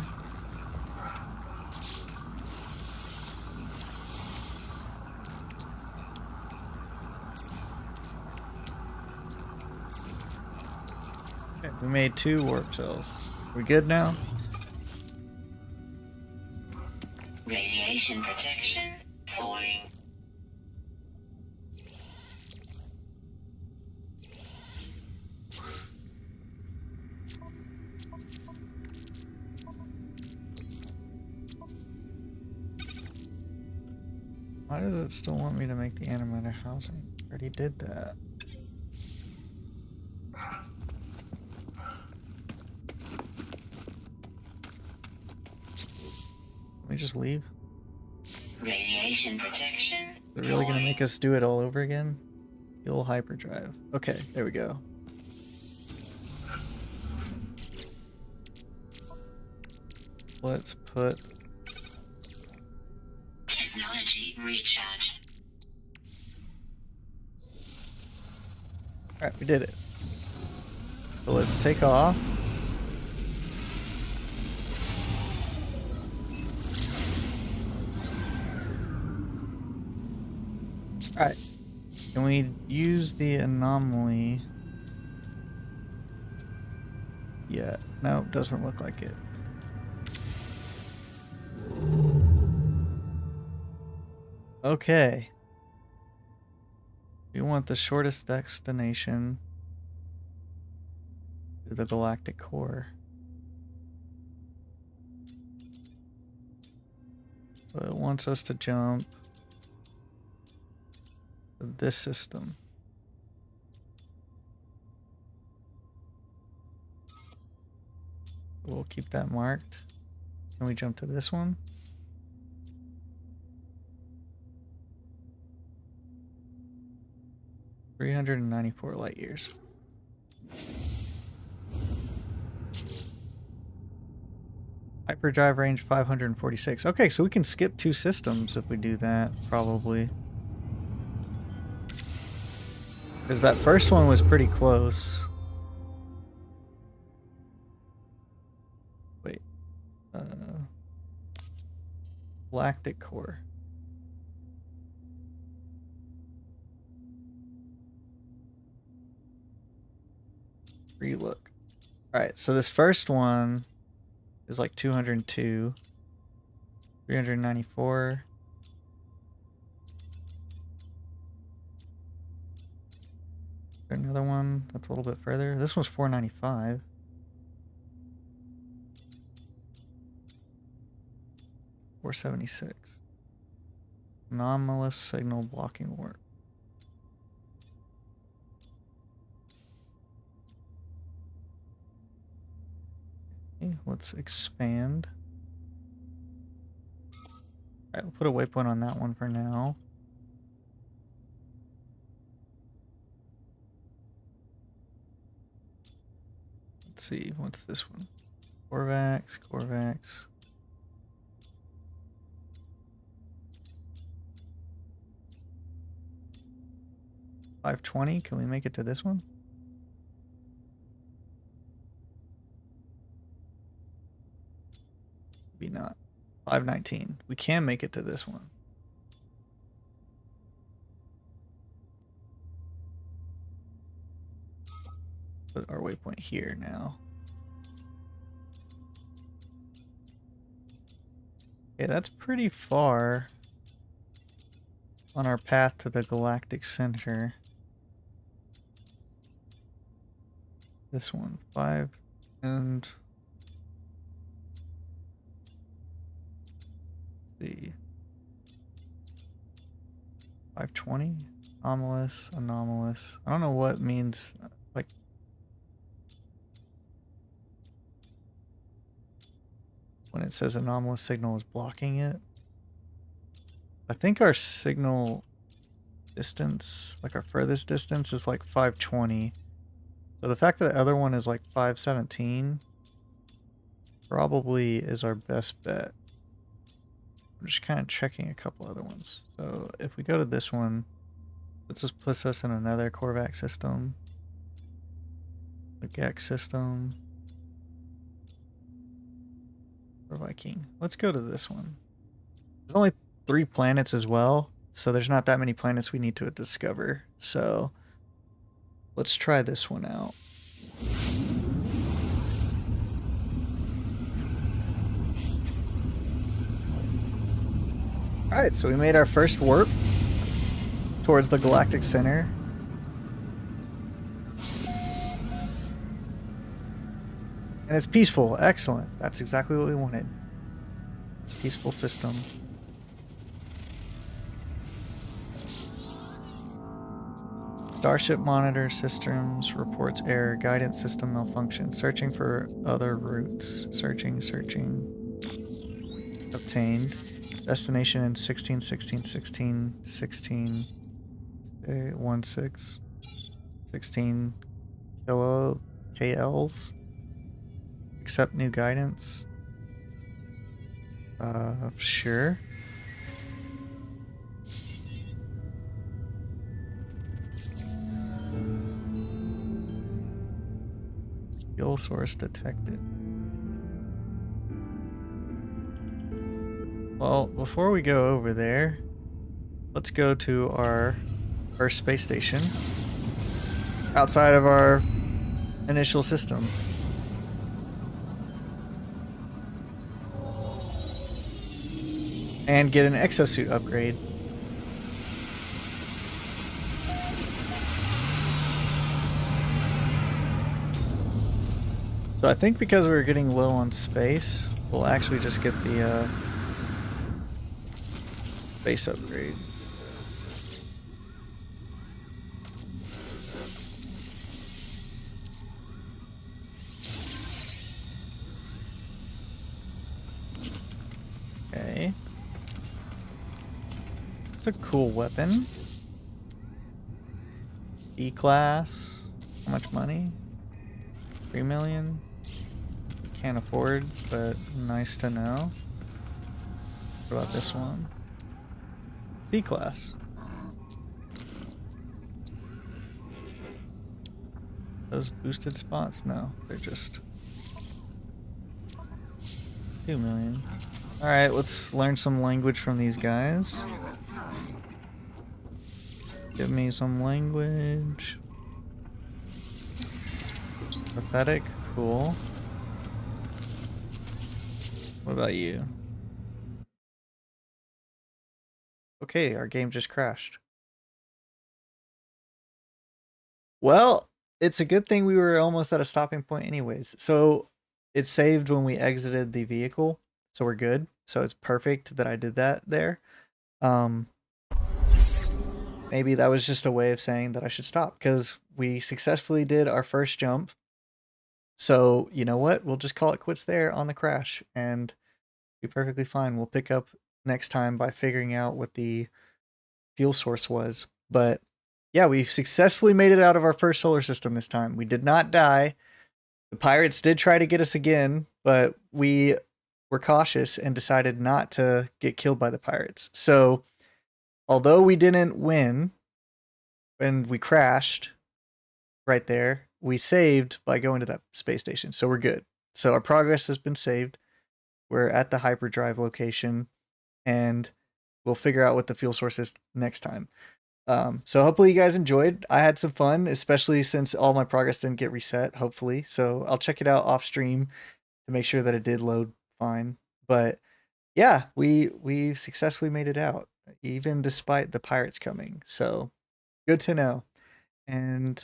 Okay, we made 2 warp cells. We good now? Radiation protection falling. Why does it still want me to make the antimatter housing? Already did that. Let me just leave. Radiation protection. Is it really gonna make us do it all over again? Fuel hyperdrive. Okay, there we go. Let's put Technology recharge. Alright, we did it. So let's take off. Alright. Can we use the anomaly? Yeah, no, doesn't look like it. Okay. We want the shortest destination to the galactic core. So it wants us to jump to this system. We'll keep that marked. Can we jump to this one? "394 light years." Hyperdrive range 546. Okay, so we can skip 2 systems if we do that, probably. Because that first one was pretty close. Wait. Galactic core. Relook. Alright, so this first one is like 202. 394. Another one that's a little bit further. This one's 495. "476. Anomalous signal blocking warp." Okay, let's expand. Alright, we'll put a waypoint on that one for now. Let's see, what's this one? Corvax, Corvax. "520, can we make it to this one? Maybe not. 519. We can make it to this one. Put our waypoint here now. Okay, that's pretty far on our path to the galactic center. This one, 5 and the 520. Anomalous, anomalous. I don't know what means, like, when it says anomalous signal is blocking it. I think our signal distance, like our furthest distance, is like 520. So the fact that the other one is like 517 probably is our best bet. I'm just kind of checking a couple other ones. So if we go to this one, this just puts us in another Corvax system. The Gex system. Or Viking. Let's go to this one. There's only 3 planets as well, so there's not that many planets we need to discover. So let's try this one out. Alright, so we made our first warp towards the galactic center. And it's peaceful. Excellent. That's exactly what we wanted. Peaceful system. Starship monitor systems reports error. Guidance system malfunction. Searching for other routes. Searching. Obtained. Destination in 16, 16, 16, 16, 16, 16 KLs. Accept new guidance. Sure. Fuel source detected. Well, before we go over there, let's go to our first space station outside of our initial system. And get an exosuit upgrade. So I think because we were getting low on space, we'll actually just get the space upgrade. Okay. It's a cool weapon. E-class. How much money? 3 million? Can't afford, but nice to know. What about this one? C-class. Those boosted spots? No, they're just 2 million. Alright, let's learn some language from these guys. Give me some language. Pathetic, cool. What about you? Okay, our game just crashed. Well, it's a good thing we were almost at a stopping point anyways. So it saved when we exited the vehicle, so we're good. So it's perfect that I did that there. Maybe that was just a way of saying that I should stop because we successfully did our first jump. So you know what? We'll just call it quits there on the crash and be perfectly fine. We'll pick up next time by figuring out what the fuel source was. But yeah, we successfully made it out of our first solar system this time. We did not die. The pirates did try to get us again, but we were cautious and decided not to get killed by the pirates. So although we didn't win and we crashed right there, we saved by going to that space station. So we're good. So our progress has been saved. We're at the hyperdrive location and we'll figure out what the fuel source is next time. So hopefully you guys enjoyed. I had some fun, especially since all my progress didn't get reset, hopefully. So I'll check it out off stream to make sure that it did load fine. But yeah, we successfully made it out, even despite the pirates coming. So good to know. And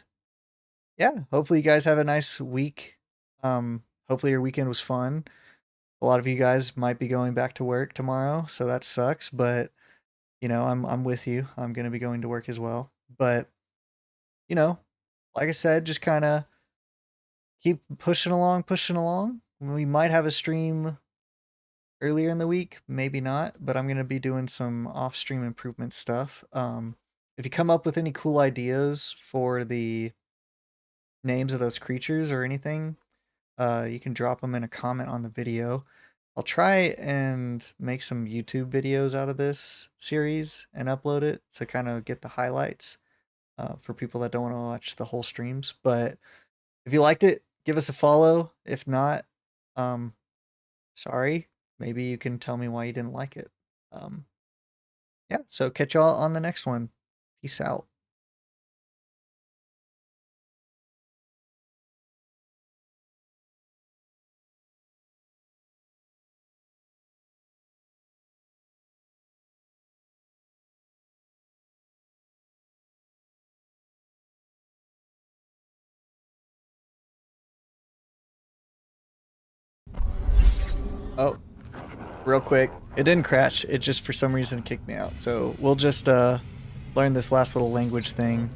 yeah, hopefully you guys have a nice week. Hopefully your weekend was fun. A lot of you guys might be going back to work tomorrow, so that sucks, but you know, I'm with you. I'm going to be going to work as well. But you know, like I said, just kind of keep pushing along, pushing along. We might have a stream earlier in the week, maybe not, but I'm going to be doing some off-stream improvement stuff. If you come up with any cool ideas for the names of those creatures or anything, you can drop them in a comment on the video. I'll try and make some YouTube videos out of this series and upload it to kind of get the highlights for people that don't want to watch the whole streams. But if you liked it, give us a follow. If not, sorry. Maybe you can tell me why you didn't like it. Yeah, so catch y'all on the next one. Peace out. Oh, real quick. It didn't crash. It just for some reason kicked me out. So we'll just learn this last little language thing.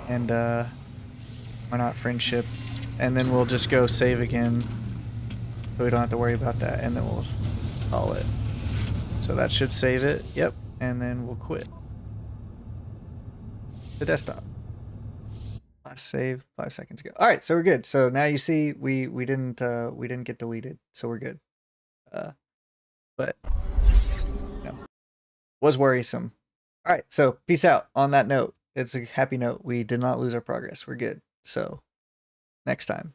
And why not friendship? And then we'll just go save again. So we don't have to worry about that. And then we'll call it. So that should save it. Yep. And then we'll quit. The desktop. Last save 5 seconds ago. All right, so we're good. So now you see we didn't get deleted. So we're good. But no. Was worrisome. All right, so peace out on that note. It's a happy note. We did not lose our progress. We're good. So next time.